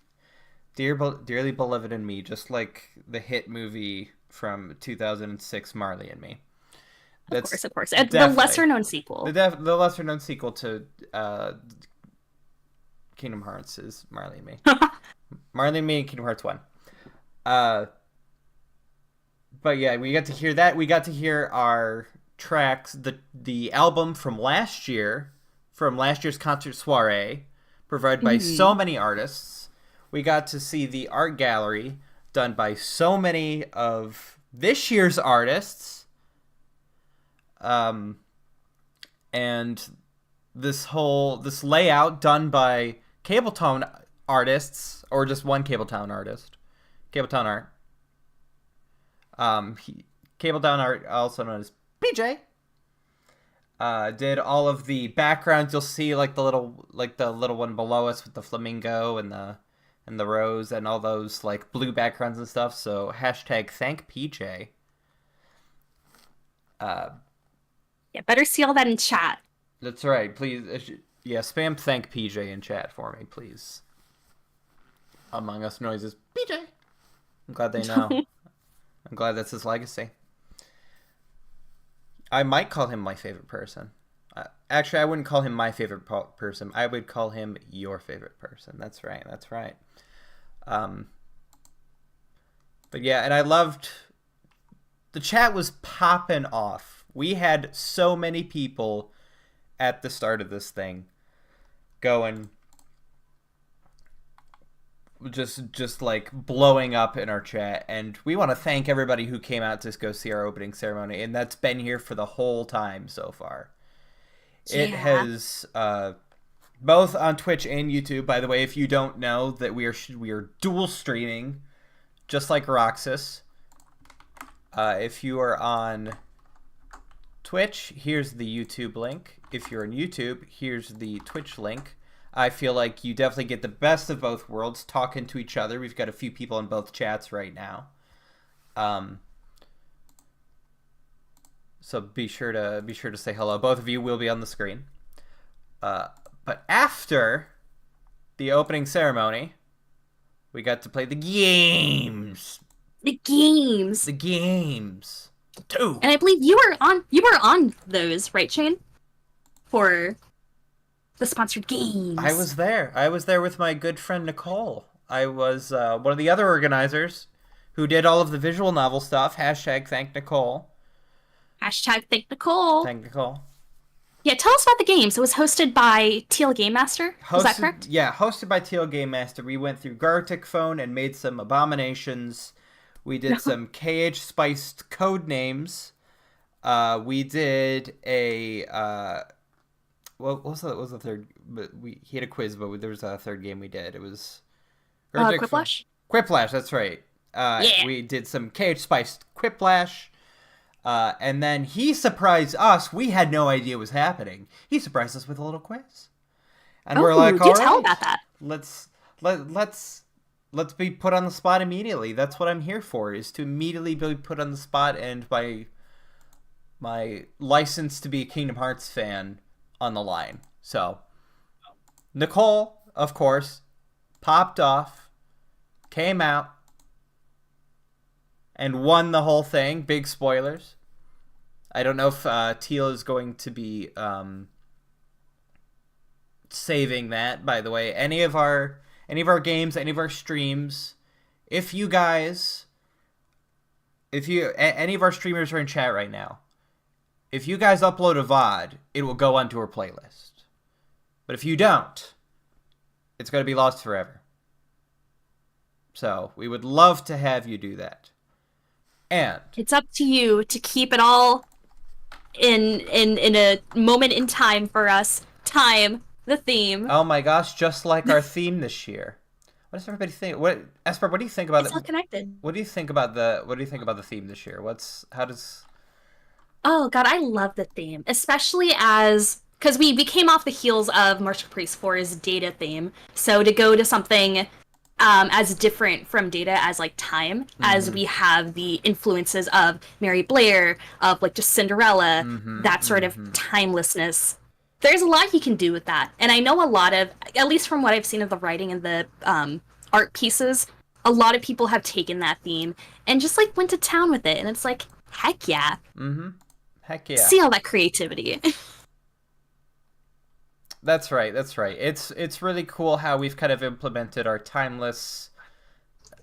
S4: Dearly Beloved and Me, just like the hit movie from 2006, Marley and Me.
S2: Of course. The lesser-known sequel.
S4: The lesser-known sequel to Kingdom Hearts is Marley and Me. Marley and Me and Kingdom Hearts 1. But yeah, we got to hear that. We got to hear our tracks, the album from last year's concert soiree, provided by so many artists. We got to see the art gallery done by so many of this year's artists. And this layout done by Cabletown artists, or just one Cabletown artist. Cabletown art. Cabletown art, also known as PJ. Did all of the backgrounds. You'll see like the little one below us with the flamingo and the rose and all those like blue backgrounds and stuff. So hashtag thank PJ.
S2: Yeah, better see all that in chat.
S4: That's right. Please, spam thank PJ in chat for me, please. Among Us noises, PJ. I'm glad they know. I'm glad that's his legacy. I might call him my favorite person. Actually, I wouldn't call him my favorite person. I would call him your favorite person. That's right. But yeah, and I loved... The chat was popping off. We had so many people at the start of this thing going... Just like blowing up in our chat, and we want to thank everybody who came out to go see our opening ceremony, and that's been here for the whole time so far. Yeah. It has both on Twitch and YouTube. By the way, if you don't know, that we are dual streaming, just like Roxas. If you are on Twitch, here's the YouTube link. If you're on YouTube, here's the Twitch link. I feel like you definitely get the best of both worlds talking to each other. We've got a few people in both chats right now. So be sure to say hello. Both of you will be on the screen. But after the opening ceremony, we got to play the games.
S2: The games.
S4: Two.
S2: And I believe you were on those, right, Shane? For the sponsored games.
S4: I was there with my good friend Nicole. I was one of the other organizers who did all of the visual novel stuff. Hashtag thank Nicole.
S2: Hashtag thank Nicole.
S4: Thank Nicole.
S2: Yeah, tell us about the games. It was hosted by Teal Game Master. Was that correct?
S4: Yeah, hosted by Teal Game Master. We went through Gartic Phone and made some abominations. We did some KH spiced code names. We did a what was the third? But he had a quiz, but there was a third game we did. It was
S2: Quiplash.
S4: Quiplash, that's right.
S2: Yeah.
S4: We did some KH spiced Quiplash. And then he surprised us. We had no idea what was happening. He surprised us with a little quiz. And we're like, all right,
S2: tell about that.
S4: Let's let's be put on the spot immediately. That's what I'm here for, is to immediately be put on the spot, and my license to be a Kingdom Hearts fan on the line. So, Nicole, of course, popped off, came out, and won the whole thing. Big spoilers. I don't know if Teal is going to be saving that, by the way. Any of our games, any of our streams, if any of our streamers are in chat right now, if you guys upload a VOD, it will go onto our playlist. But if you don't, it's going to be lost forever. So we would love to have you do that. And
S2: it's up to you to keep it all in a moment in time for us. Time, the theme.
S4: Oh my gosh, just like our theme this year. What does everybody think? Esper, what do you think about
S2: It's all connected.
S4: What do you think about the theme this year?
S2: Oh god, I love the theme, especially because we came off the heels of March Caprice 4's Data theme, so to go to something as different from Data as like Time, as we have the influences of Mary Blair, of like just Cinderella, that sort of timelessness. There's a lot you can do with that, and I know a lot of, at least from what I've seen of the writing and the art pieces, a lot of people have taken that theme and just like went to town with it, and it's like, heck yeah.
S4: Heck yeah.
S2: See all that creativity.
S4: That's right. It's really cool how we've kind of implemented our timeless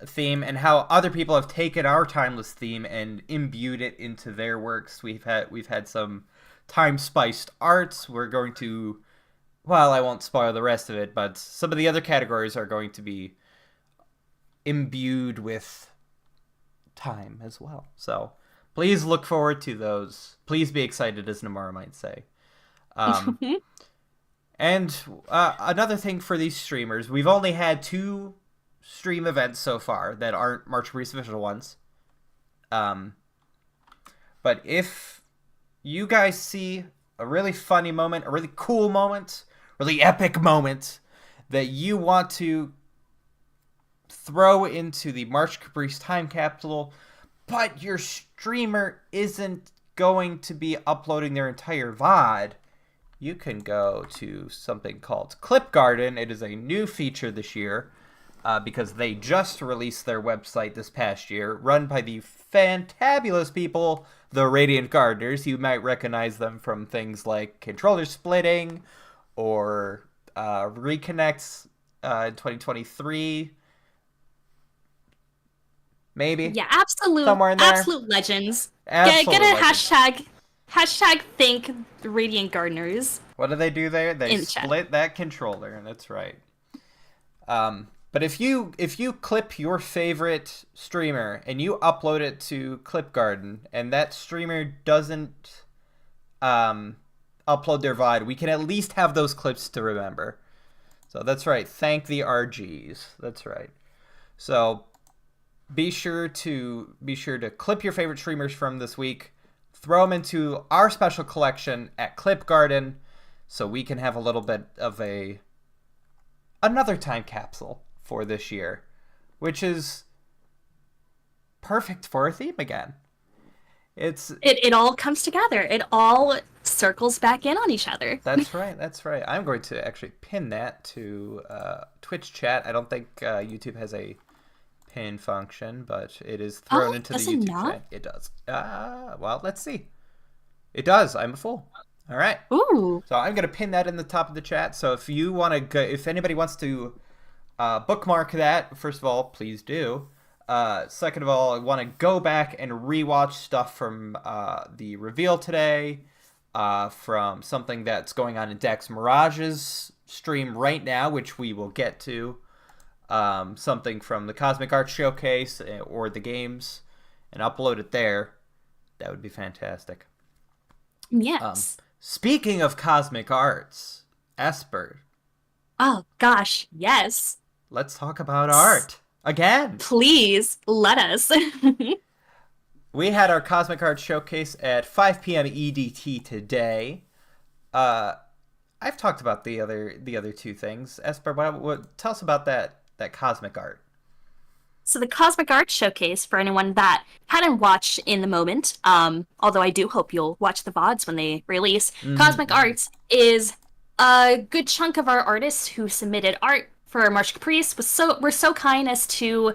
S4: theme, and how other people have taken our timeless theme and imbued it into their works. We've had some time-spiced arts. We're going to, well, I won't spoil the rest of it, but some of the other categories are going to be imbued with time as well. So please look forward to those. Please be excited, as Namara might say. And another thing for these streamers, we've only had 2 stream events so far that aren't March Caprice official ones. But if you guys see a really funny moment, a really cool moment, really epic moment that you want to throw into the March Caprice time capsule, but your streamer isn't going to be uploading their entire VOD, you can go to something called Clip Garden. It is a new feature this year because they just released their website this past year, run by the fantabulous people, the Radiant Gardeners. You might recognize them from things like controller splitting or Reconnects in 2023. Maybe.
S2: Yeah, absolute.
S4: Somewhere in there.
S2: Absolute legends.
S4: Absolute
S2: Get a
S4: legends.
S2: hashtag thank the Radiant Gardeners.
S4: What do they do there? They
S2: In the
S4: split that controller. That's right. But if you clip your favorite streamer and you upload it to Clip Garden, and that streamer doesn't upload their VOD, we can at least have those clips to remember. So that's right. Thank the RGs. That's right. So be sure to clip your favorite streamers from this week, throw them into our special collection at Clip Garden, so we can have a little bit of another time capsule for this year, which is perfect for a theme again.
S2: It all comes together. It all circles back in on each other.
S4: That's right. I'm going to actually pin that to Twitch chat. I don't think YouTube has a pin function, but it is thrown into the YouTube chat. It does. Well, let's see. It does. I'm a fool. All right.
S2: Ooh.
S4: So I'm going to pin that in the top of the chat. So if you want to go, if anybody wants to bookmark that, first of all, please do. Second of all, I want to go back and rewatch stuff from the reveal today, from something that's going on in Dax Mirage's stream right now, which we will get to. Something from the Cosmic Arts Showcase or the games, and upload it there. That would be fantastic.
S2: Yes.
S4: Speaking of Cosmic Arts, Esper.
S2: Oh gosh, yes.
S4: Let's talk about art again.
S2: Please let us.
S4: We had our Cosmic Arts Showcase at 5 p.m. EDT today. I've talked about the other 2 things. Esper, tell us about that that cosmic art?
S2: So the Cosmic Art Showcase, for anyone that hadn't watched in the moment, although I do hope you'll watch the VODs when they release, Cosmic Arts is a good chunk of our artists who submitted art for March Caprice were so kind as to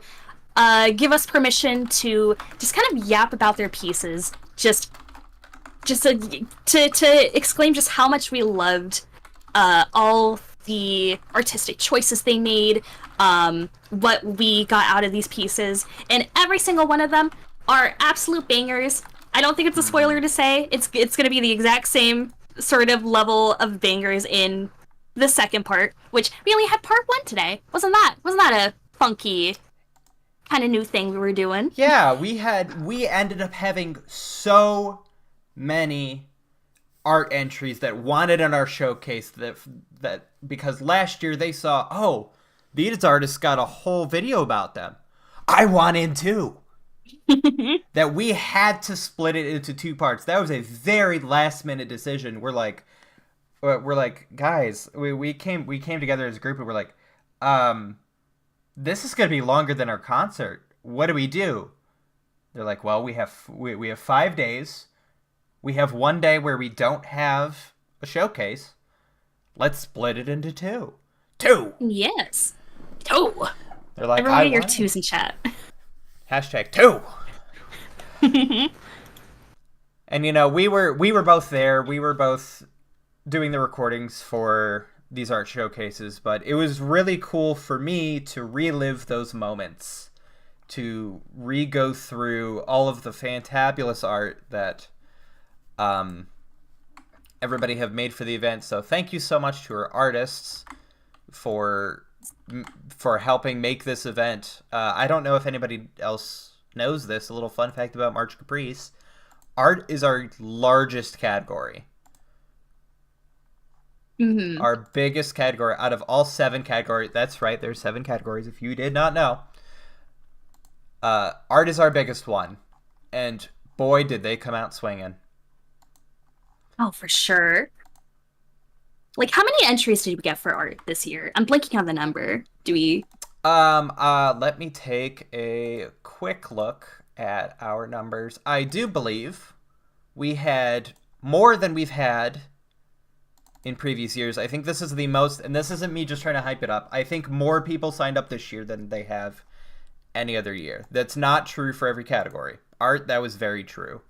S2: give us permission to just kind of yap about their pieces, just to exclaim just how much we loved all the artistic choices they made, what we got out of these pieces, and every single one of them are absolute bangers. I don't think it's a spoiler to say it's going to be the exact same sort of level of bangers in the second part, which we only had part 1 today. Wasn't that a funky kind of new thing we were doing?
S4: Yeah, we ended up having so many art entries that wanted in our showcase that because last year they saw, oh, these artists got a whole video about them. I want in too. That we had to split it into 2 parts. That was a very last minute decision. We're like, guys, we came together as a group and we're like, this is gonna be longer than our concert. What do we do? They're like, well, we have 5 days. We have 1 day where we don't have a showcase. Let's split it into 2. 2.
S2: Yes. 2.
S4: They're like,
S2: everyone get your 2s in chat.
S4: #2. And we were both there. We were both doing the recordings for these art showcases, but it was really cool for me to relive those moments, to re-go through all of the fantabulous art that everybody have made for the event. So thank you so much to our artists for helping make this event. I don't know if anybody else knows this. A little fun fact about March Caprice: art is our largest category. Mm-hmm. Our biggest category out of all 7 categories. That's right, there's 7 categories if you did not know. Art is our biggest one, and boy did they come out swinging.
S2: Oh, for sure. Like, how many entries did we get for art this year? I'm blanking on the number. Do we?
S4: Let me take a quick look at our numbers. I do believe we had more than we've had in previous years. I think this is the most, and this isn't me just trying to hype it up. I think more people signed up this year than they have any other year. That's not true for every category. Art, that was very true.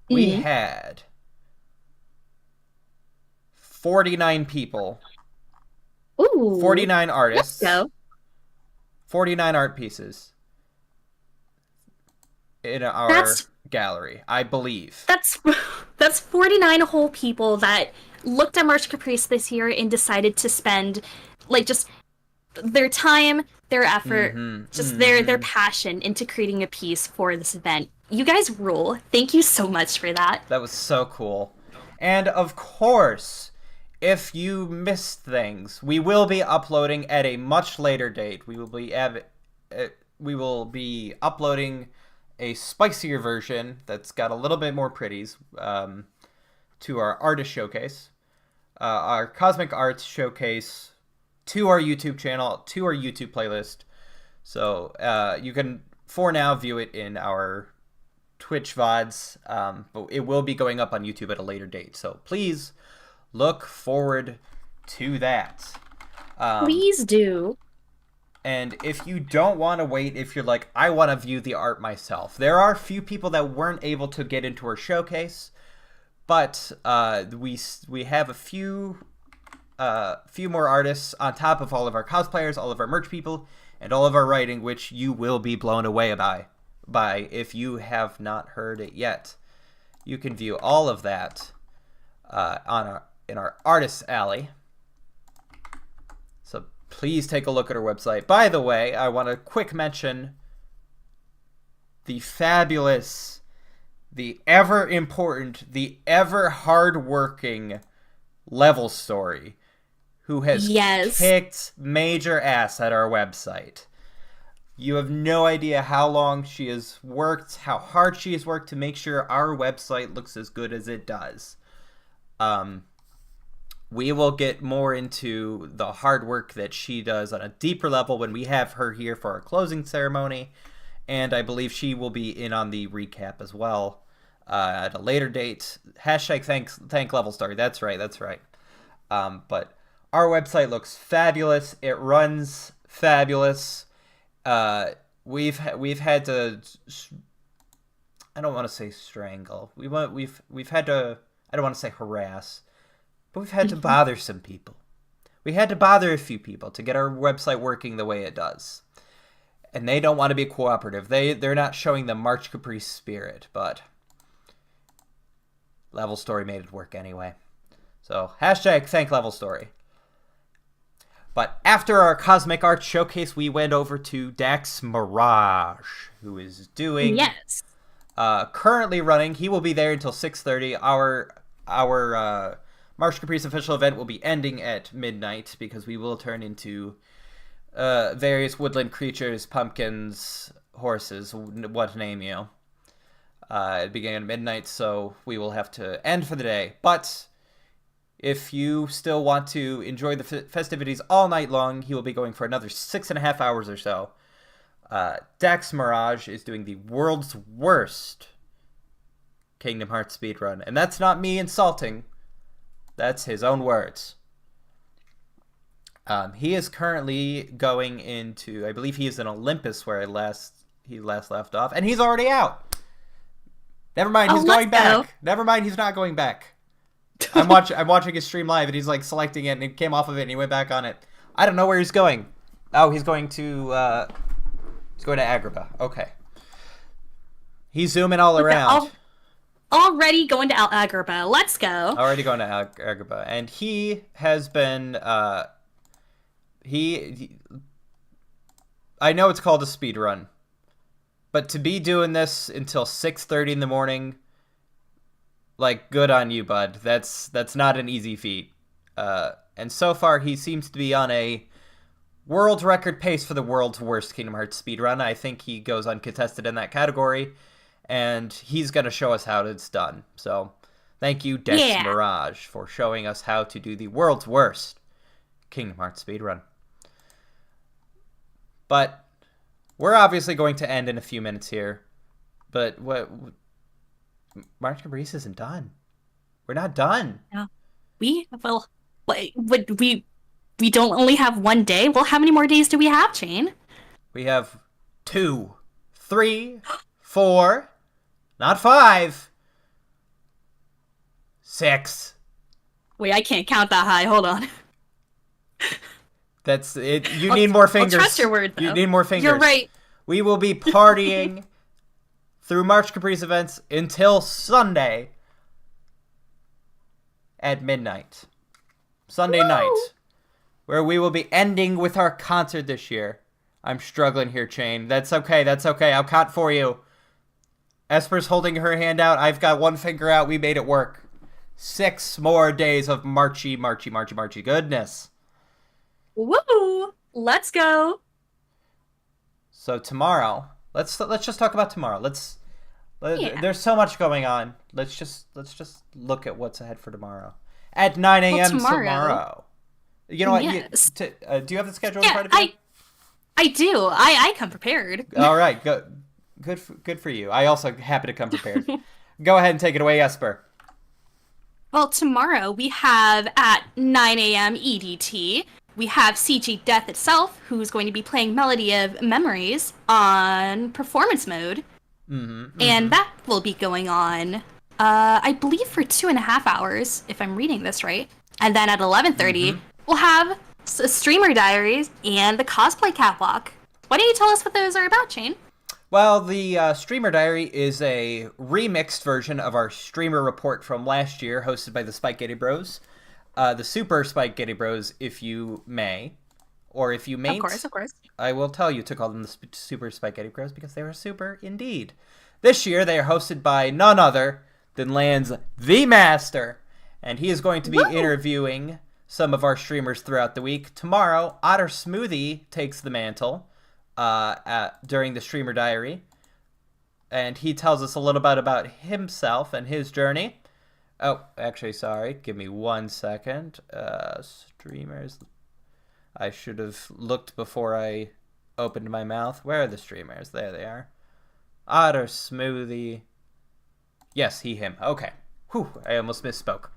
S4: We had 49 people.
S2: Ooh.
S4: 49 artists.
S2: Let's go.
S4: 49 art pieces in our gallery, I believe.
S2: That's 49 whole people that looked at March Caprice this year and decided to spend just their time, their effort, their passion into creating a piece for this event. You guys rule. Thank you so much for that.
S4: That was so cool. And of course, if you missed things, we will be uploading at a much later date. We will be uploading a spicier version that's got a little bit more pretties to our artist showcase, our Cosmic Arts showcase, to our YouTube channel, to our YouTube playlist. So you can, for now, view it in our Twitch VODs, but it will be going up on YouTube at a later date. So please look forward to that.
S2: Please do.
S4: And if you don't want to wait, if you're like, I want to view the art myself, there are a few people that weren't able to get into our showcase, but we have a few more artists on top of all of our cosplayers, all of our merch people, and all of our writing, which you will be blown away by if you have not heard it yet. You can view all of that in our Artists Alley. So please take a look at our website. By the way, I want to quick mention the fabulous, the ever important, the ever hardworking Level Story, who has kicked major ass at our website. You have no idea how long she has worked, how hard she has worked to make sure our website looks as good as it does. we will get more into the hard work that she does on a deeper level when we have her here for our closing ceremony. And I believe she will be in on the recap as well at a later date. Hashtag thank Level Story. That's right. But our website looks fabulous. It runs fabulous. We've had to. I don't want to say strangle. We've had to. I don't want to say harass, but we've had to bother some people. We had to bother a few people to get our website working the way it does. And they don't want to be cooperative. They're not showing the March Caprice spirit, but Level Story made it work anyway. So, hashtag thank Level Story. But after our Cosmic Art Showcase, we went over to Dax Mirage, who is doing...
S2: Yes.
S4: Currently running. He will be there until 6:30. Our March Caprice official event will be ending at midnight because we will turn into various woodland creatures, pumpkins, horses, what name you. It began at midnight, so we will have to end for the day. But if you still want to enjoy the festivities all night long, he will be going for another 6.5 hours or so. Dax Mirage is doing the world's worst Kingdom Hearts speedrun. And that's not me insulting. That's his own words. He is currently going into, I believe he is in Olympus where he last left off. And he's already out. Never mind, he's going back. Go. Never mind, he's not going back. I'm watching his stream live and he's like selecting it and he came off of it and he went back on it. I don't know where he's going. Oh, he's going to Agrabah. Okay. He's zooming all around.
S2: Already going to Agrabah. Let's go.
S4: Already going to Agrabah. And he has been... I know it's called a speed run. But to be doing this until 6:30 in the morning... Like, good on you, bud. That's not an easy feat. And so far, he seems to be on a world record pace for the world's worst Kingdom Hearts speedrun. I think he goes uncontested in that category, and he's going to show us how it's done. So, thank you, Dex Mirage, for showing us how to do the world's worst Kingdom Hearts speedrun. But we're obviously going to end in a few minutes here. But what... March Caprice isn't done. We're not done.
S2: No. We don't only have one day. Well, how many more days do we have, Jane?
S4: We have 2, 3, 4, not 5, 6.
S2: Wait, I can't count that high. Hold on.
S4: That's it. You need more fingers.
S2: I'll trust your word, though.
S4: You need more fingers.
S2: You're right.
S4: We will be partying through March Caprice events until Sunday at midnight. Sunday night. Where we will be ending with our concert this year. I'm struggling here, Chain. That's okay. I'll count for you. Esper's holding her hand out. I've got one finger out. We made it work. 6 more days of marchy goodness.
S2: Woo! Let's go.
S4: So tomorrow, let's just talk about tomorrow. There's so much going on. Let's just look at what's ahead for tomorrow. At 9 a.m. tomorrow. You know what?
S2: Yes.
S4: Do you have the schedule in front of you?
S2: I do. I come prepared.
S4: All right. Good for you. I also happen to come prepared. Go ahead and take it away, Esper.
S2: Well, tomorrow we have at 9 a.m. EDT, we have CG Death itself, who's going to be playing Melody of Memories on performance mode. And that will be going on, I believe, for 2.5 hours, if I'm reading this right. And then at 11:30, we'll have Streamer Diaries and the Cosplay Catwalk. Why don't you tell us what those are about, Shane?
S4: Well, the Streamer Diary is a remixed version of our Streamer Report from last year, hosted by the Spaghetti Bros. The Super Spaghetti Bros, if you may. Or if you mayn't.
S2: Of course.
S4: I will tell you to call them the Super Spaghetti Bros because they were super indeed. This year, they are hosted by none other than Land's The Master. And he is going to be interviewing some of our streamers throughout the week. Tomorrow, Otter Smoothie takes the mantle during the Streamer Diary. And he tells us a little bit about himself and his journey. Oh, actually, sorry. Give me 1 second. Streamers. I should have looked before I opened my mouth. Where are the streamers? There they are. Otter Smoothie. Yes, him. Okay. Whew, I almost misspoke.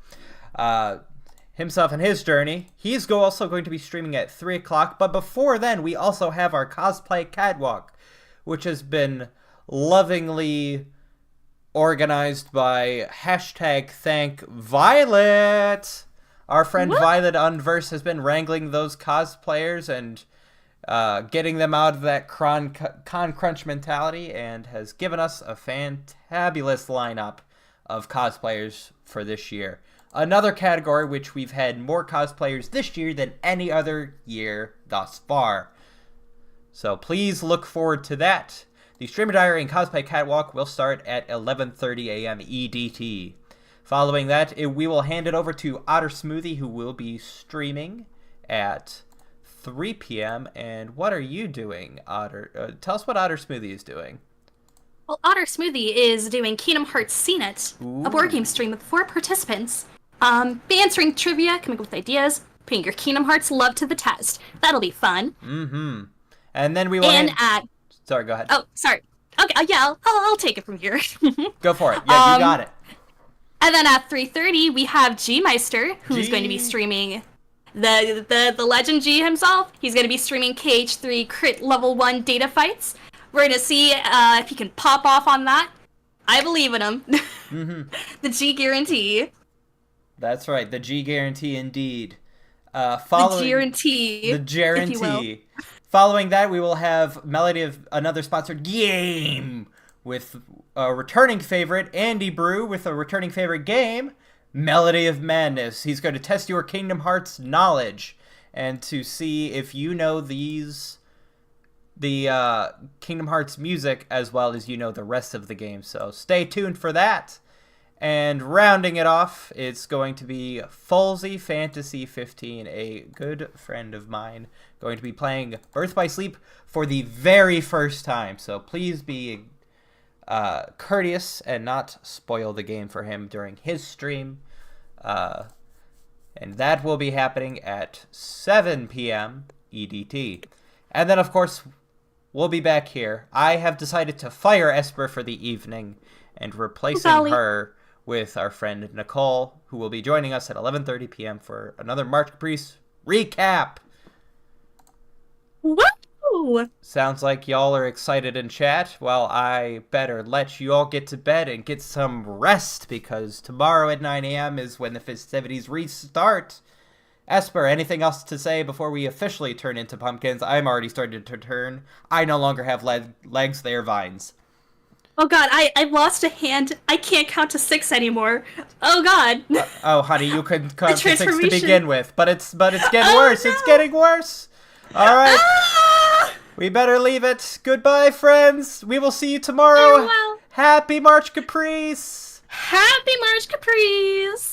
S4: Himself and his journey. He's also going to be streaming at 3 o'clock. But before then, we also have our cosplay catwalk, which has been lovingly organized by #ThankViolet. Our friend Violet Unverse has been wrangling those cosplayers and getting them out of that con crunch mentality, and has given us a fantabulous lineup of cosplayers for this year. Another category which we've had more cosplayers this year than any other year thus far. So please look forward to that. The Streamer Diary and Cosplay Catwalk will start at 11:30 a.m. EDT. Following that, we will hand it over to Otter Smoothie, who will be streaming at 3 p.m. And what are you doing, Otter? Tell us what Otter Smoothie is doing.
S2: Well, Otter Smoothie is doing Kingdom Hearts CNET, a board game stream with 4 participants. Be answering trivia, coming up with ideas, putting your Kingdom Hearts love to the test. That'll be fun.
S4: Mm-hmm. And then we will Sorry, go ahead.
S2: Oh, sorry. Okay, yeah, I'll take it from here.
S4: Go for it. Yeah, you got it.
S2: And then at 3:30, we have G-Meister, who's going to be streaming the legend G himself. He's going to be streaming KH3 Crit Level 1 data fights. We're going to see if he can pop off on that. I believe in him.
S4: Mm-hmm.
S2: The G guarantee.
S4: That's right, the G guarantee indeed.
S2: The guarantee.
S4: The guarantee. Following that, we will have Melody of another sponsored game with a returning favorite, Andy Brew, with a returning favorite game, Melody of Madness. He's going to test your Kingdom Hearts knowledge and to see if you know the Kingdom Hearts music as well as you know the rest of the game. So stay tuned for that. And rounding it off, it's going to be Fulsy Fantasy 15, a good friend of mine, going to be playing Birth by Sleep for the very first time. So please be courteous and not spoil the game for him during his stream. And that will be happening at 7 p.m. EDT. And then, of course, we'll be back here. I have decided to fire Esper for the evening and replacing her with our friend Nicole, who will be joining us at 11:30 p.m. for another March Caprice recap.
S2: Woo!
S4: Sounds like y'all are excited in chat. Well, I better let you all get to bed and get some rest, because tomorrow at 9 a.m. is when the festivities restart. Esper, anything else to say before we officially turn into pumpkins? I'm already starting to turn. I no longer have legs, they are vines.
S2: Oh god, I lost a hand. I can't count to 6 anymore. Oh god.
S4: Oh honey, you couldn't count to 6 to begin with, but it's getting worse. No. It's getting worse. All right. We better leave it. Goodbye, friends. We will see you tomorrow.
S2: Farewell.
S4: Happy March Caprice.
S2: Happy March Caprice.